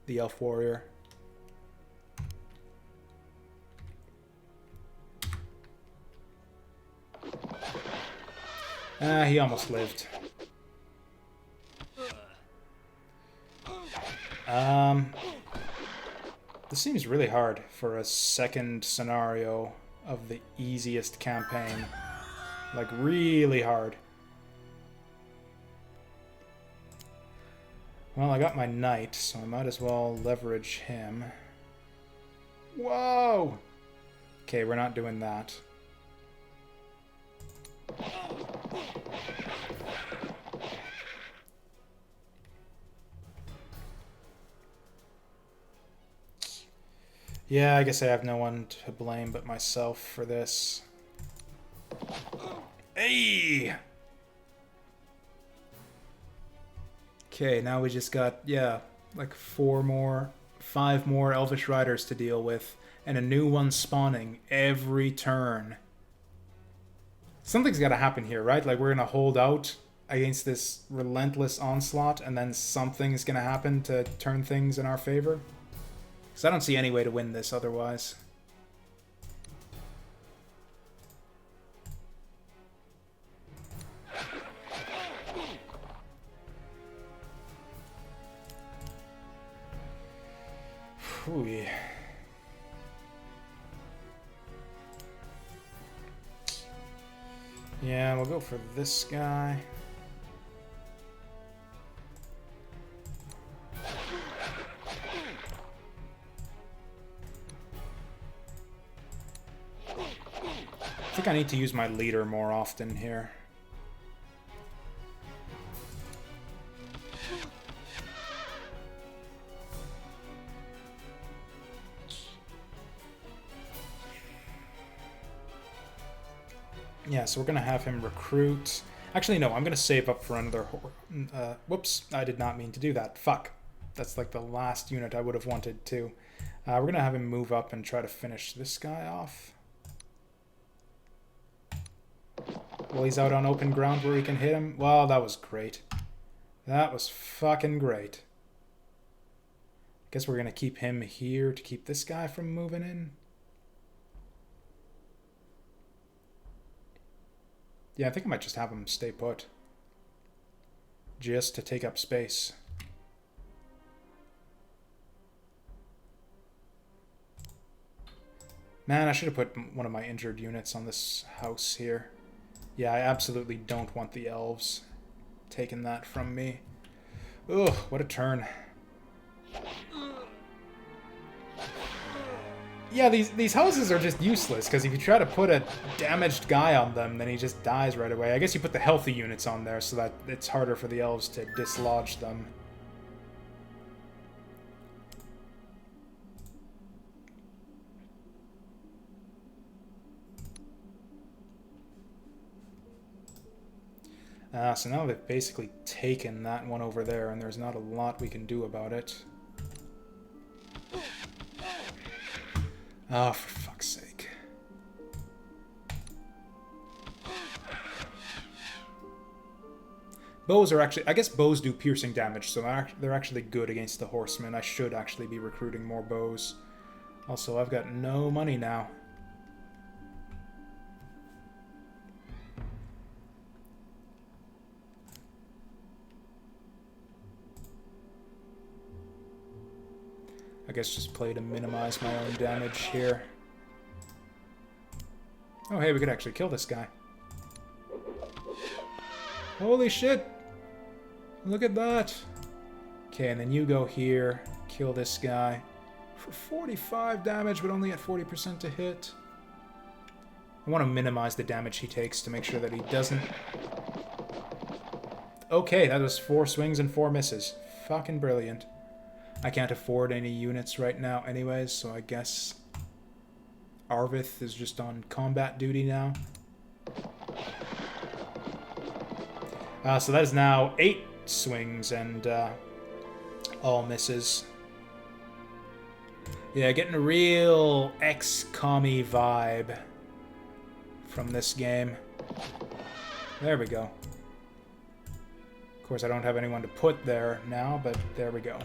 Speaker 1: the elf warrior. He almost lived. This seems really hard for a second scenario of the easiest campaign. Like, really hard. Well, I got my knight, so I might as well leverage him. Whoa! Okay, we're not doing that. Yeah, I guess I have no one to blame but myself for this. Hey! Okay, now we just got, yeah, like 5 more Elvish Riders to deal with, and a new one spawning every turn. Something's gotta happen here, right? Like, we're gonna hold out against this relentless onslaught, and then something's gonna happen to turn things in our favor. Because I don't see any way to win this otherwise. Ooh. Yeah, we'll go for this guy. I think I need to use my leader more often here. Yeah, so we're going to have him recruit. Actually, no, I'm going to save up for another... whoops, I did not mean to do that. Fuck. That's like the last unit I would have wanted to. We're going to have him move up and try to finish this guy off. Well, he's out on open ground where we can hit him. Well, that was great. That was fucking great. Guess we're going to keep him here to keep this guy from moving in. Yeah, I think I might just have him stay put. Just to take up space. Man, I should have put one of my injured units on this house here. Yeah, I absolutely don't want the elves taking that from me. Ugh, what a turn. Yeah, these houses are just useless, because if you try to put a damaged guy on them, then he just dies right away. I guess you put the healthy units on there so that it's harder for the elves to dislodge them. So now they've basically taken that one over there, and there's not a lot we can do about it. Oh, for fuck's sake. Bows are actually... I guess bows do piercing damage, so they're actually good against the horsemen. I should actually be recruiting more bows. Also, I've got no money now. I guess just play to minimize my own damage here. Oh, hey, we could actually kill this guy. Holy shit! Look at that! Okay, and then you go here, kill this guy. For 45 damage, but only at 40% to hit. I want to minimize the damage he takes to make sure that he doesn't... Okay, that was 4 swings and 4 misses. Fucking brilliant. I can't afford any units right now anyways, so I guess Arvith is just on combat duty now. So that is now 8 swings and all misses. Yeah, getting a real XCOM-y vibe from this game. There we go. Of course, I don't have anyone to put there now, but there we go.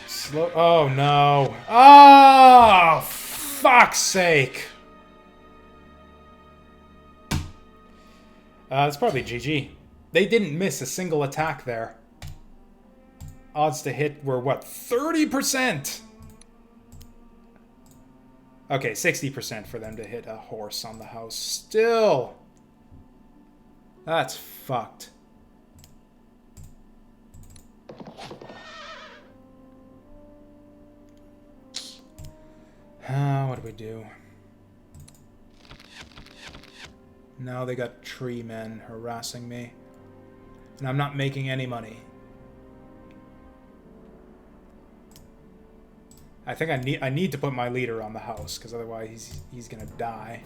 Speaker 1: Slow. Oh, no. Oh, fuck's sake. It's probably GG. They didn't miss a single attack there. Odds to hit were, what, 30%? Okay, 60% for them to hit a horse on the house. Still. That's fucked. What do we do? Now they got tree men harassing me. And I'm not making any money. I think I need to put my leader on the house, because otherwise he's gonna die.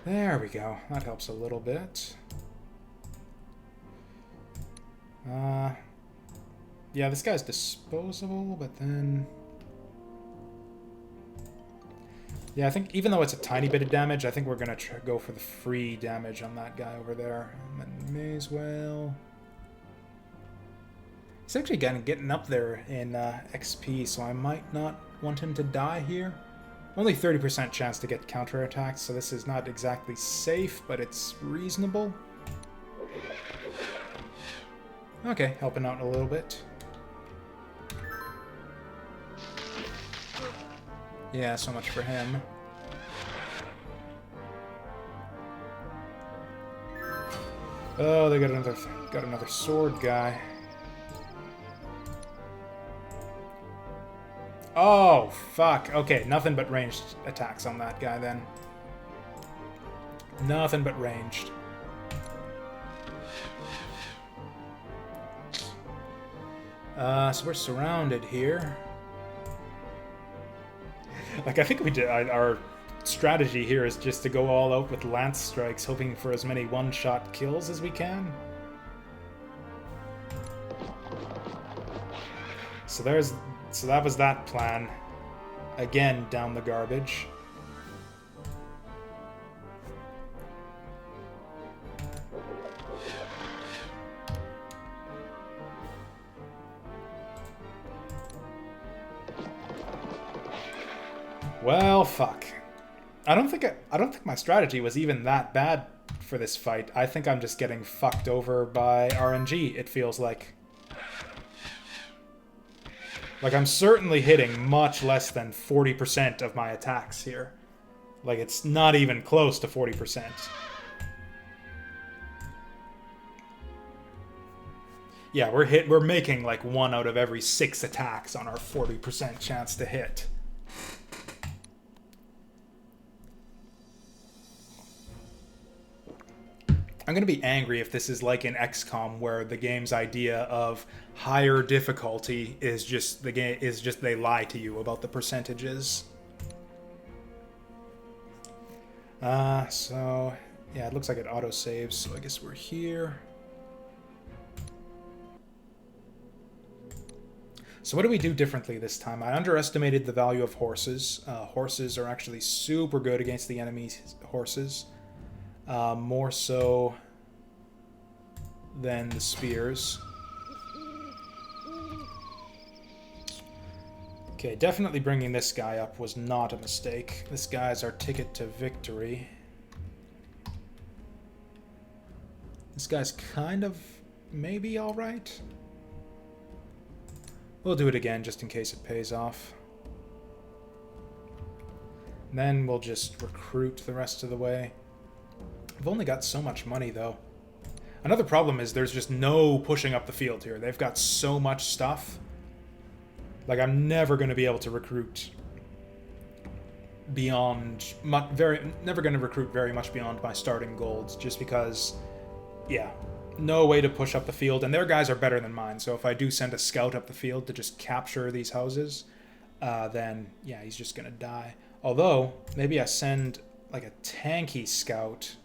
Speaker 1: There we go. That helps a little bit. Yeah, this guy's disposable, but then... Yeah, I think even though it's a tiny bit of damage, I think we're going to go for the free damage on that guy over there. And then may as well... He's actually getting up there in XP, so I might not want him to die here. Only 30% chance to get counterattacks, so this is not exactly safe, but it's reasonable. Okay, helping out a little bit. Yeah, so much for him. Oh, they got another sword guy. Oh, fuck. Okay, nothing but ranged attacks on that guy then. Nothing but ranged. So we're surrounded here. Like, I think we did. Our strategy here is just to go all out with lance strikes, hoping for as many one-shot kills as we can. So that was that plan. Again, down the garbage. Well, fuck. I don't think my strategy was even that bad for this fight. I think I'm just getting fucked over by RNG, it feels like. Like, I'm certainly hitting much less than 40% of my attacks here. Like, it's not even close to 40%. Yeah, we're making like 1 out of every 6 attacks on our 40% chance to hit. I'm going to be angry if this is like in XCOM, where the game's idea of higher difficulty is just they lie to you about the percentages. So yeah, it looks like it auto-saves, so I guess we're here. So what do we do differently this time? I underestimated the value of horses. Horses are actually super good against the enemy's horses. More so than the spears. Okay, definitely bringing this guy up was not a mistake. This guy's our ticket to victory. This guy's kind of maybe alright. We'll do it again just in case it pays off. And then we'll just recruit the rest of the way. I've only got so much money, though. Another problem is there's just no pushing up the field here. They've got so much stuff. Like, I'm never going to be able to recruit beyond... never going to recruit very much beyond my starting golds, just because, yeah, no way to push up the field. And their guys are better than mine, so if I do send a scout up the field to just capture these houses, then, yeah, he's just going to die. Although, maybe I send, like, a tanky scout...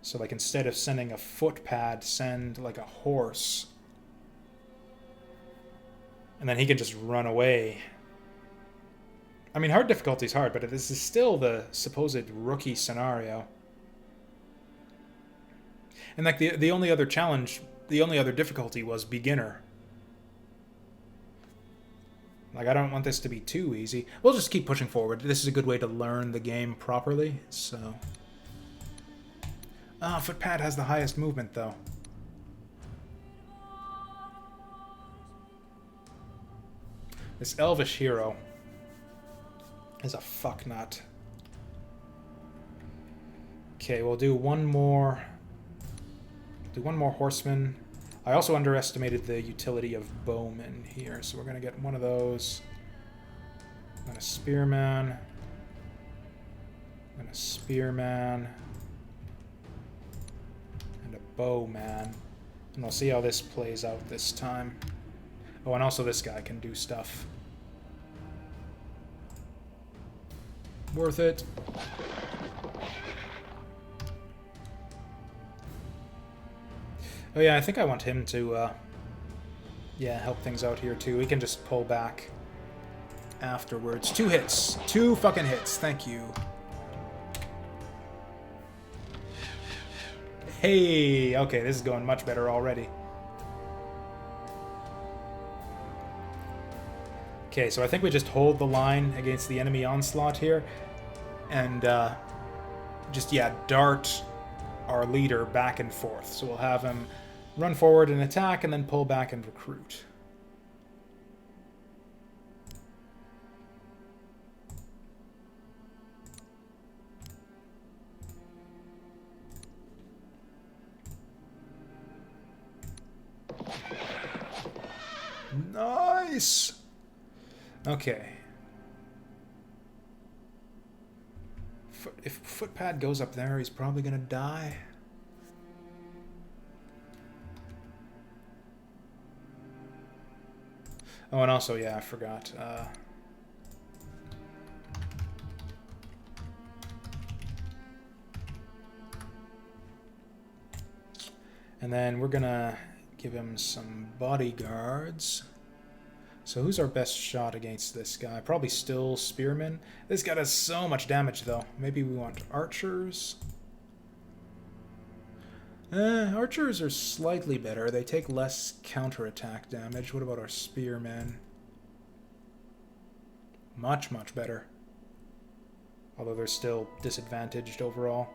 Speaker 1: So, like, instead of sending a footpad, send, like, a horse. And then he can just run away. I mean, hard difficulty is hard, but this is still the supposed rookie scenario. And like the only other challenge, the only other difficulty was beginner. Like, I don't want this to be too easy. We'll just keep pushing forward. This is a good way to learn the game properly, so... Ah, Footpad has the highest movement, though. This elvish hero is a fucknut. Okay, we'll do one more... Do one more horseman. I also underestimated the utility of bowmen here, so we're going to get one of those. And a spearman. And a spearman. And a bowman. And we'll see how this plays out this time. Oh, and also this guy can do stuff. Worth it. Oh yeah, I think I want him to, yeah, help things out here too. We can just pull back afterwards. 2 hits. 2 fucking hits. Thank you. Hey! Okay, this is going much better already. Okay, so I think we just hold the line against the enemy onslaught here. And, just, yeah, dart our leader back and forth. So we'll have him run forward and attack, and then pull back and recruit. Nice! Okay. If Footpad goes up there, he's probably gonna die. Oh, and also, yeah, I forgot. And then we're gonna give him some bodyguards. So who's our best shot against this guy? Probably still Spearman. This guy does so much damage, though. Maybe we want archers. Archers are slightly better. They take less counterattack damage. What about our spearmen? Much, much better. Although they're still disadvantaged overall.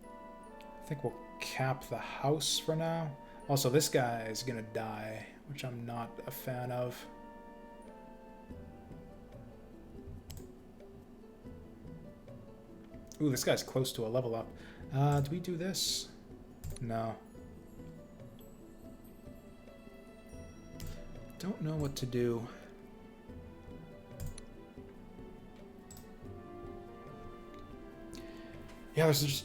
Speaker 1: I think we'll cap the house for now. Also, this guy is gonna die, which I'm not a fan of. Ooh, this guy's close to a level up. Do we do this? No. Don't know what to do. Yeah, there's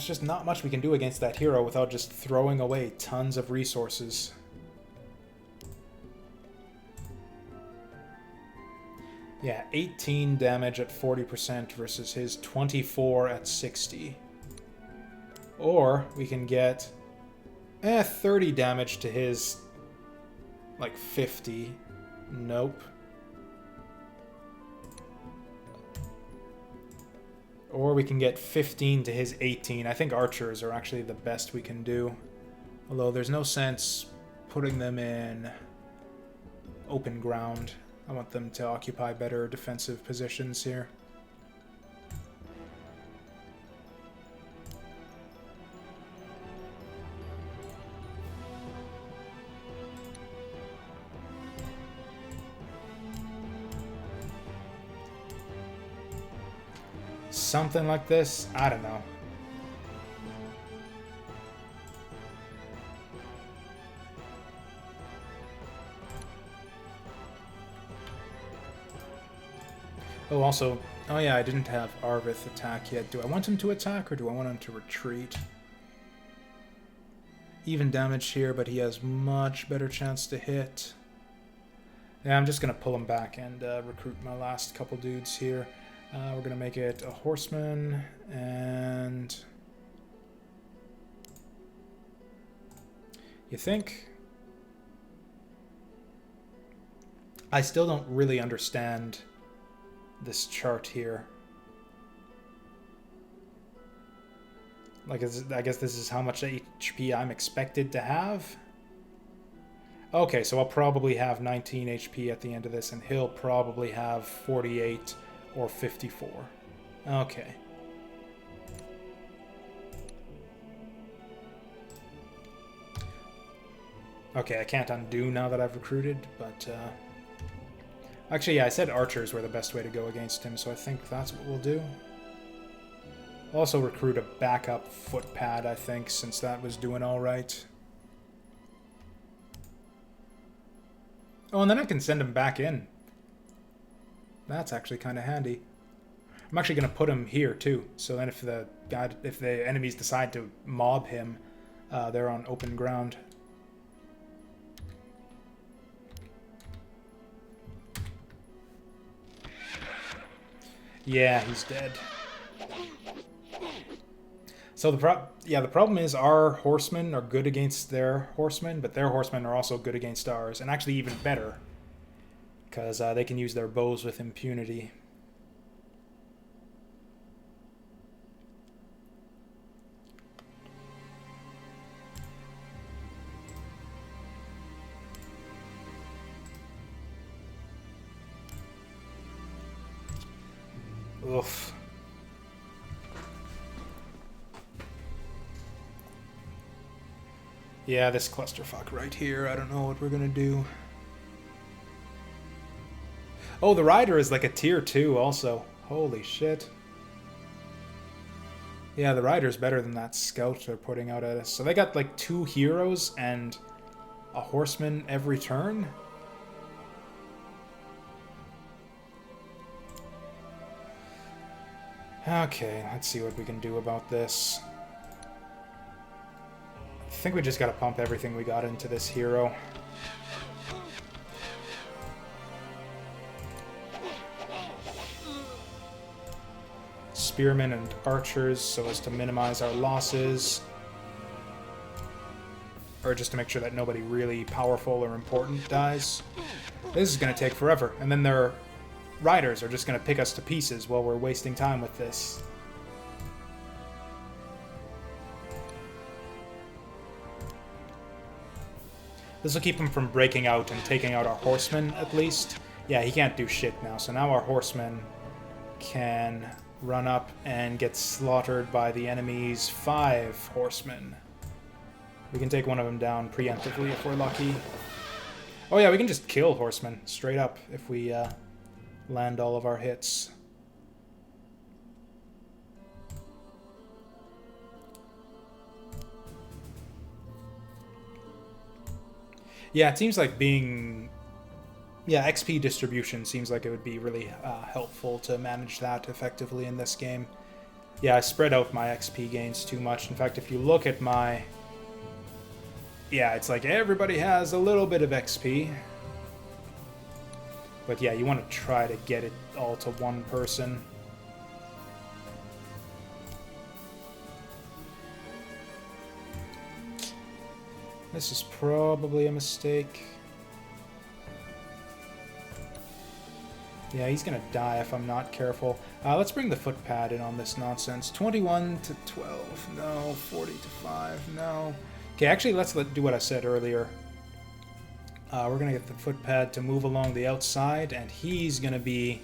Speaker 1: just not much we can do against that hero without just throwing away tons of resources. Yeah, 18 damage at 40% versus his 24 at 60. Or we can get 30 damage to his like 50. Nope. Or we can get 15 to his 18. I think archers are actually the best we can do. Although there's no sense putting them in open ground. I want them to occupy better defensive positions here. Something like this? I don't know. Oh, also, oh yeah, I didn't have Arvith attack yet. Do I want him to attack or do I want him to retreat? Even damage here, but he has much better chance to hit. Yeah, I'm just going to pull him back and recruit my last couple dudes here. We're going to make it a horseman and... You think? I still don't really understand this chart here. Like, I guess this is how much HP I'm expected to have. Okay, so I'll probably have 19 HP at the end of this, and he'll probably have 48 or 54. Okay. Okay, I can't undo now that I've recruited, but... Actually, yeah, I said archers were the best way to go against him, so I think that's what we'll do. Also recruit a backup footpad, I think, since that was doing alright. Oh, and then I can send him back in. That's actually kind of handy. I'm actually going to put him here, too. So then if the enemies decide to mob him, they're on open ground. Yeah, he's dead. So the problem is our horsemen are good against their horsemen, but their horsemen are also good against ours, and actually even better, because they can use their bows with impunity. Oof. Yeah, this clusterfuck right here, I don't know what we're gonna do. Oh, the rider is like a tier 2 also. Holy shit. Yeah, the rider's better than that scout they're putting out at us. So they got like 2 heroes and a horseman every turn? Okay, let's see what we can do about this. I think we just gotta pump everything we got into this hero. Spearmen and archers so as to minimize our losses. Or just to make sure that nobody really powerful or important dies. This is gonna take forever, and then their riders are just gonna pick us to pieces while we're wasting time with this. This will keep him from breaking out and taking out our horsemen, at least. Yeah, he can't do shit now, so now our horsemen can run up and get slaughtered by the enemy's 5 horsemen. We can take one of them down preemptively if we're lucky. Oh yeah, we can just kill horsemen, straight up, if we land all of our hits. Yeah, it seems like being... Yeah, XP distribution seems like it would be really helpful to manage that effectively in this game. Yeah, I spread out my XP gains too much. In fact, if you look at my... Yeah, it's like everybody has a little bit of XP. But yeah, you want to try to get it all to one person. This is probably a mistake. Yeah, he's gonna die if I'm not careful. Let's bring the footpad in on this nonsense. 21 to 12, no. 40 to 5, no. Okay, actually, let's do what I said earlier. We're gonna get the footpad to move along the outside, and he's gonna be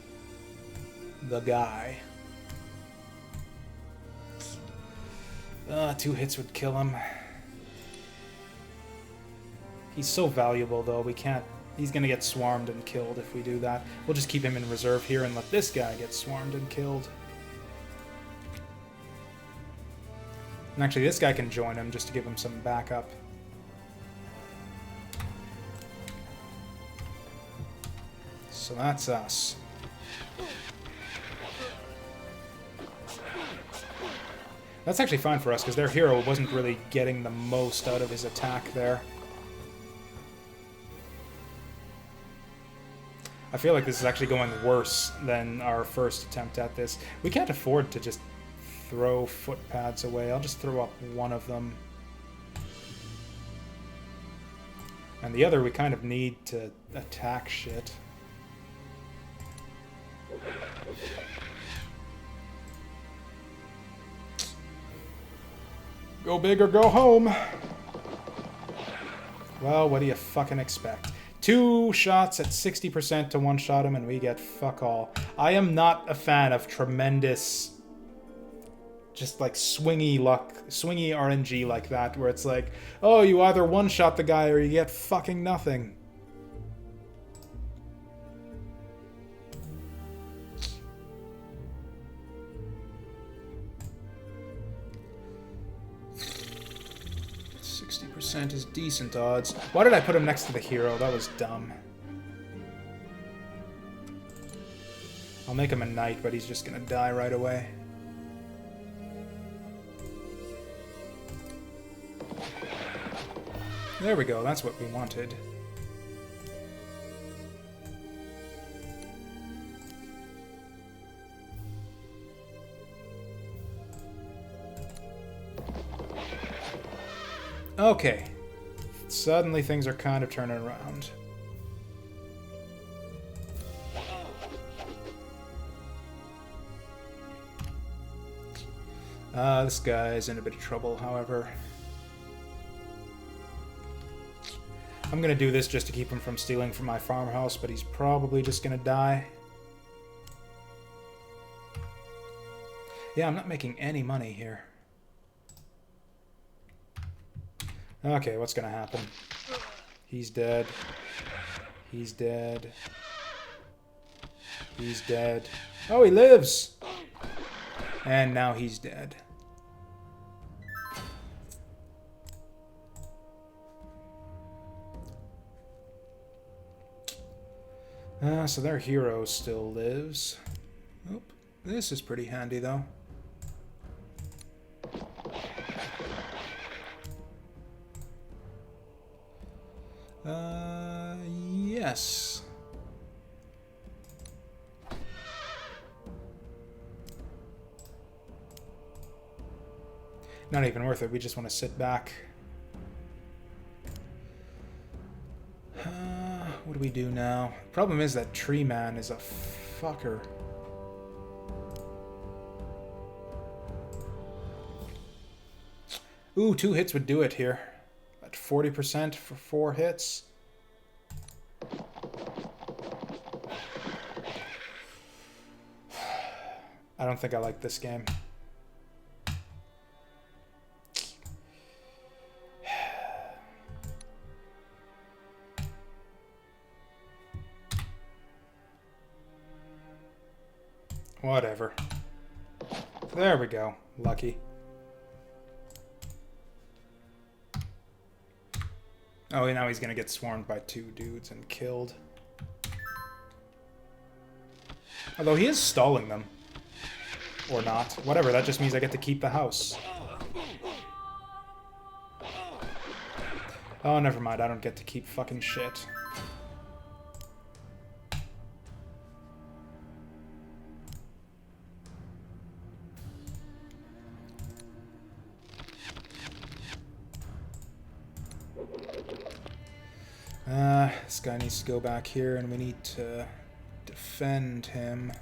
Speaker 1: the guy. 2 hits would kill him. He's so valuable, though. We can't... He's going to get swarmed and killed if we do that. We'll just keep him in reserve here and let this guy get swarmed and killed. And actually, this guy can join him just to give him some backup. So that's us. That's actually fine for us, because their hero wasn't really getting the most out of his attack there. I feel like this is actually going worse than our first attempt at this. We can't afford to just throw footpads away. I'll just throw up one of them. And the other we kind of need to attack shit. Go big or go home. Well, what do you fucking expect? 2 shots at 60% to one-shot him, and we get fuck all. I am not a fan of tremendous, just like swingy luck, swingy RNG like that, where it's like, oh, you either one-shot the guy or you get fucking nothing. Is decent odds. Why did I put him next to the hero? That was dumb. I'll make him a knight, but he's just gonna die right away. There we go, that's what we wanted. Okay. Suddenly things are kind of turning around. This guy's in a bit of trouble, however. I'm gonna do this just to keep him from stealing from my farmhouse, but he's probably just gonna die. Yeah, I'm not making any money here. Okay, what's gonna happen? He's dead. He's dead. He's dead. Oh, he lives! And now he's dead. So their hero still lives. Oop. This is pretty handy, though. Yes. Not even worth it. We just want to sit back. What do we do now? Problem is that Tree Man is a fucker. Ooh, 2 hits would do it here. At 40% for 4 hits. I don't think I like this game. Whatever. There we go. Lucky. Oh, now he's gonna get swarmed by 2 dudes and killed. Although he is stalling them. Or not. Whatever, that just means I get to keep the house. Oh, never mind. I don't get to keep fucking shit. This guy needs to go back here, and we need to defend him.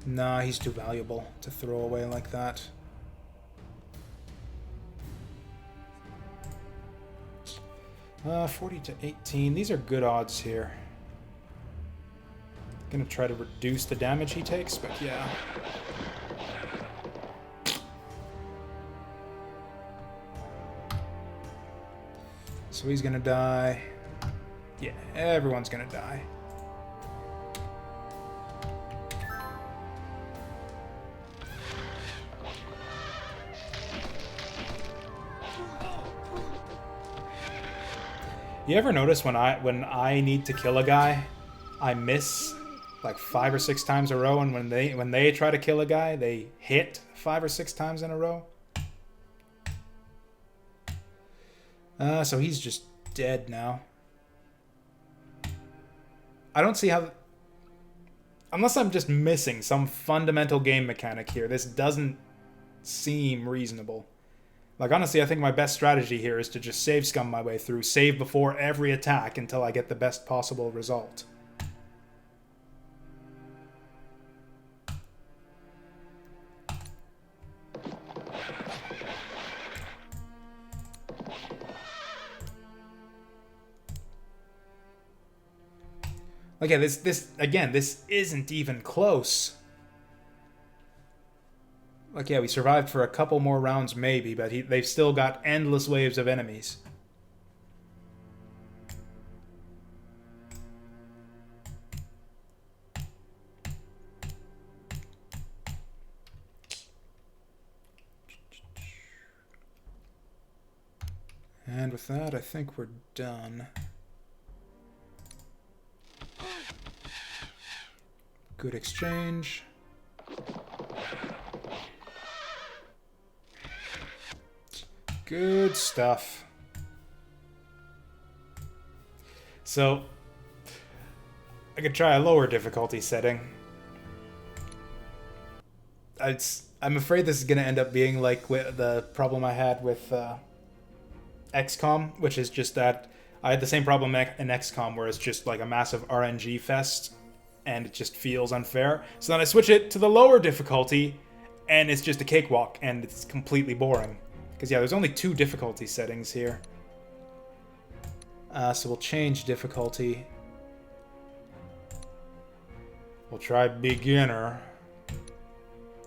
Speaker 1: Nah, he's too valuable to throw away like that. Uh, 40 to 18. These are good odds here. Gonna try to reduce the damage he takes, but yeah. So he's gonna die. Yeah, everyone's gonna die. You ever notice when I need to kill a guy, I miss like 5 or 6 times a row, and when they try to kill a guy, they hit 5 or 6 times in a row? So he's just dead now. I don't see how... Unless I'm just missing some fundamental game mechanic here, this doesn't seem reasonable. Like, honestly, I think my best strategy here is to just save scum my way through, save before every attack until I get the best possible result. Okay, this isn't even close. Like, yeah, we survived for a couple more rounds maybe, but they've still got endless waves of enemies. And with that, I think we're done. Good exchange. Good stuff. So, I could try a lower difficulty setting. I'm afraid this is going to end up being like the problem I had with XCOM, which is just that I had the same problem in XCOM where it's just like a massive RNG fest and it just feels unfair. So then I switch it to the lower difficulty and it's just a cakewalk and it's completely boring. Because yeah, there's only 2 difficulty settings here. So we'll change difficulty. We'll try beginner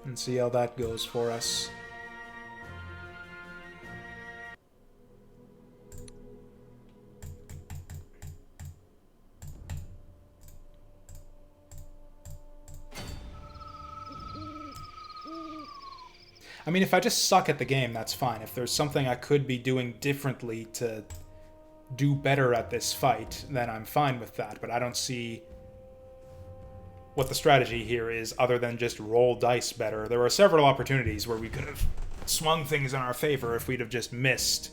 Speaker 1: and see how that goes for us. I mean, if I just suck at the game, that's fine. If there's something I could be doing differently to do better at this fight, then I'm fine with that. But I don't see what the strategy here is other than just roll dice better. There were several opportunities where we could have swung things in our favor if we'd have just missed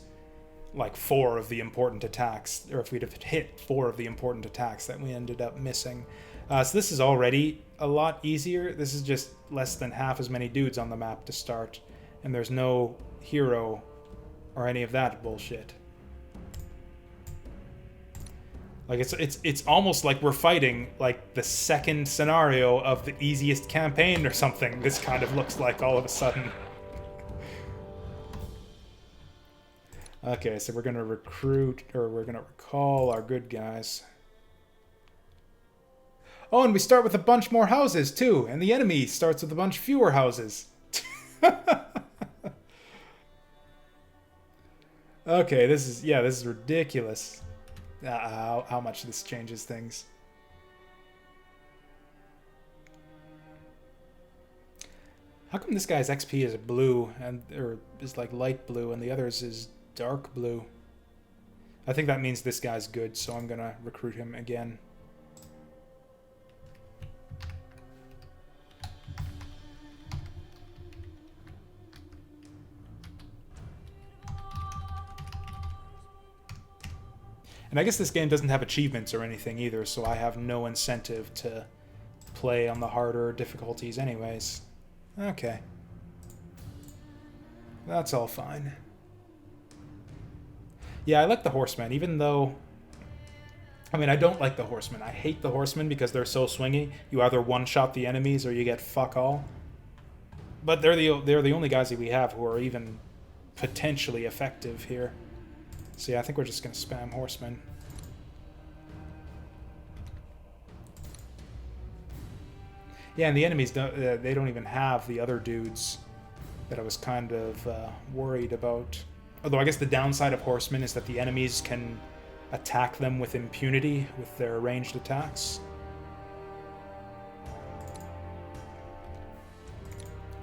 Speaker 1: like 4 of the important attacks, or if we'd have hit 4 of the important attacks that we ended up missing. So this is already a lot easier. This is just less than half as many dudes on the map to start, and there's no hero or any of that bullshit. Like it's almost like we're fighting like the second scenario of the easiest campaign or something. This kind of looks like all of a sudden. Okay, so we're gonna recruit, or we're gonna recall our good guys. Oh, and we start with a bunch more houses too, and the enemy starts with a bunch fewer houses. Okay, this is ridiculous. How much this changes things. How come this guy's XP is blue or is like light blue and the others is dark blue? I think that means this guy's good, so I'm gonna recruit him again. And I guess this game doesn't have achievements or anything either, so I have no incentive to play on the harder difficulties anyways. Okay. That's all fine. Yeah, I like the horsemen, even though... I mean, I don't like the horsemen. I hate the horsemen because they're so swingy. You either one-shot the enemies or you get fuck all. But they're the only guys that we have who are even potentially effective here. So yeah, I think we're just going to spam horsemen. Yeah, and the enemies, they don't even have the other dudes that I was kind of worried about. Although I guess the downside of horsemen is that the enemies can attack them with impunity with their ranged attacks.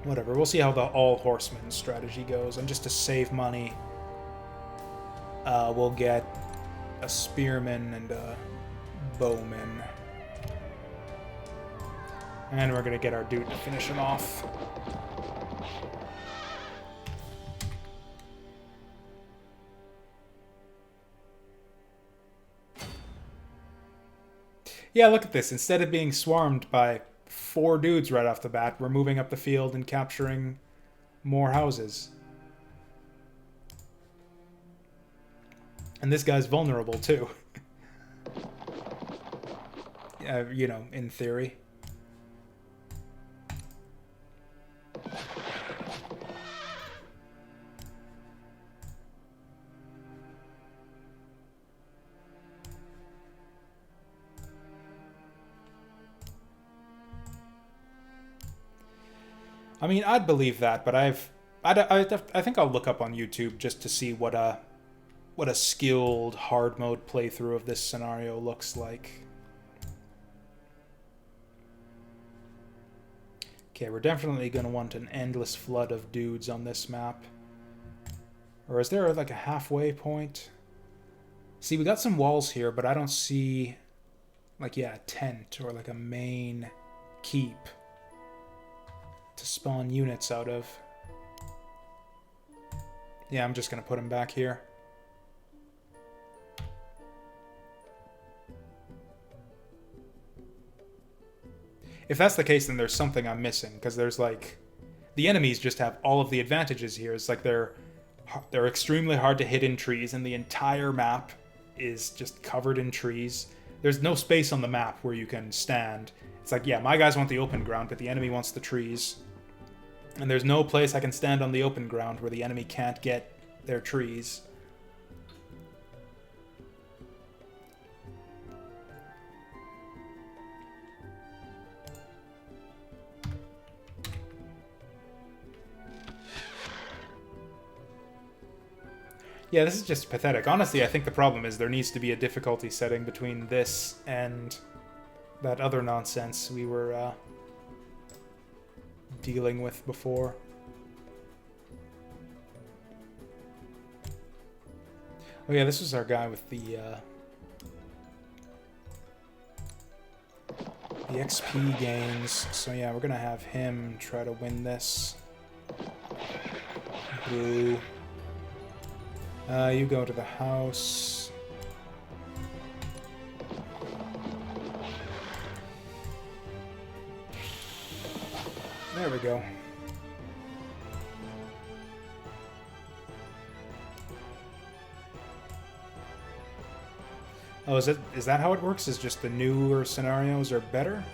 Speaker 1: Whatever, we'll see how the all horsemen strategy goes. And just to save money, we'll get a spearman and a bowman. And we're going to get our dude to finish him off. Yeah, look at this. Instead of being swarmed by 4 dudes right off the bat, we're moving up the field and capturing more houses. And this guy's vulnerable, too. You know, in theory. I mean, I'd believe that, but I think I'll look up on YouTube just to see what a skilled hard mode playthrough of this scenario looks like. Okay, we're definitely going to want an endless flood of dudes on this map. Or is there like a halfway point? See, we got some walls here, but I don't see like, yeah, a tent or like a main keep to spawn units out of. Yeah, I'm just going to put them back here. If that's the case, then there's something I'm missing, because there's like... The enemies just have all of the advantages here. It's like they're extremely hard to hit in trees, and the entire map is just covered in trees. There's no space on the map where you can stand. It's like, yeah, my guys want the open ground, but the enemy wants the trees. And there's no place I can stand on the open ground where the enemy can't get their trees. Yeah, this is just pathetic. Honestly, I think the problem is there needs to be a difficulty setting between this and that other nonsense we were dealing with before. Oh yeah, this was our guy with the XP gains. So yeah, we're gonna have him try to win this. Boo. You go to the house. There we go. Oh, is that how it works? Is just the newer scenarios are better?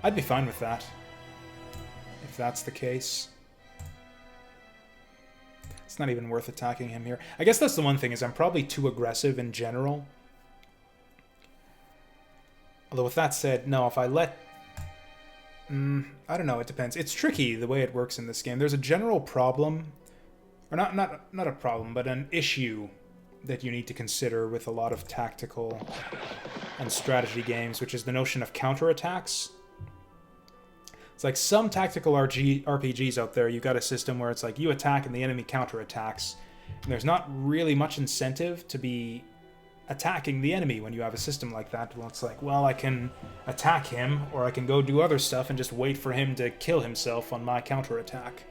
Speaker 1: I'd be fine with that. If that's the case. It's not even worth attacking him here. I guess that's the one thing, is I'm probably too aggressive in general. Although with that said, no, if I let... I don't know, it depends. It's tricky the way it works in this game. There's a general problem, or not a problem, but an issue that you need to consider with a lot of tactical and strategy games, which is the notion of counterattacks. It's like some tactical RPGs out there, you've got a system where it's like you attack and the enemy counterattacks. And there's not really much incentive to be attacking the enemy when you have a system like that. Well, it's like, well, I can attack him, or I can go do other stuff and just wait for him to kill himself on my counterattack.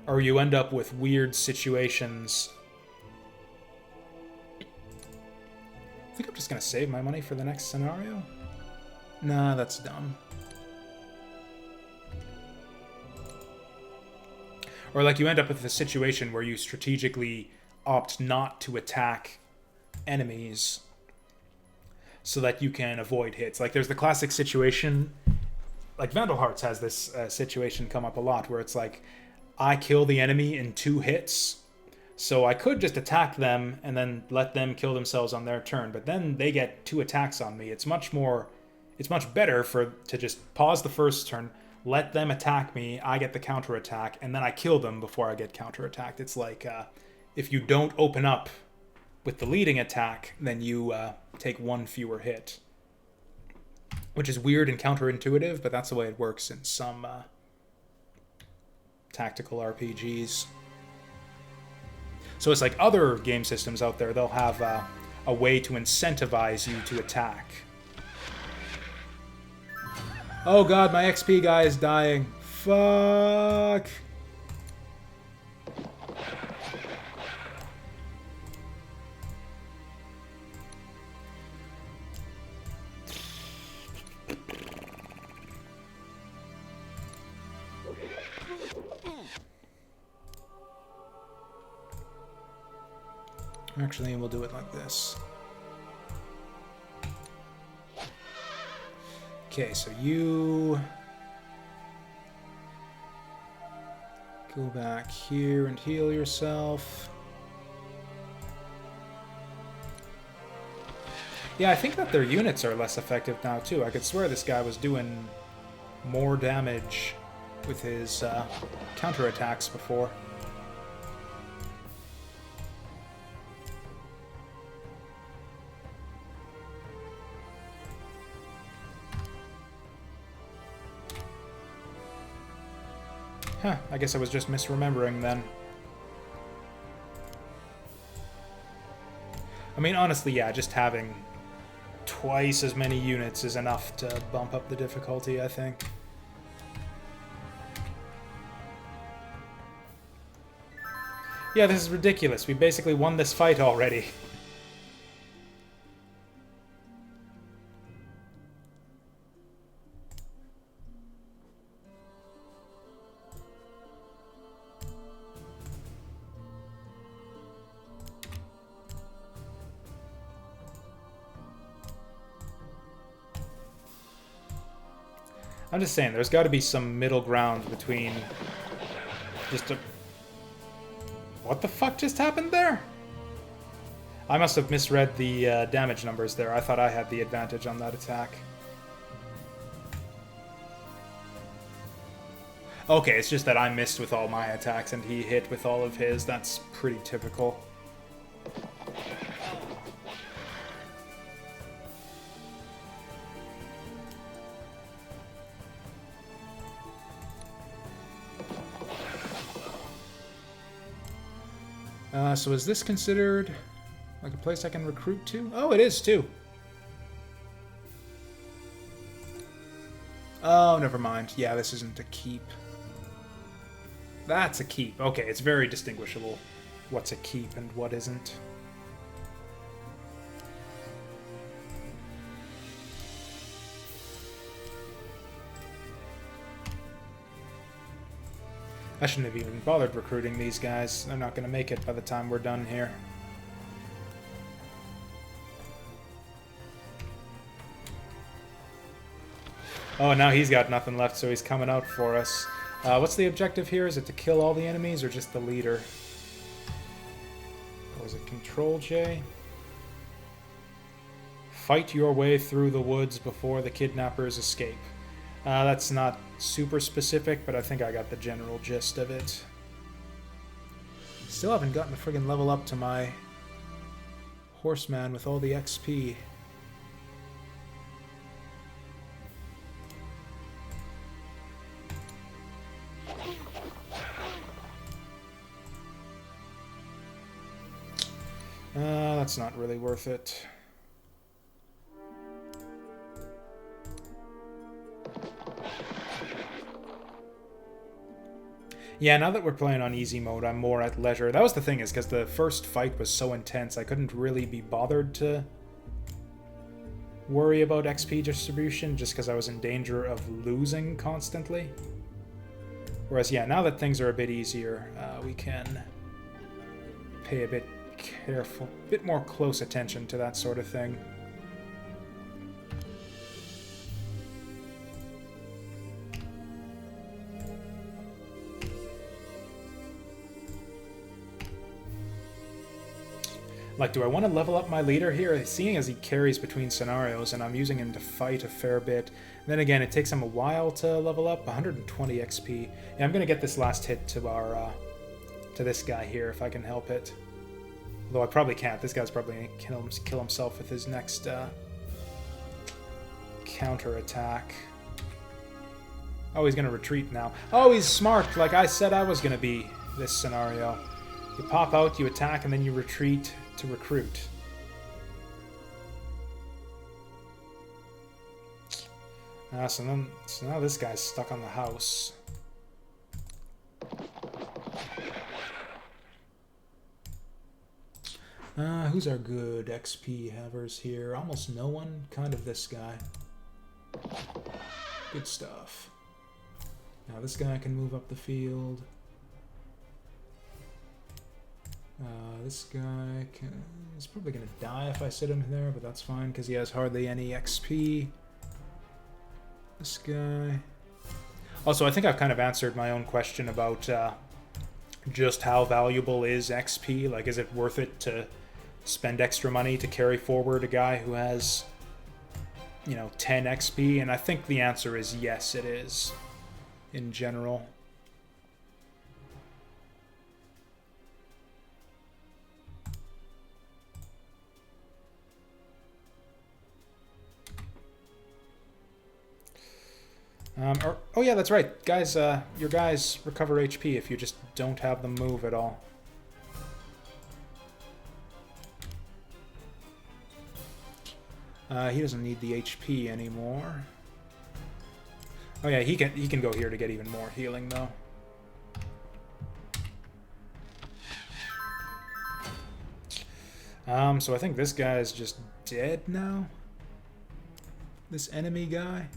Speaker 1: Or you end up with weird situations. I think I'm just going to save my money for the next scenario. Nah, that's dumb. Or like you end up with a situation where you strategically opt not to attack enemies so that you can avoid hits. Like there's the classic situation, like Vandal Hearts has this situation come up a lot, where it's like, I kill the enemy in 2 hits, so I could just attack them and then let them kill themselves on their turn, but then they get 2 attacks on me. It's much better to just pause the first turn, let them attack me, I get the counterattack, and then I kill them before I get counterattacked. It's like, if you don't open up with the leading attack, then you take 1 fewer hit. Which is weird and counterintuitive, but that's the way it works in some tactical RPGs. So it's like other game systems out there, they'll have a way to incentivize you to attack. Oh god, my XP guy is dying. Fuck. Actually, we'll do it like this. Okay, so you go back here and heal yourself. Yeah, I think that their units are less effective now, too. I could swear this guy was doing more damage with his counterattacks before. Huh, I guess I was just misremembering then. I mean, honestly, yeah, just having twice as many units is enough to bump up the difficulty, I think. Yeah, this is ridiculous. We basically won this fight already. I'm just saying, there's got to be some middle ground between just a... What the fuck just happened there? I must have misread the damage numbers there. I thought I had the advantage on that attack. Okay, it's just that I missed with all my attacks and he hit with all of his. That's pretty typical. So is this considered like a place I can recruit to? Oh, it is too. Oh, never mind. Yeah, this isn't a keep. That's a keep. Okay, it's very distinguishable what's a keep and what isn't. I shouldn't have even bothered recruiting these guys. They're not going to make it by the time we're done here. Oh, now he's got nothing left, so he's coming out for us. What's the objective here? Is it to kill all the enemies or just the leader? Or is it Control J? Fight your way through the woods before the kidnappers escape. That's not super specific, but I think I got the general gist of it. Still haven't gotten a friggin' level up to my horseman with all the XP. That's not really worth it. Yeah, now that we're playing on easy mode, I'm more at leisure. That was the thing, is because the first fight was so intense, I couldn't really be bothered to worry about XP distribution, just because I was in danger of losing constantly. Whereas, yeah, now that things are a bit easier, we can pay a bit more close attention to that sort of thing. Like, do I want to level up my leader here? Seeing as he carries between scenarios and I'm using him to fight a fair bit. And then again, it takes him a while to level up. 120 XP. Yeah, I'm going to get this last hit to our to this guy here if I can help it. Although I probably can't. This guy's probably going to kill himself with his next counter attack. Oh, he's going to retreat now. Oh, he's smart, like I said I was going to be this scenario. You pop out, you attack, and then you retreat to recruit. So now this guy's stuck on the house. Who's our good XP havers here? Almost no one. Kind of this guy. Good stuff. Now this guy can move up the field. This guy is probably going to die if I sit him there, but that's fine because he has hardly any XP. This guy. Also, I think I've kind of answered my own question about just how valuable is XP. Like, is it worth it to spend extra money to carry forward a guy who has, you know, 10 XP? And I think the answer is yes, it is, in general. Oh yeah, that's right. Guys, your guys recover HP if you just don't have them move at all. He doesn't need the HP anymore. Oh yeah, he can go here to get even more healing though. So I think this guy is just dead now. This enemy guy.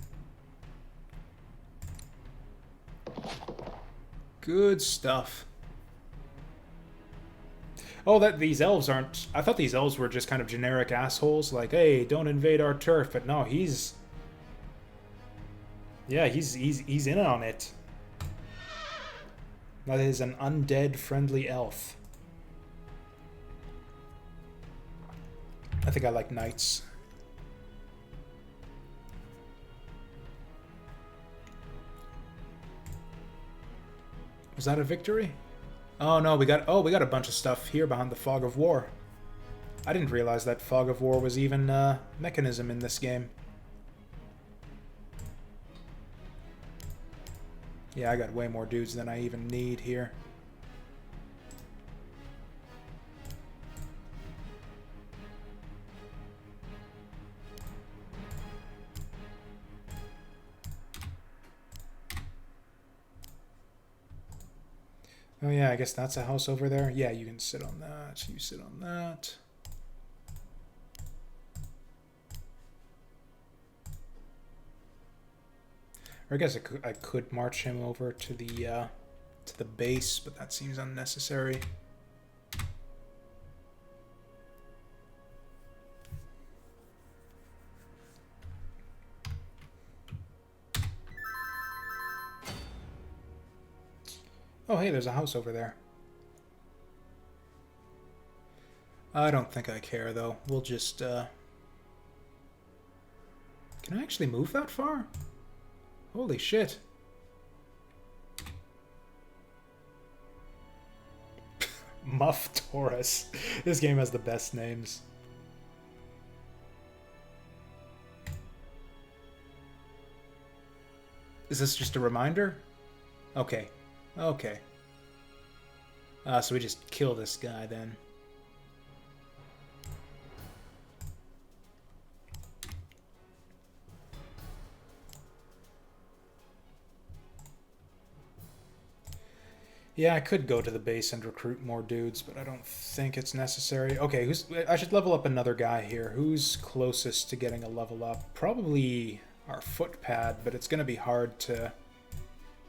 Speaker 1: Good stuff. Oh, these elves aren't... I thought these elves were just kind of generic assholes. Like, hey, don't invade our turf. But no, he's... Yeah, he's in on it. That is an undead friendly elf. I think I like knights. Was that a victory? Oh no, we got a bunch of stuff here behind the Fog of War. I didn't realize that Fog of War was even a mechanism in this game. Yeah, I got way more dudes than I even need here. Oh yeah, I guess that's a house over there. Yeah, you can sit on that. You sit on that. Or I guess I could march him over to the base, but that seems unnecessary. Oh, hey, there's a house over there. I don't think I care, though. We'll just, Can I actually move that far? Holy shit. Muff Taurus. This game has the best names. Is this just a reminder? Okay. Okay. So we just kill this guy then. Yeah, I could go to the base and recruit more dudes, but I don't think it's necessary. Okay, I should level up another guy here. Who's closest to getting a level up? Probably our footpad, but it's going to be hard to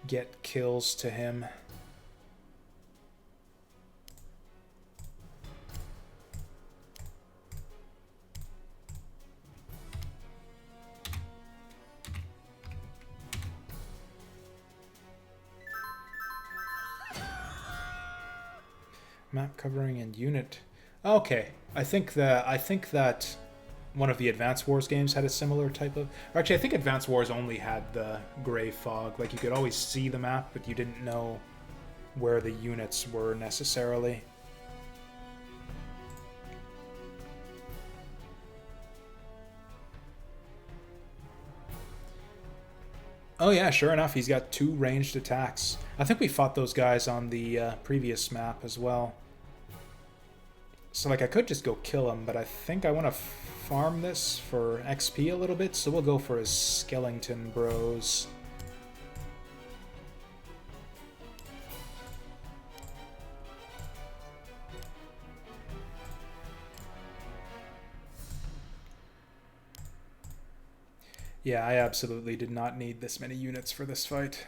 Speaker 1: get kills to him. Map covering and unit. Okay, I think that one of the Advance Wars games had a similar type of... Or actually, I think Advance Wars only had the gray fog. Like, you could always see the map, but you didn't know where the units were necessarily. Oh yeah, sure enough, he's got 2 ranged attacks. I think we fought those guys on the previous map as well. So, like, I could just go kill him, but I think I want to farm this for XP a little bit, so we'll go for his skeleton bros. Yeah, I absolutely did not need this many units for this fight.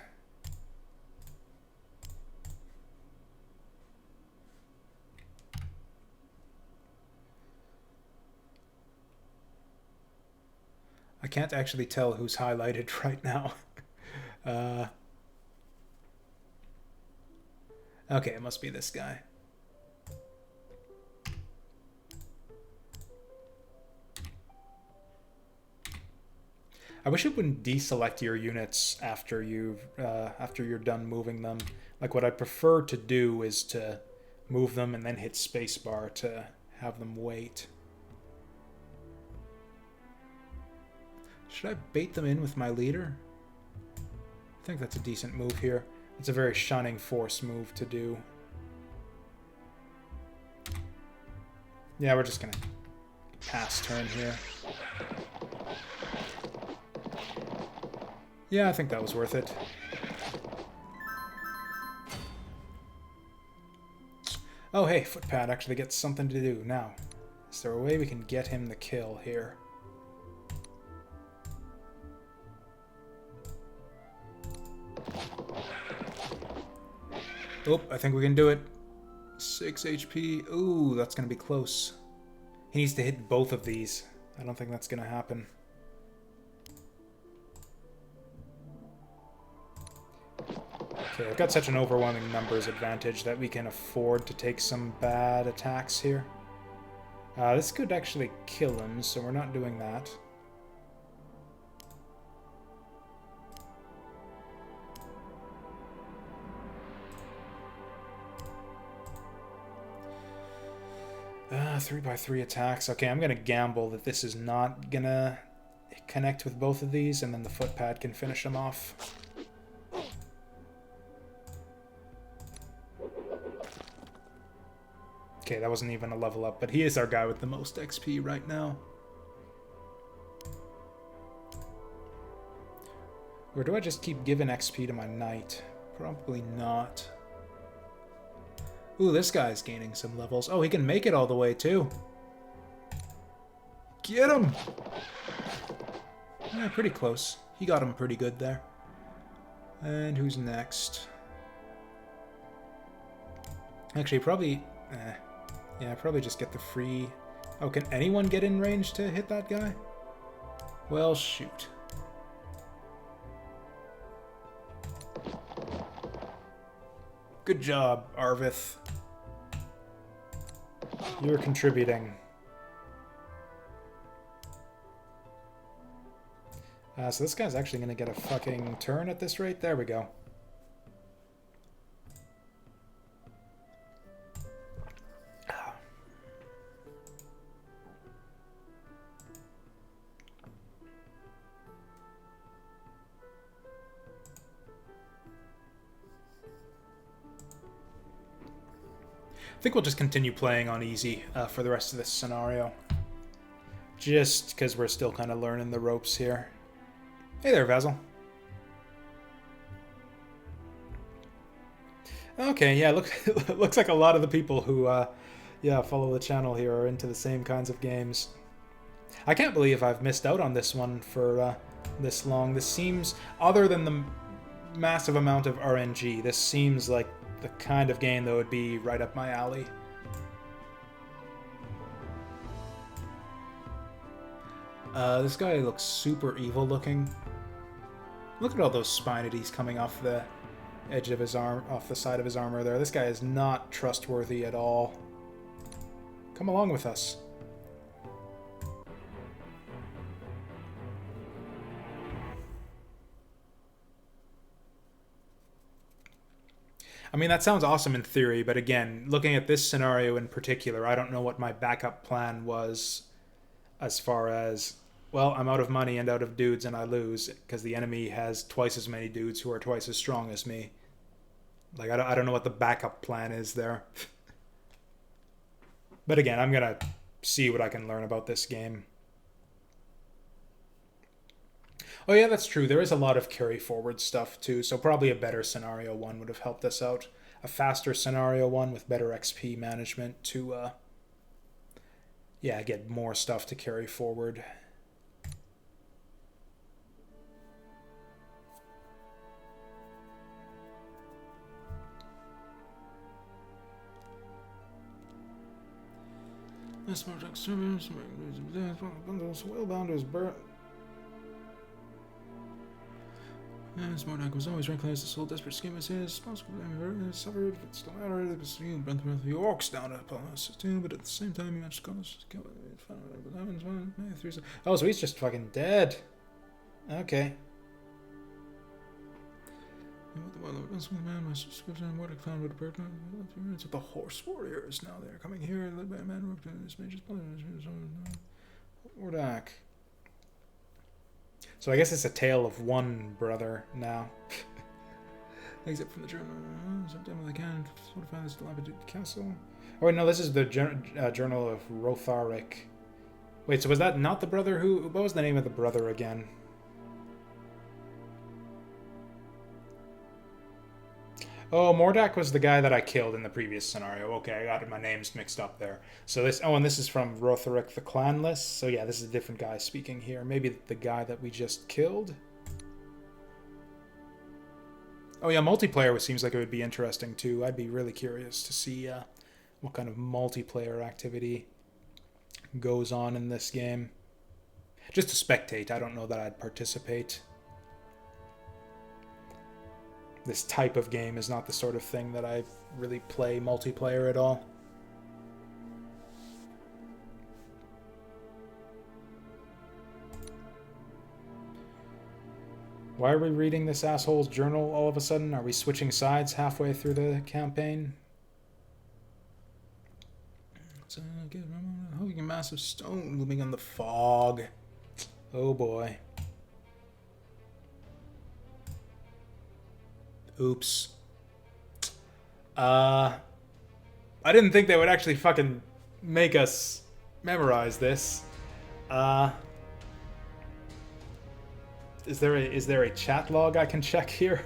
Speaker 1: can't actually tell who's highlighted right now. Okay, it must be this guy. I wish it wouldn't deselect your units after you're done moving them. Like, what I prefer to do is to move them and then hit spacebar to have them wait. Should I bait them in with my leader? I think that's a decent move here. It's a very shunning force move to do. Yeah, we're just gonna pass turn here. Yeah, I think that was worth it. Oh, hey, Footpad actually gets something to do now. Is there a way we can get him the kill here? Oh, I think we can do it. 6 HP. Ooh, that's going to be close. He needs to hit both of these. I don't think that's going to happen. Okay, I've got such an overwhelming numbers advantage that we can afford to take some bad attacks here. This could actually kill him, so we're not doing that. Three by three attacks. Okay, I'm going to gamble that this is not going to connect with both of these, and then the Footpad can finish them off. Okay, that wasn't even a level up, but he is our guy with the most XP right now. Or do I just keep giving XP to my knight? Probably not. Ooh, this guy's gaining some levels. Oh, he can make it all the way, too. Get him! Yeah, pretty close. He got him pretty good there. And who's next? Actually, probably... yeah, probably just get the free... Oh, can anyone get in range to hit that guy? Well, shoot. Good job, Arvith. You're contributing. So this guy's actually going to get a fucking turn at this rate. There we go. I think we'll just continue playing on easy for the rest of this scenario. Just because we're still kind of learning the ropes here. Hey there, Vasil. Okay, yeah, looks like a lot of the people who yeah, follow the channel here are into the same kinds of games. I can't believe I've missed out on this one for this long. This seems, other than the massive amount of RNG, this seems like the kind of game that would be right up my alley. This guy looks super evil looking. Look at all those spinities coming off the edge of his arm, off the side of his armor there. This guy is not trustworthy at all. Come along with us. I mean, that sounds awesome in theory, but again, looking at this scenario in particular, I don't know what my backup plan was as far as, well, I'm out of money and out of dudes and I lose because the enemy has twice as many dudes who are twice as strong as me. Like, I don't know what the backup plan is there. But again, I'm going to see what I can learn about this game. Oh yeah, that's true. There is a lot of carry forward stuff too, so probably a better scenario one would have helped us out. A faster scenario one with better XP management to, yeah, get more stuff to carry forward. This project service, Whalebound is burnt. As Mordek was always recognized as the sole desperate scheme as his, responsible for suffered, but still matter, it was you brought the orcs down upon us too, but at the same time you managed to kill it. Oh, so he's just fucking dead. Okay. The horse warriors now they're coming here, led by a man who his mage's blood. Ordak. So I guess it's a tale of one brother now. Exit from the journal. Sometime they can find this dilapidated castle. Oh wait, no, this is the journal of Rotharik. Wait, so was that not the brother who? What was the name of the brother again? Oh, Mordak was the guy that I killed in the previous scenario. Okay, I got my names mixed up there. So this, oh, and this is from Rotharik the clan list. So yeah, this is a different guy speaking here. Maybe the guy that we just killed. Oh yeah, multiplayer seems like it would be interesting too. I'd be really curious to see what kind of multiplayer activity goes on in this game. Just to spectate. I don't know that I'd participate. This type of game is not the sort of thing that I really play multiplayer at all. Why are we reading this asshole's journal all of a sudden? Are we switching sides halfway through the campaign? Holding a massive stone looming on the fog. Oh boy. Oops. I didn't think they would actually fucking make us memorize this. Is there a chat log I can check here?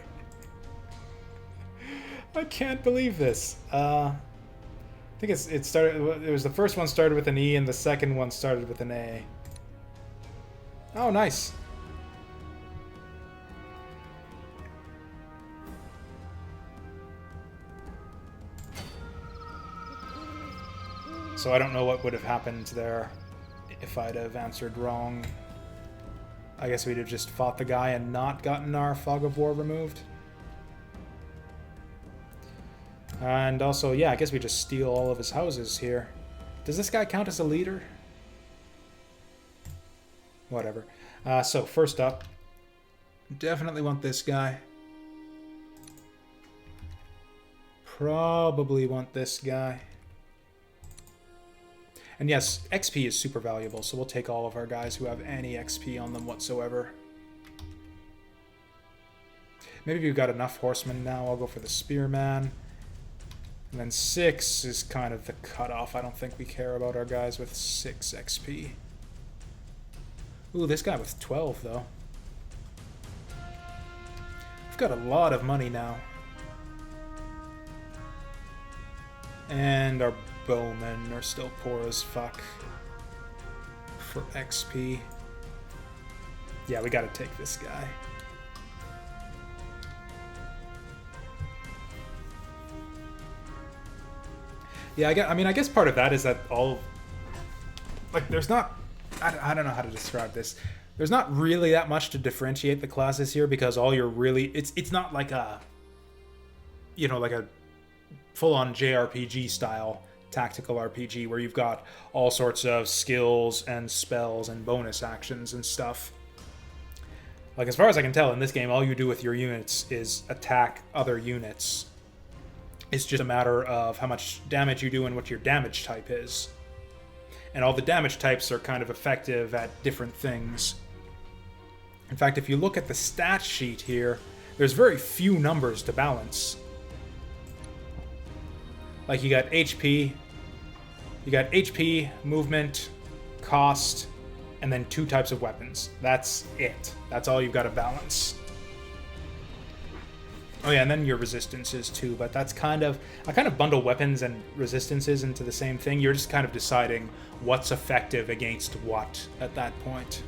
Speaker 1: I can't believe this. I think it was the first one started with an E and the second one started with an A. Oh, nice. So I don't know what would have happened there if I'd have answered wrong. I guess we'd have just fought the guy and not gotten our Fog of War removed. And also, yeah, I guess we just steal all of his houses here. Does this guy count as a leader? Whatever. So, first up, definitely want this guy. Probably want this guy. And yes, XP is super valuable, so we'll take all of our guys who have any XP on them whatsoever. Maybe we've got enough horsemen now. I'll go for the spearman. And then 6 is kind of the cutoff. I don't think we care about our guys with 6 XP. Ooh, this guy with 12, though. We've got a lot of money now. And our bowmen are still poor as fuck for XP. Yeah, we gotta take this guy. Yeah, I guess part of that is that all... Like, there's not... I don't know how to describe this. There's not really that much to differentiate the classes here, because all you're really... It's not like a... You know, like a full-on JRPG style tactical RPG where you've got all sorts of skills and spells and bonus actions and stuff. Like, as far as I can tell, in this game, all you do with your units is attack other units. It's just a matter of how much damage you do and what your damage type is. And all the damage types are kind of effective at different things. In fact, if you look at the stat sheet here, there's very few numbers to balance. Like, you got HP, movement, cost, and then 2 types of weapons. That's it. That's all you've got to balance. Oh yeah, and then your resistances too, but that's kind of... I kind of bundle weapons and resistances into the same thing. You're just kind of deciding what's effective against what at that point.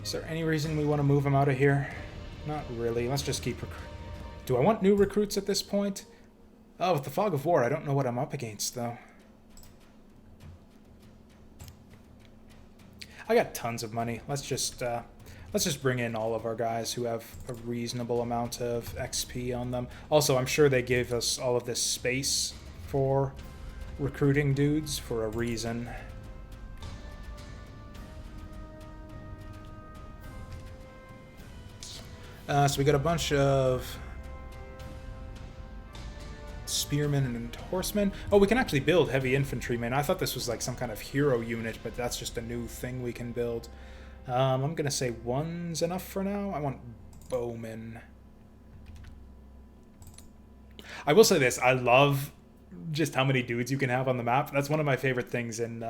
Speaker 1: Is there any reason we want to move him out of here? Not really. Let's just keep Do I want new recruits at this point? Oh, with the Fog of War, I don't know what I'm up against, though. I got tons of money. Let's just bring in all of our guys who have a reasonable amount of XP on them. Also, I'm sure they gave us all of this space for recruiting dudes for a reason. So we got a bunch of spearmen and horsemen. Oh, we can actually build heavy infantrymen. I thought this was like some kind of hero unit, but that's just a new thing we can build. I'm gonna say one's enough for now. I want bowmen. I will say this, I love just how many dudes you can have on the map. That's one of my favorite things in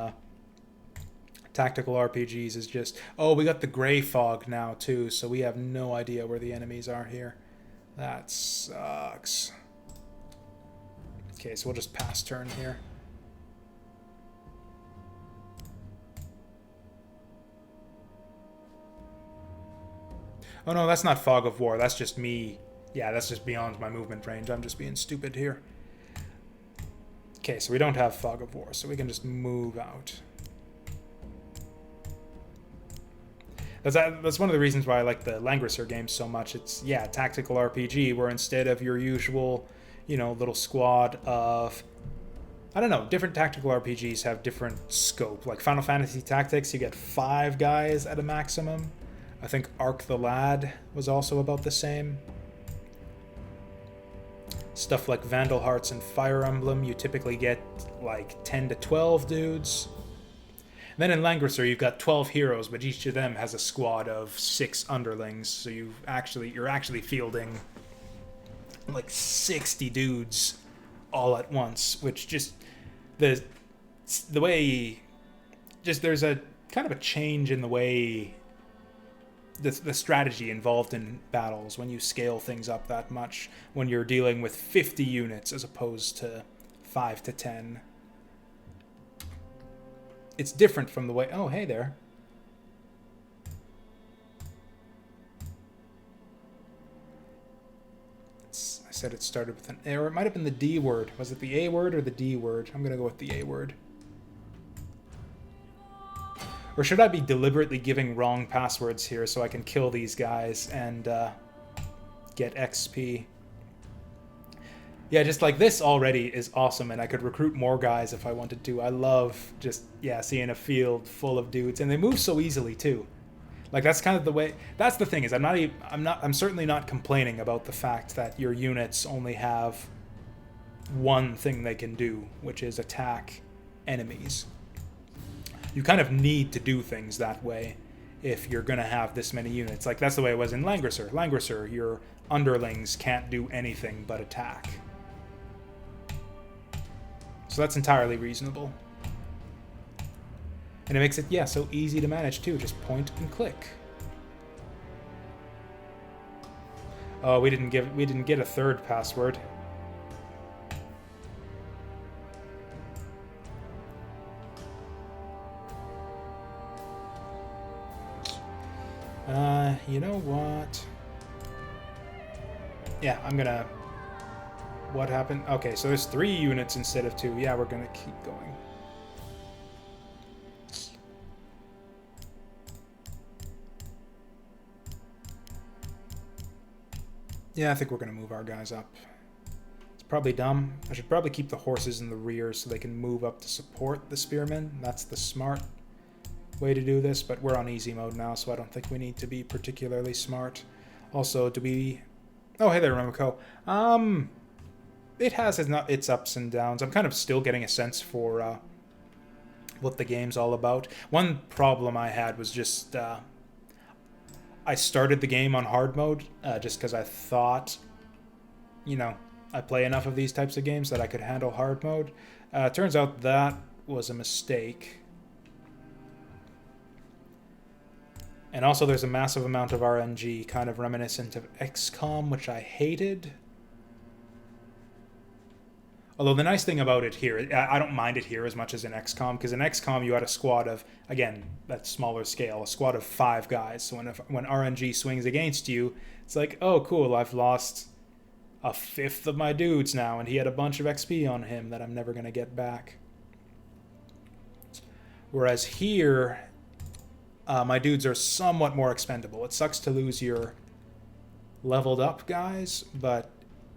Speaker 1: tactical RPGs is just, oh, we got the gray fog now too, so we have no idea where the enemies are here. That sucks. Okay, so we'll just pass turn here. Oh no, that's not Fog of War, that's just me. Yeah, that's just beyond my movement range. I'm just being stupid here. Okay, so we don't have Fog of War, so we can just move out. That's one of the reasons why I like the Langrisser games so much. It's, yeah, tactical RPG, where instead of your usual, you know, little squad of, I don't know, different tactical RPGs have different scope. Like Final Fantasy Tactics, you get 5 guys at a maximum. I think Ark the Lad was also about the same. Stuff like Vandal Hearts and Fire Emblem, you typically get like 10 to 12 dudes. And then in Langrisser, you've got 12 heroes, but each of them has a squad of 6 underlings. So you're actually fielding like 60 dudes all at once, which just the way, just there's a kind of a change in the way the strategy involved in battles when you scale things up that much, when you're dealing with 50 units as opposed to 5 to 10. It's different from the way... Oh, hey there. I said it started with an A, or it might have been the D word. Was it the A word or the D word? I'm going to go with the A word. Or should I be deliberately giving wrong passwords here so I can kill these guys and get XP? Yeah, just like this already is awesome, and I could recruit more guys if I wanted to. I love just, yeah, seeing a field full of dudes, and they move so easily too. Like that's kind of the way. That's the thing is, I'm certainly not complaining about the fact that your units only have one thing they can do, which is attack enemies. You kind of need to do things that way if you're going to have this many units. Like, that's the way it was in Langrisser. Langrisser, your underlings can't do anything but attack. So that's entirely reasonable. And it makes it, yeah, so easy to manage, too. Just point and click. Oh, we didn't get a third password. You know what? Yeah, I'm gonna... What happened? Okay, so there's 3 units instead of 2. Yeah, we're gonna keep going. Yeah, I think we're gonna move our guys up. It's probably dumb. I should probably keep the horses in the rear so they can move up to support the spearmen. That's the smart way to do this, but we're on easy mode now, so I don't think we need to be particularly smart. Also, do we... Oh, hey there, Remco. It has its ups and downs. I'm kind of still getting a sense for what the game's all about. One problem I had was just... I started the game on hard mode, just because I thought, you know, I play enough of these types of games that I could handle hard mode. Turns out that was a mistake. And also there's a massive amount of RNG, kind of reminiscent of XCOM, which I hated. Although the nice thing about it here, I don't mind it here as much as in XCOM, because in XCOM you had a squad of, again, that smaller scale, a squad of 5 guys. So when RNG swings against you, it's like, oh, cool, I've lost a fifth of my dudes now, and he had a bunch of XP on him that I'm never going to get back. Whereas here, my dudes are somewhat more expendable. It sucks to lose your leveled up guys, but,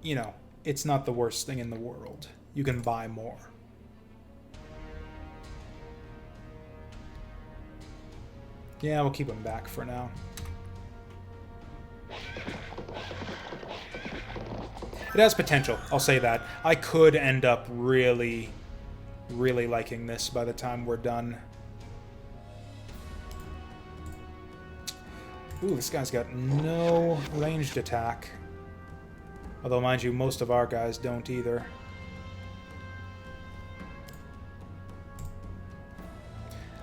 Speaker 1: you know, it's not the worst thing in the world. You can buy more. Yeah, we'll keep him back for now. It has potential, I'll say that. I could end up really liking this by the time we're done. Ooh, this guy's got no ranged attack. Although, mind you, most of our guys don't either.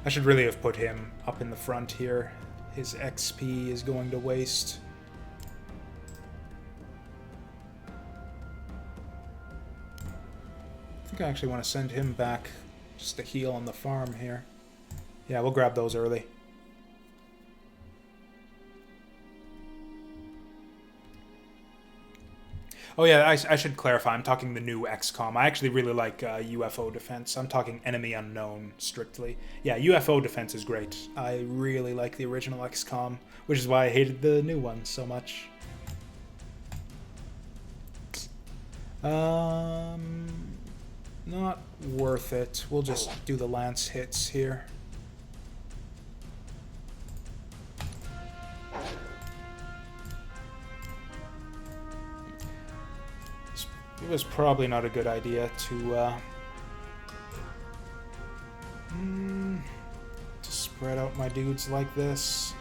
Speaker 1: I should really have put him up in the front here. His XP is going to waste. I think I actually want to send him back just to heal on the farm here. Yeah, we'll grab those early. Oh yeah, I should clarify. I'm talking the new XCOM. I actually really like UFO defense. I'm talking enemy unknown strictly. Yeah, UFO defense is great. I really like the original XCOM, which is why I hated the new one so much. Not worth it. We'll just do the lance hits here. It was probably not a good idea to spread out my dudes like this.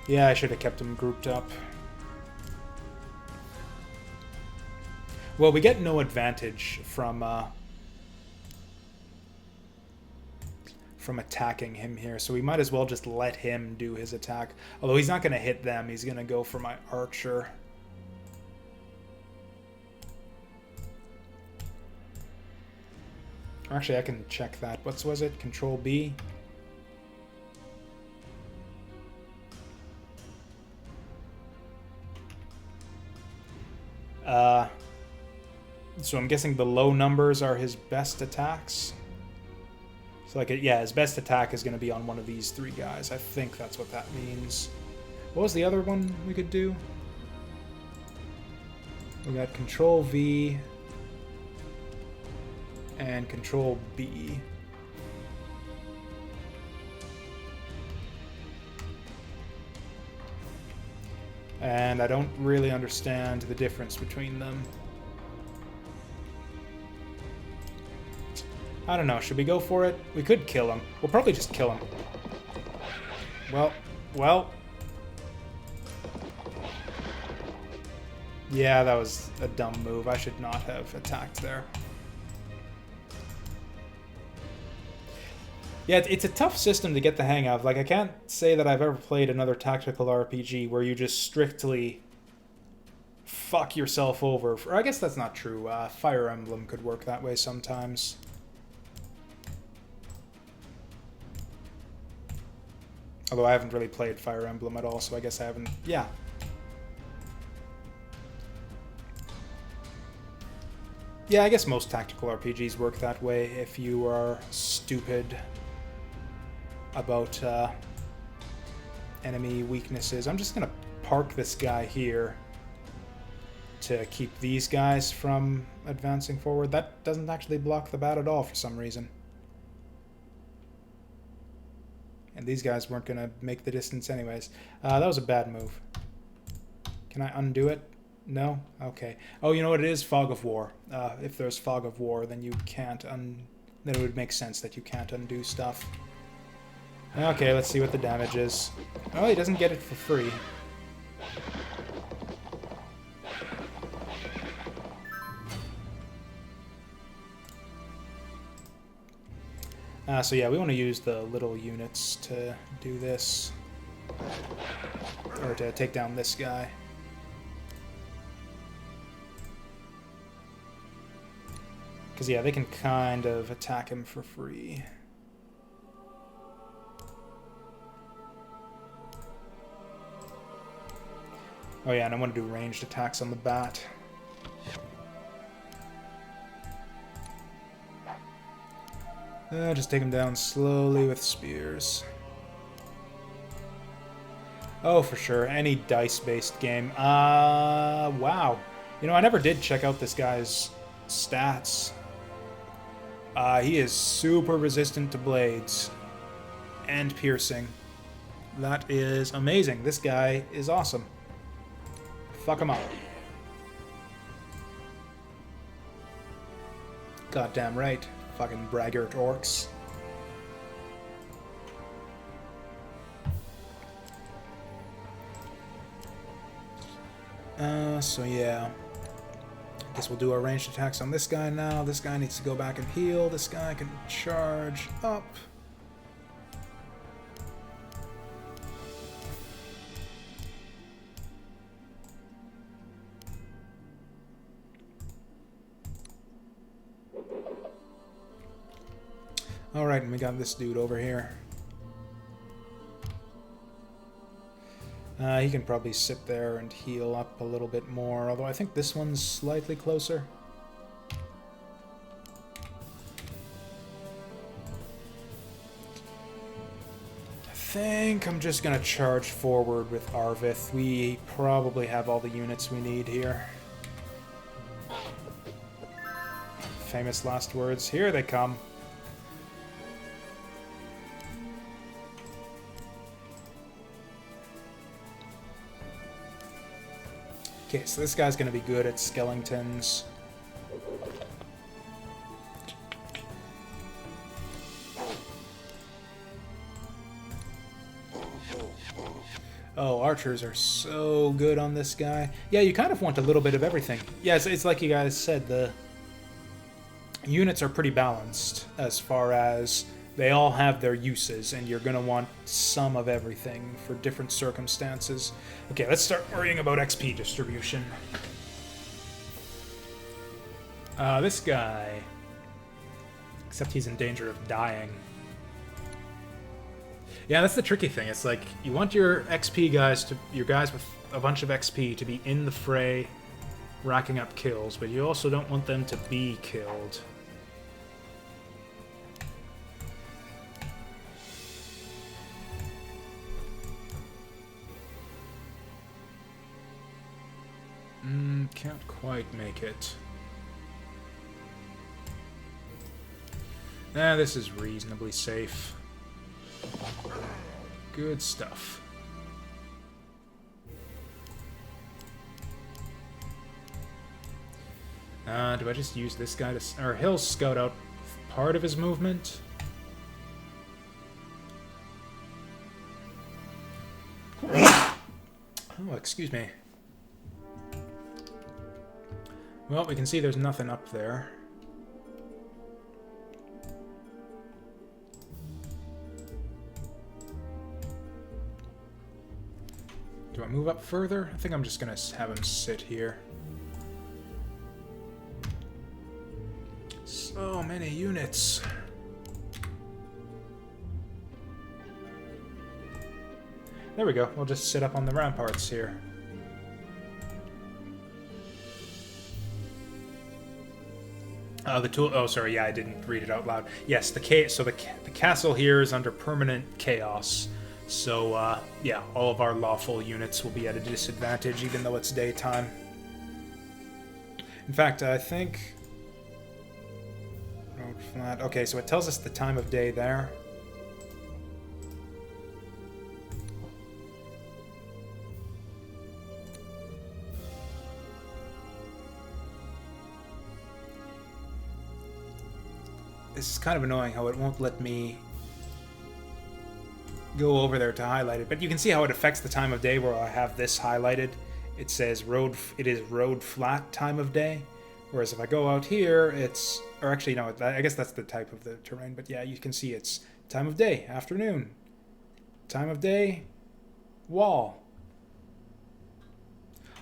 Speaker 1: Yeah, I should have kept them grouped up. Well, we get no advantage from attacking him here, so we might as well just let him do his attack. Although he's not going to hit them, he's going to go for my archer. Actually, I can check that. What was it? Control B? So I'm guessing the low numbers are his best attacks. So like, yeah, his best attack is going to be on one of these three guys. I think that's what that means. What was the other one we could do? We got Control V and Control B. And I don't really understand the difference between them. I don't know, should we go for it? We could kill him. We'll probably just kill him. Well. Yeah, that was a dumb move. I should not have attacked there. Yeah, it's a tough system to get the hang of. Like, I can't say that I've ever played another tactical RPG where you just strictly fuck yourself over. Or I guess that's not true. Fire Emblem could work that way sometimes. Although I haven't really played Fire Emblem at all, so I guess I haven't... Yeah. Yeah, I guess most tactical RPGs work that way if you are stupid about enemy weaknesses. I'm just going to park this guy here to keep these guys from advancing forward. That doesn't actually block the bat at all for some reason. And these guys weren't going to make the distance anyways. That was a bad move. Can I undo it? No? Okay. Oh, you know what it is? Fog of War. If there's Fog of War, then you can't then it would make sense that you can't undo stuff. Okay, let's see what the damage is. Oh, he doesn't get it for free. So yeah, we want to use the little units to do this. Or to take down this guy. Because yeah, they can kind of attack him for free. Oh yeah, and I want to do ranged attacks on the bat. Just take him down slowly with spears. Oh, for sure. Any dice-based game. Wow. You know, I never did check out this guy's stats. He is super resistant to blades and piercing. That is amazing. This guy is awesome. Fuck him up. Goddamn right. Fucking braggart orcs. So yeah. I guess we'll do our ranged attacks on this guy now. This guy needs to go back and heal. This guy can charge up. Alright, and we got this dude over here. He can probably sit there and heal up a little bit more, although I think this one's slightly closer. I think I'm just going to charge forward with Arvith. We probably have all the units we need here. Famous last words. Here they come. Okay, so this guy's going to be good at skeletons. Oh, archers are so good on this guy. Yeah, you kind of want a little bit of everything. Yeah, it's like you guys said, the units are pretty balanced as far as they all have their uses, and you're going to want some of everything for different circumstances. Okay, let's start worrying about XP distribution. This guy... Except he's in danger of dying. Yeah, that's the tricky thing. It's like, you want your XP guys to... Your guys with a bunch of XP to be in the fray, racking up kills, but you also don't want them to be killed. Can't quite make it. This is reasonably safe. Good stuff. Do I just use this guy to... Or he'll scout out part of his movement? Oh, excuse me. Well, we can see there's nothing up there. Do I move up further? I think I'm just gonna have him sit here. So many units. There we go. We'll just sit up on the ramparts here. The tool. Oh, sorry. Yeah, I didn't read it out loud. Yes, the castle here is under permanent chaos. So, yeah, all of our lawful units will be at a disadvantage, even though it's daytime. In fact, I think... Road flat. Okay, so it tells us the time of day there. This is kind of annoying how it won't let me go over there to highlight it, but you can see how it affects the time of day where I have this highlighted. It says it is road flat time of day, whereas if I go out here, it's, or actually no, I guess that's the type of the terrain, but yeah, you can see it's time of day, afternoon, time of day, wall.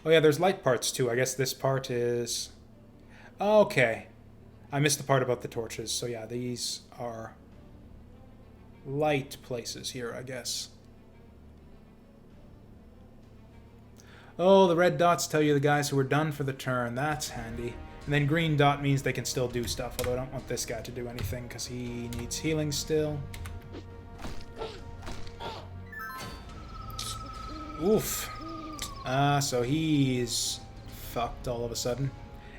Speaker 1: Oh yeah, there's light parts too. I guess this part is, okay. I missed the part about the torches, so yeah, these are light places here, I guess. Oh, the red dots tell you the guys who are done for the turn. That's handy. And then green dot means they can still do stuff, although I don't want this guy to do anything because he needs healing still. Oof. So he's fucked all of a sudden.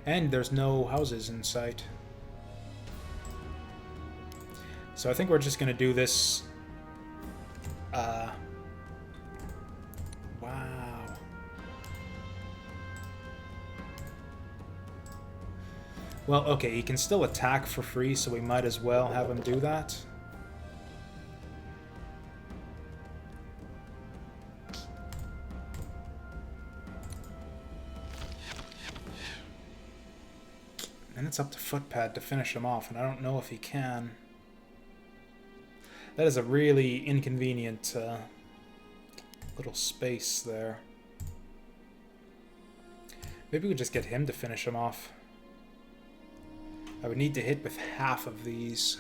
Speaker 1: And there's no houses in sight. So I think we're just going to do this. Wow. Well, okay, he can still attack for free, so we might as well have him do that. And it's up to Footpad to finish him off, and I don't know if he can. That is a really inconvenient little space there. Maybe we just get him to finish him off. I would need to hit with half of these.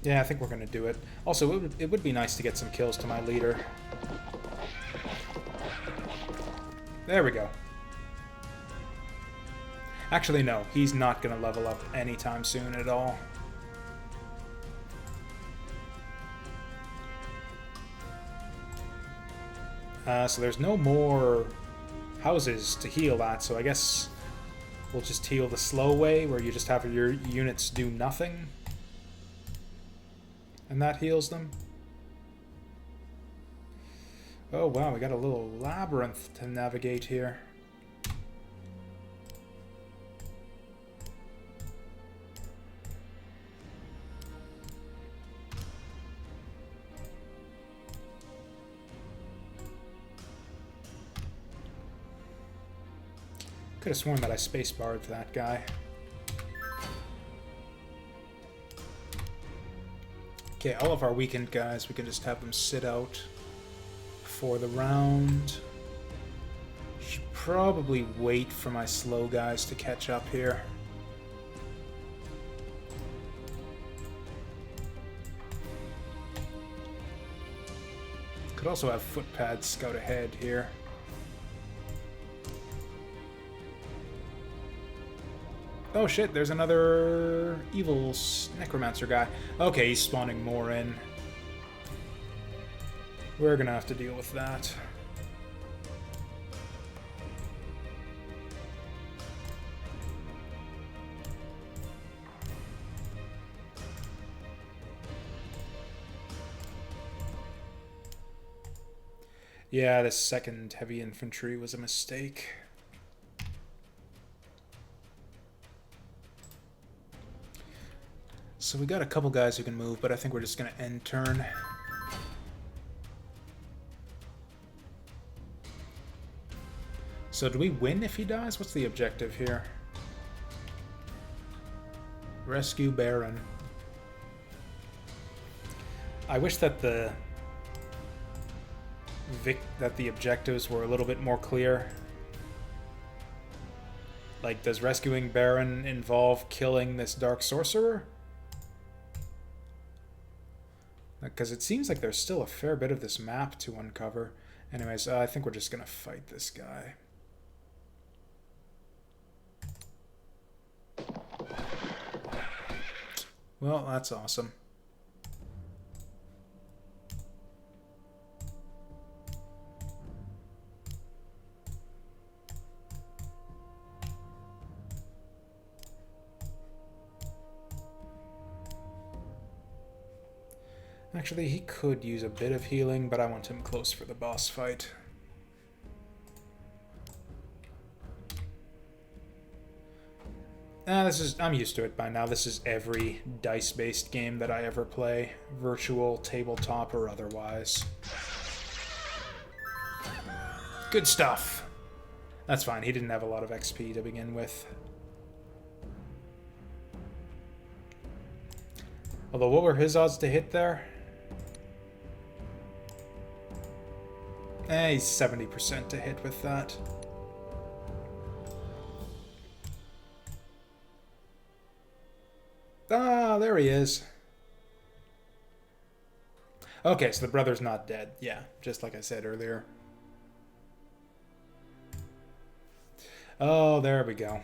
Speaker 1: Yeah, I think we're going to do it. Also, it would be nice to get some kills to my leader. There we go. Actually, no. He's not going to level up anytime soon at all. So there's no more houses to heal at, so I guess we'll just heal the slow way, where you just have your units do nothing. And that heals them. Oh wow, we got a little labyrinth to navigate here. Could have sworn that I spacebarred that guy. Okay, all of our weakened guys, we can just have them sit out for the round. Should probably wait for my slow guys to catch up here. Could also have Footpad scout ahead here. Oh shit, there's another evil necromancer guy. Okay, he's spawning more in. We're gonna have to deal with that. Yeah, this second heavy infantry was a mistake. So we got a couple guys who can move, but I think we're just going to end turn. So do we win if he dies? What's the objective here? Rescue Baron. I wish that the objectives were a little bit more clear. Like, does rescuing Baron involve killing this Dark Sorcerer? Because it seems like there's still a fair bit of this map to uncover. Anyways, I think we're just going to fight this guy. Well, that's awesome. Actually, he could use a bit of healing, but I want him close for the boss fight. I'm used to it by now. This is every dice-based game that I ever play, virtual, tabletop, or otherwise. Good stuff. That's fine. He didn't have a lot of XP to begin with. Although, what were his odds to hit there? He's 70% to hit with that. Ah, there he is. Okay, so the brother's not dead. Yeah, just like I said earlier. Oh, there we go.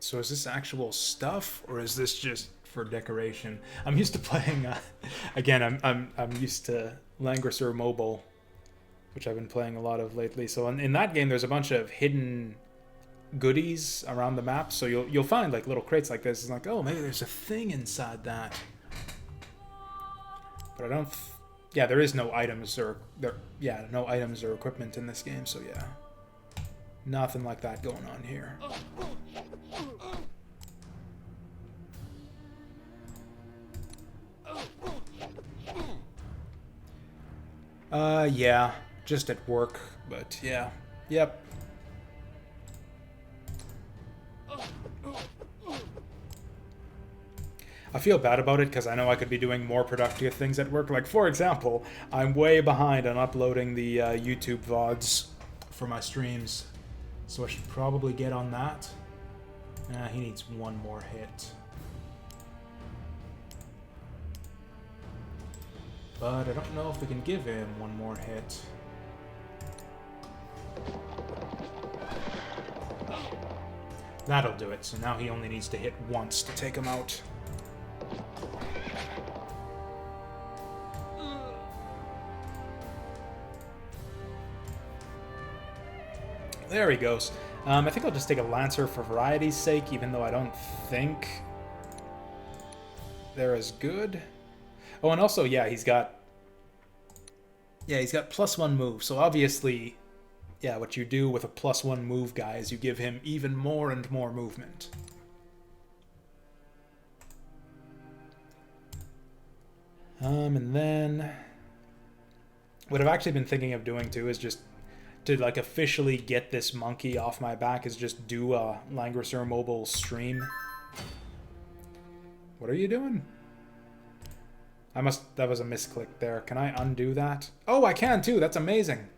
Speaker 1: So is this actual stuff, or is this just for decoration? I'm used to playing. Again, I'm used to Langrisser Mobile, which I've been playing a lot of lately. So in that game, there's a bunch of hidden goodies around the map. So you'll find like little crates like this. It's like, oh, maybe there's a thing inside that. But I don't. Yeah, there is no items or no items or equipment in this game. So yeah, nothing like that going on here. Yeah, just at work, but yeah. Yep. I feel bad about it because I know I could be doing more productive things at work. Like, for example, I'm way behind on uploading the YouTube VODs for my streams, so I should probably get on that. He needs one more hit. But I don't know if we can give him one more hit. That'll do it, so now he only needs to hit once to take him out. There he goes. I think I'll just take a Lancer for variety's sake, even though I don't think they're as good. Oh, and also, yeah, he's got +1 move. So obviously, yeah, what you do with a +1 move guy is you give him even more and more movement. And then what I've actually been thinking of doing too is just to like officially get this monkey off my back is just do a Langrisser Mobile stream. What are you doing? That was a misclick there. Can I undo that? Oh, I can too. That's amazing.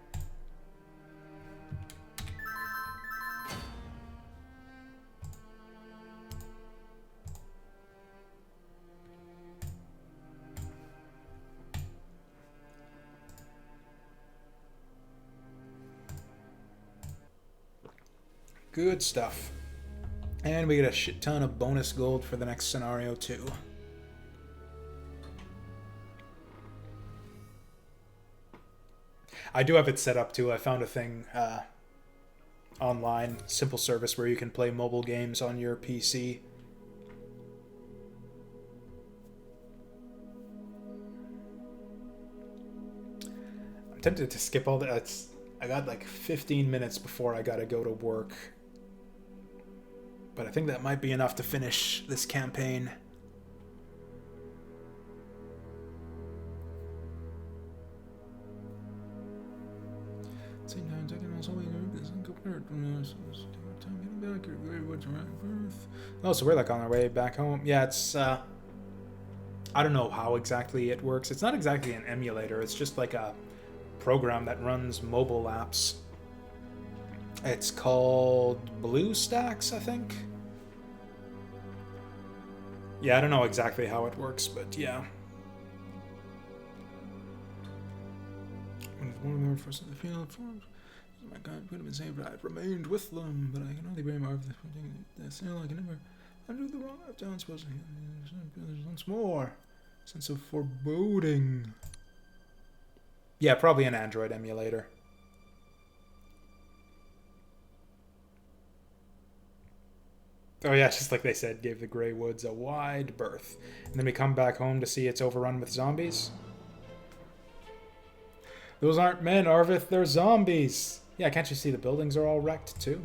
Speaker 1: Good stuff. And we get a shit ton of bonus gold for the next scenario too. I do have it set up too. I found a thing online, simple service where you can play mobile games on your PC. I'm tempted to skip all that. I got like 15 minutes before I gotta go to work. But I think that might be enough to finish this campaign. Oh, so we're like on our way back home. Yeah, it's I don't know how exactly it works. It's not exactly an emulator. It's just like a program that runs mobile apps. It's called BlueStacks, I think. Yeah, I don't know exactly how it works, but yeah. One of them first in the field forms. My God could have been saved, but I've remained with them. But I can only blame our that's I can never undo the wrong I've done. Supposed to there's once more sense of foreboding. Yeah, probably an Android emulator. Oh yeah, just like they said, gave the Grey Woods a wide berth. And then we come back home to see it's overrun with zombies. Those aren't men, Arvith, they're zombies. Yeah, can't you see the buildings are all wrecked too?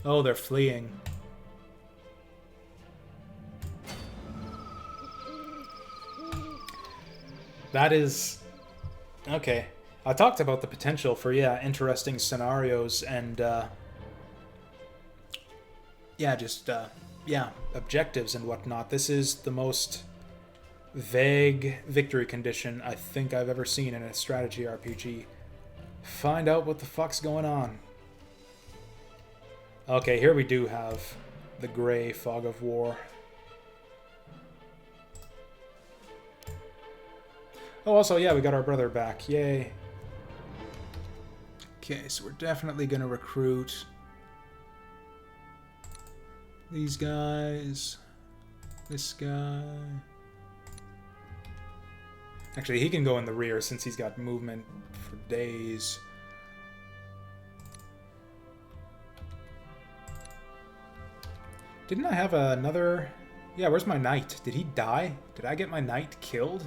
Speaker 1: Oh, they're fleeing. That is... Okay. I talked about the potential for, yeah, interesting scenarios and, yeah, just, yeah, objectives and whatnot. This is the most vague victory condition I think I've ever seen in a strategy RPG. Find out what the fuck's going on. Okay, here we do have the gray fog of war. Oh, also, yeah, we got our brother back. Yay. Okay, so we're definitely going to recruit these guys. This guy. Actually, he can go in the rear since he's got movement for days. Didn't I have another... Yeah, where's my knight? Did he die? Did I get my knight killed?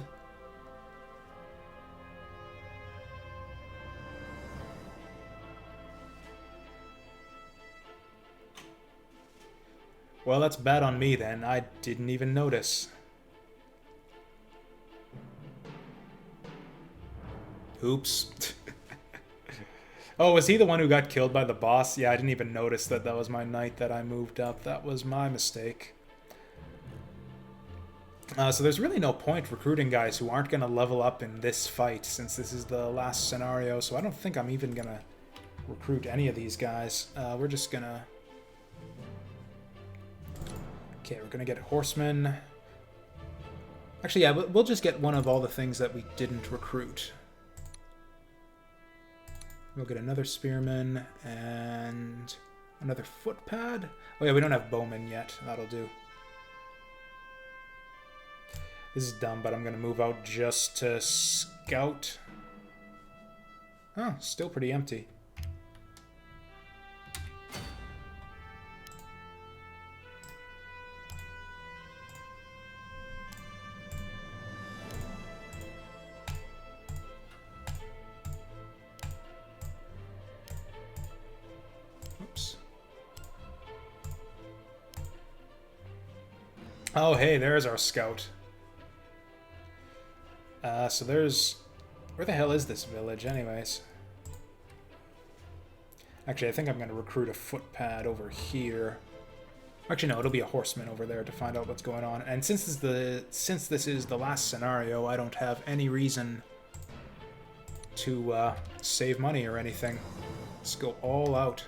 Speaker 1: Well, that's bad on me then. I didn't even notice. Oops. Oh, was he the one who got killed by the boss? Yeah, I didn't even notice that that was my knight that I moved up. That was my mistake. So there's really no point recruiting guys who aren't going to level up in this fight, since this is the last scenario, so I don't think I'm even going to recruit any of these guys. We're just going to... Okay, we're going to get horsemen. Actually, yeah, we'll just get one of all the things that we didn't recruit. We'll get another spearman and another footpad. Oh yeah, we don't have bowmen yet. That'll do. This is dumb, but I'm going to move out just to scout. Oh, still pretty empty. Oh, hey, there's our scout. So there's... Where the hell is this village, anyways? Actually, I think I'm going to recruit a footpad over here. Actually, no, it'll be a horseman over there to find out what's going on. And since this is the last scenario, I don't have any reason to save money or anything. Let's go all out.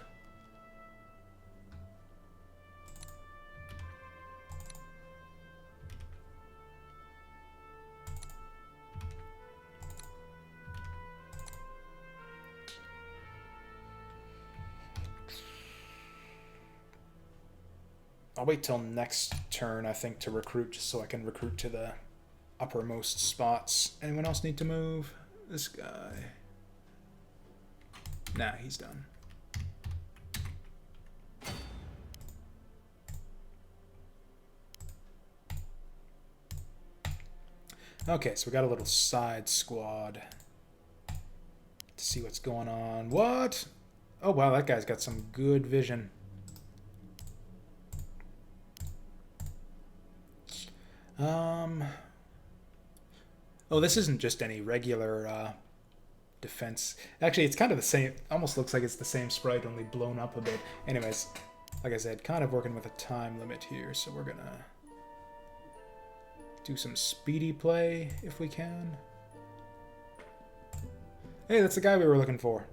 Speaker 1: I'll wait till next turn, I think, to recruit, just so I can recruit to the uppermost spots. Anyone else need to move? This guy. Nah, he's done. Okay, so we got a little side squad to see what's going on. What? Oh, wow, that guy's got some good vision. Oh, this isn't just any regular defense. Actually, it's kind of the same. Almost looks like it's the same sprite, only blown up a bit. Anyways, like I said, kind of working with a time limit here, so we're gonna do some speedy play if we can. Hey, that's the guy we were looking for.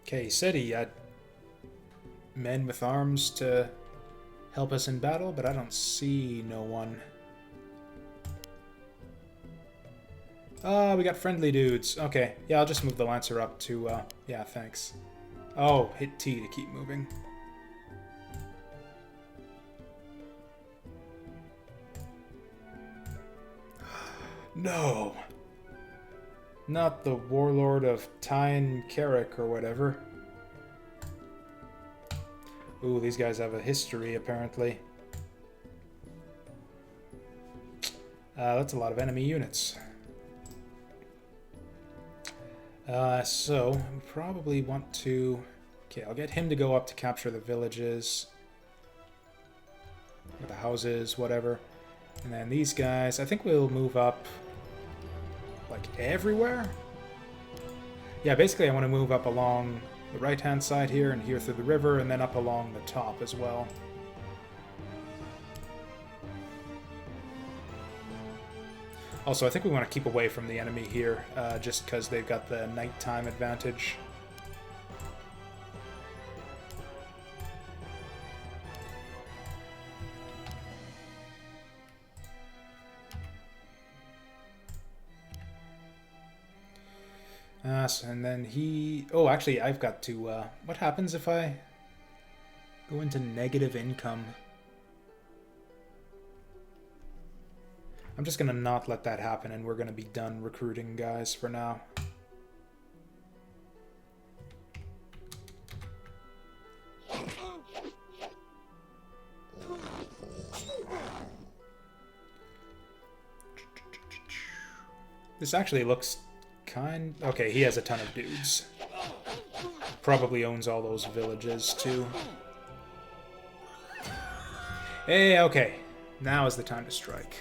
Speaker 1: Okay, he said he had men with arms to help us in battle, but I don't see no one. We got friendly dudes. Okay, yeah, I'll just move the Lancer up to, yeah, thanks. Oh, hit T to keep moving. No! Not the warlord of Tyne Carrick or whatever. Ooh, these guys have a history, apparently. That's a lot of enemy units. So, we probably want to... Okay, I'll get him to go up to capture the villages. Or the houses, whatever. And then these guys, I think we'll move up... like everywhere? Yeah, basically I want to move up along the right-hand side here and here through the river, and then up along the top as well. Also, I think we want to keep away from the enemy here, just because they've got the nighttime advantage. And then he... Oh, actually, I've got to... what happens if I go into negative income? I'm just going to not let that happen, and we're going to be done recruiting guys for now. This actually looks kind... Okay, he has a ton of dudes. Probably owns all those villages, too. Hey, okay. Now is the time to strike.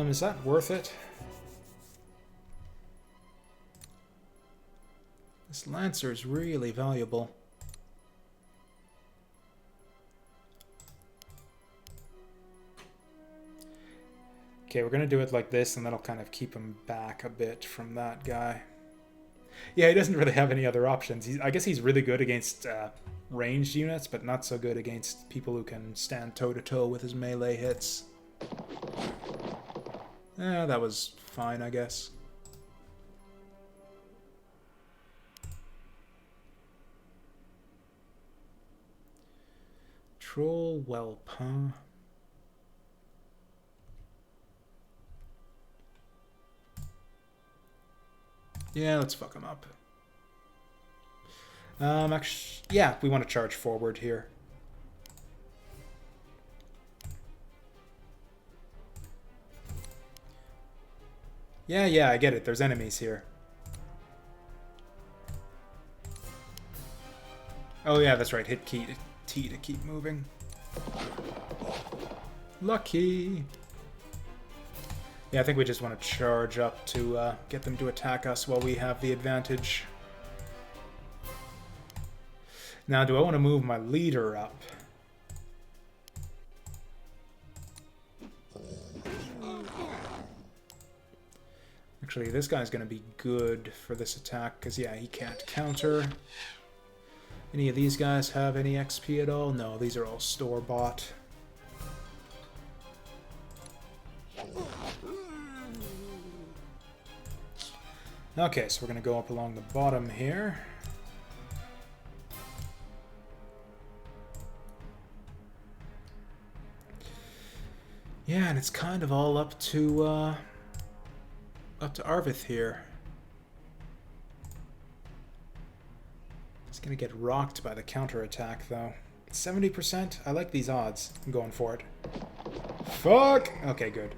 Speaker 1: Is that worth it? This Lancer is really valuable. Okay, we're gonna do it like this, and that'll kind of keep him back a bit from that guy. Yeah, he doesn't really have any other options. I guess he's really good against ranged units, but not so good against people who can stand toe-to-toe with his melee hits. That was fine, I guess. Troll whelp, huh? Yeah, let's fuck him up. Actually, yeah, we want to charge forward here. Yeah, I get it. There's enemies here. Oh yeah, that's right. Hit key T to keep moving. Lucky. Yeah, I think we just want to charge up to get them to attack us while we have the advantage. Now, do I want to move my leader up? Actually, this guy's going to be good for this attack, because, yeah, he can't counter. Any of these guys have any XP at all? No, these are all store-bought. Okay, so we're going to go up along the bottom here. Yeah, and it's kind of all up to Arvith here. He's gonna get rocked by the counterattack, though. 70%? I like these odds. I'm going for it. Fuck! Okay, good.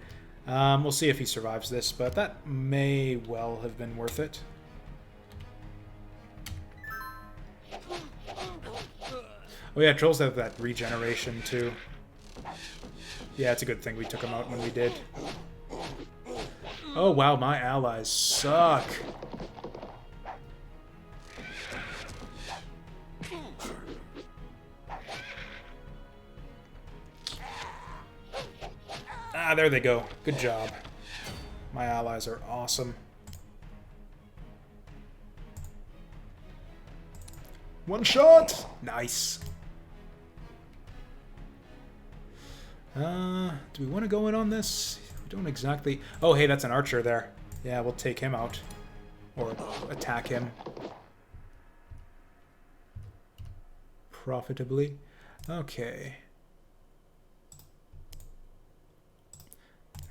Speaker 1: We'll see if he survives this, but that may well have been worth it. Oh yeah, trolls have that regeneration, too. Yeah, it's a good thing we took him out when we did. Oh wow, my allies suck. Ah, there they go. Good job. My allies are awesome. One shot! Nice. Do we want to go in on this? We don't exactly... Oh, hey, that's an archer there. Yeah, we'll take him out. Or attack him. Profitably. Okay.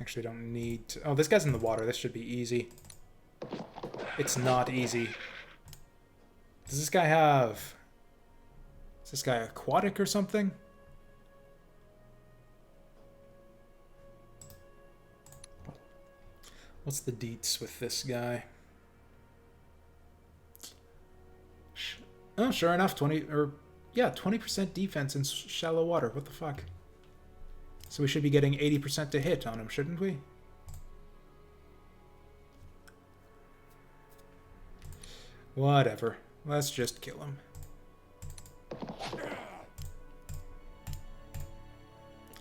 Speaker 1: Actually, don't need to... Oh, this guy's in the water. This should be easy. It's not easy. Does this guy have... Is this guy aquatic or something? What's the deets with this guy? Oh, sure enough, 20% defense in shallow water. What the fuck? So we should be getting 80% to hit on him, shouldn't we? Whatever. Let's just kill him.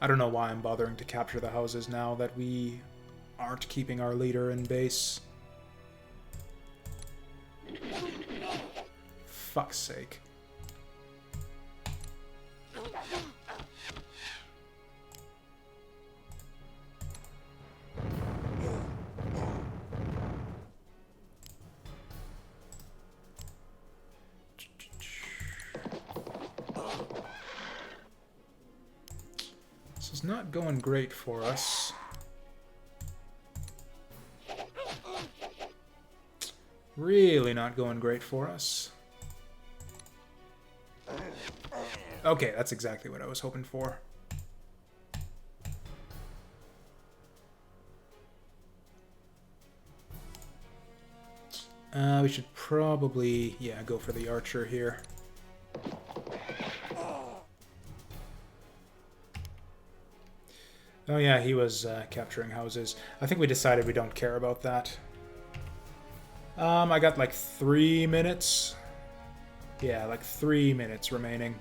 Speaker 1: I don't know why I'm bothering to capture the houses now that we aren't keeping our leader in base. Fuck's sake. This is not going great for us. Really not going great for us. Okay, that's exactly what I was hoping for. We should probably, yeah, go for the archer here. Oh yeah, he was capturing houses. I think we decided we don't care about that. I got like 3 minutes. Yeah, like 3 minutes remaining.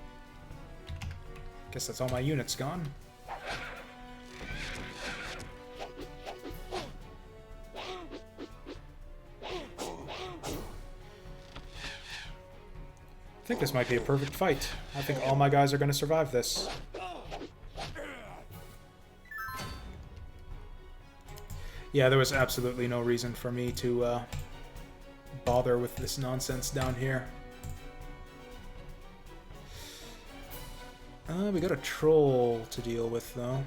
Speaker 1: Guess that's all my units gone. I think this might be a perfect fight. I think all my guys are going to survive this. Yeah, there was absolutely no reason for me to bother with this nonsense down here. We got a troll to deal with, though.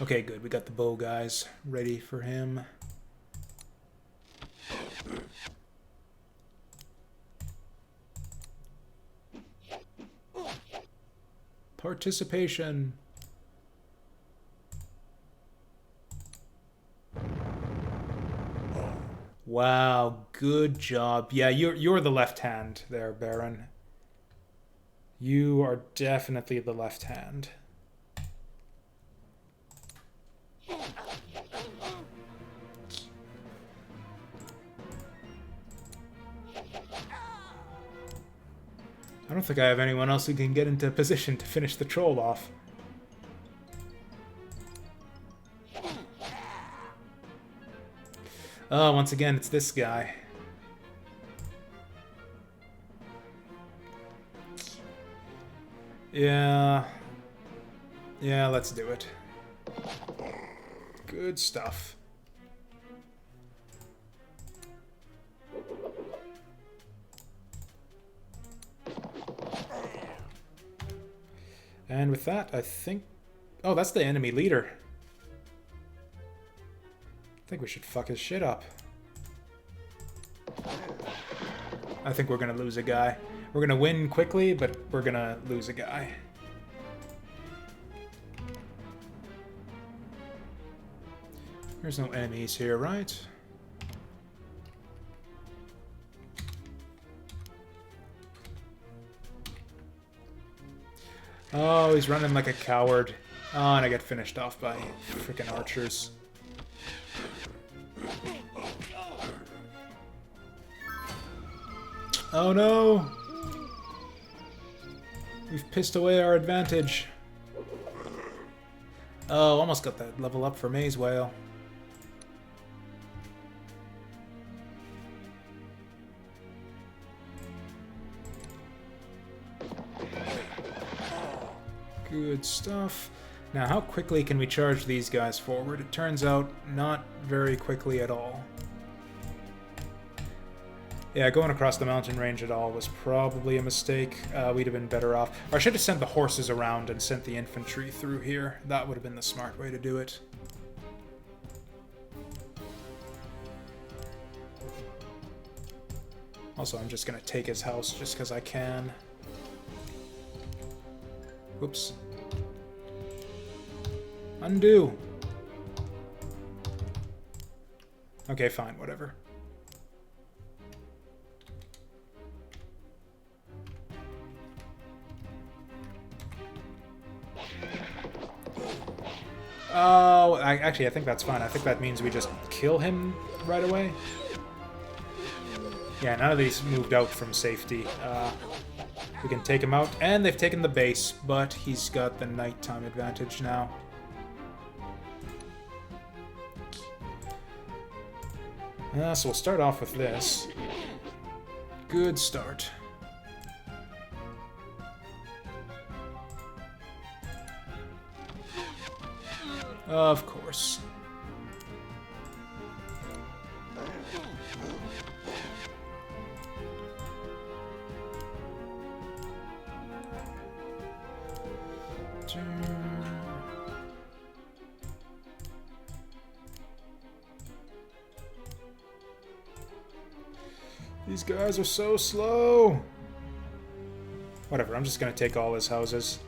Speaker 1: Okay, good. We got the bow guys ready for him. Participation. Wow, good job. Yeah, you're the left hand there, Baron. You are definitely the left hand. I don't think I have anyone else who can get into position to finish the troll off. Oh, once again, it's this guy. Yeah. Yeah, let's do it. Good stuff. And with that, I think... Oh, that's the enemy leader. I think we should fuck his shit up. I think we're gonna lose a guy. We're gonna win quickly, but we're gonna lose a guy. There's no enemies here, right? Oh, he's running like a coward. Oh, and I get finished off by freaking archers. Oh no! We've pissed away our advantage. Oh, almost got that level up for Maze Whale. Good stuff. Now, how quickly can we charge these guys forward? It turns out, not very quickly at all. Yeah, going across the mountain range at all was probably a mistake. We'd have been better off. Or I should have sent the horses around and sent the infantry through here. That would have been the smart way to do it. Also, I'm just going to take his house just because I can. Whoops. Undo. Okay, fine, whatever. Oh, actually, I think that's fine. I think that means we just kill him right away. Yeah, none of these moved out from safety. We can take him out, and they've taken the base, but he's got the nighttime advantage now. So we'll start off with this. Good start. Of course. These guys are so slow. Whatever, I'm just gonna take all his houses.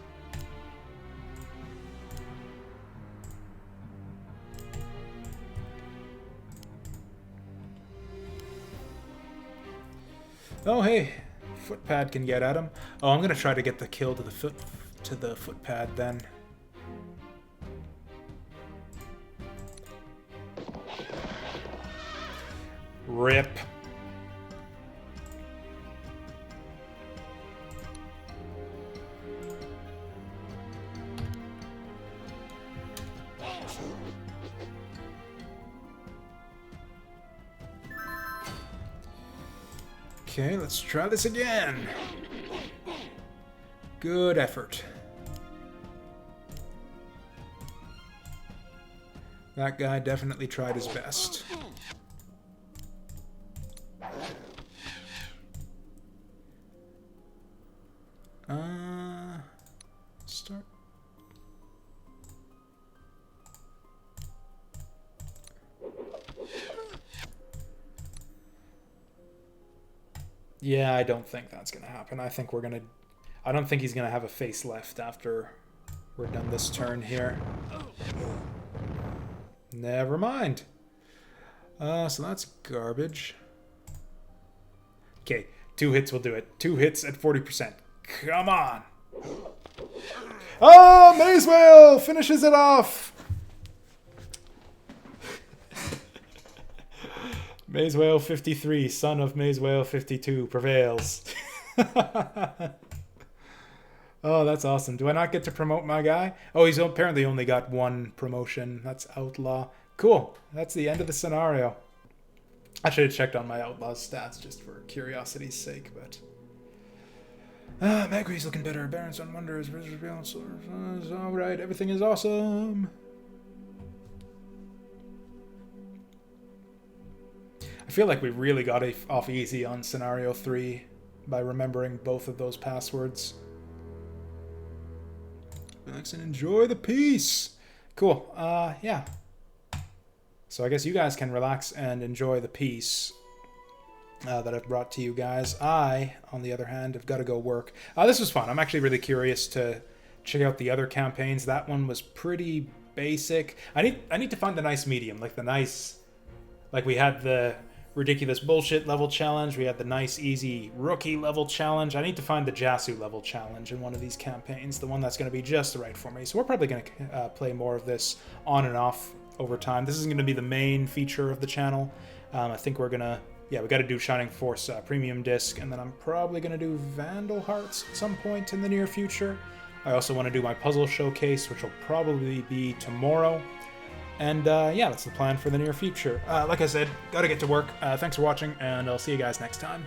Speaker 1: Oh hey, footpad can get at him. Oh, I'm gonna try to get the kill to the footpad then. Rip. Okay, let's try this again. Good effort. That guy definitely tried his best. Start. Yeah, I don't think that's gonna happen. I think we're gonna... I don't think he's gonna have a face left after we're done this turn here. Never mind. So that's garbage. Okay, 2 hits will do it. 2 hits at 40%. Come on! Oh, Maze Whale finishes it off! Maze Whale 53, son of Maze Whale 52, prevails. Oh, that's awesome. Do I not get to promote my guy? Oh, he's apparently only got 1 promotion. That's Outlaw. Cool. That's the end of the scenario. I should have checked on my Outlaw's stats just for curiosity's sake, but... Magri's looking better. Baron's on wonders. Alright, everything is awesome. I feel like we really got off easy on Scenario 3 by remembering both of those passwords. Relax and enjoy the peace. Cool. Yeah. So I guess you guys can relax and enjoy the peace that I've brought to you guys. I, on the other hand, have got to go work. This was fun. I'm actually really curious to check out the other campaigns. That one was pretty basic. I need to find the nice medium, like the nice... Like we had the ridiculous bullshit level challenge. We had the nice, easy rookie level challenge. I need to find the Jasu level challenge in one of these campaigns, the one that's going to be just right for me. So we're probably going to play more of this on and off over time. This is going to be the main feature of the channel. I think we're going to... Yeah, we got to do Shining Force Premium Disc, and then I'm probably going to do Vandal Hearts at some point in the near future. I also want to do my puzzle showcase, which will probably be tomorrow. And yeah, that's the plan for the near future. Like I said, gotta get to work. Thanks for watching, and I'll see you guys next time.